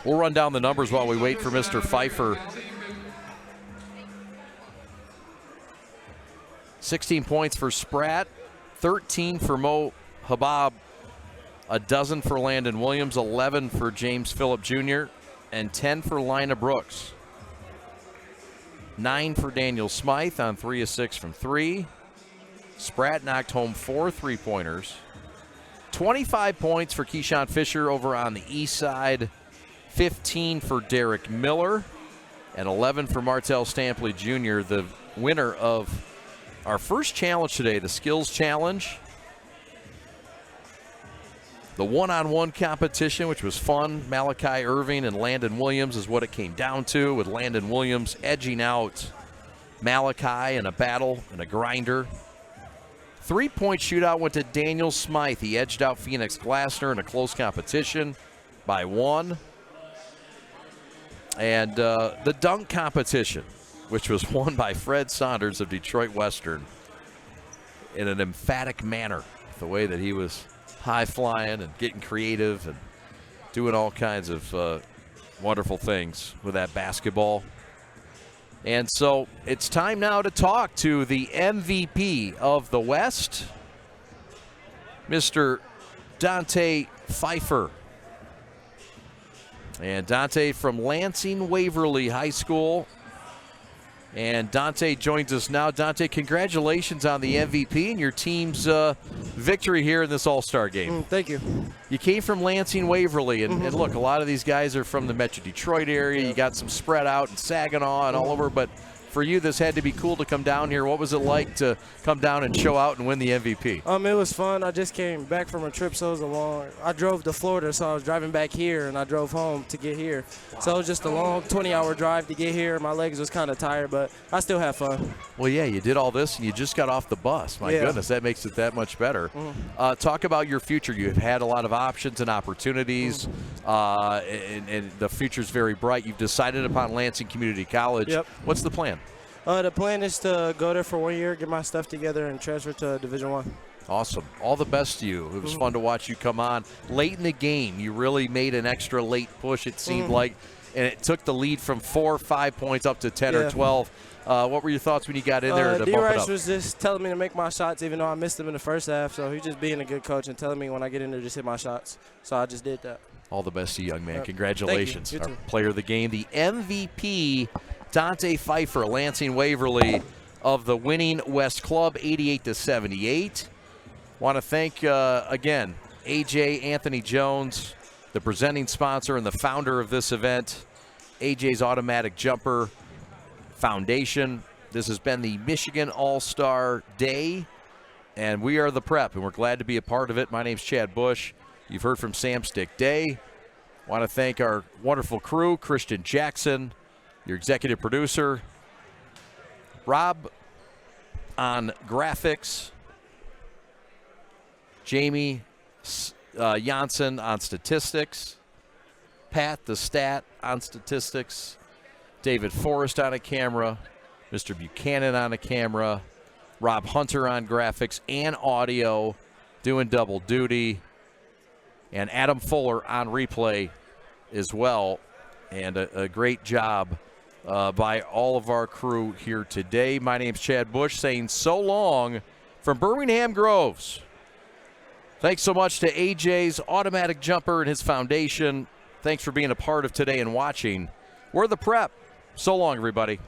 We'll run down the numbers while we wait for Mr. Pfeiffer. 16 points for Spratt, 13 for Mo Habab, a dozen for Landon Williams, 11 for James Phillip Jr., and 10 for Lina Brooks. 9 for Daniel Smythe on 3 of 6 from 3. Spratt knocked home 4 3-pointers. 25 points for Keyshawn Fisher over on the east side. 15 for Derek Miller. And 11 for Martell Stampley Jr., the winner of our first challenge today, the Skills Challenge. The one-on-one competition, which was fun. Malachi Irving and Landon Williams is what it came down to, with Landon Williams edging out Malachi in a battle and a grinder. 3-point shootout went to Daniel Smythe. He edged out Phoenix Glassner in a close competition by 1. And the dunk competition, which was won by Fred Saunders of Detroit Western in an emphatic manner, the way that he was high-flying and getting creative and doing all kinds of wonderful things with that basketball. And so it's time now to talk to the MVP of the West. Mr. Dante Pfeiffer. And Dante from Lansing Waverly High School. And Dante joins us now. Dante, congratulations on the MVP and your team's victory here in this All-Star game. Thank you. You came from Lansing Waverly, and look, a lot of these guys are from the Metro Detroit area. You got some spread out in Saginaw and all over, but for you, this had to be cool to come down here. What was it like to come down and show out and win the MVP? It was fun. I just came back from a trip, so it was long. I drove to Florida, so I was driving back here, and I drove home to get here. Wow. So it was just a long 20-hour drive to get here. My legs was kind of tired, but I still had fun. Well, yeah, you did all this, and you just got off the bus. My goodness, that makes it that much better. Talk about your future. You've had a lot of options and opportunities, and the future's very bright. You've decided upon Lansing Community College. Yep. What's the plan? The plan is to go there for 1 year, get my stuff together, and transfer to Division I. Awesome. All the best to you. It was fun to watch you come on. Late in the game, you really made an extra late push, it seemed like, and it took the lead from 4 or 5 points up to 10 or 12. What were your thoughts when you got in there to bump it D-Rice up? was just telling me to make my shots, even though I missed them in the first half. So he's just being a good coach and telling me when I get in there, just hit my shots. So I just did that. All the best to you, young man. Congratulations. Thank you. Our player of the game, the MVP, Dante Pfeiffer, Lansing Waverly of the winning West Club, 88-78. Want to thank, again, AJ Anthony Jones, the presenting sponsor and the founder of this event, AJ's Automatic Jumper Foundation. This has been the Michigan All-Star Day, and we are the Prep, and we're glad to be a part of it. My name's Chad Bush. You've heard from Sam Stick Day. Want to thank our wonderful crew, Christian Jackson, your executive producer, Rob on graphics, Jamie Janssen on statistics, Pat the Stat on statistics, David Forrest on a camera, Mr. Buchanan on a camera, Rob Hunter on graphics and audio, doing double duty, and Adam Fuller on replay as well. And a great job by all of our crew here today. My name's Chad Bush saying so long from Birmingham Groves. Thanks so much to AJ's Automatic Jumper and his foundation. Thanks for being a part of today and watching. We're the Prep. So long, everybody.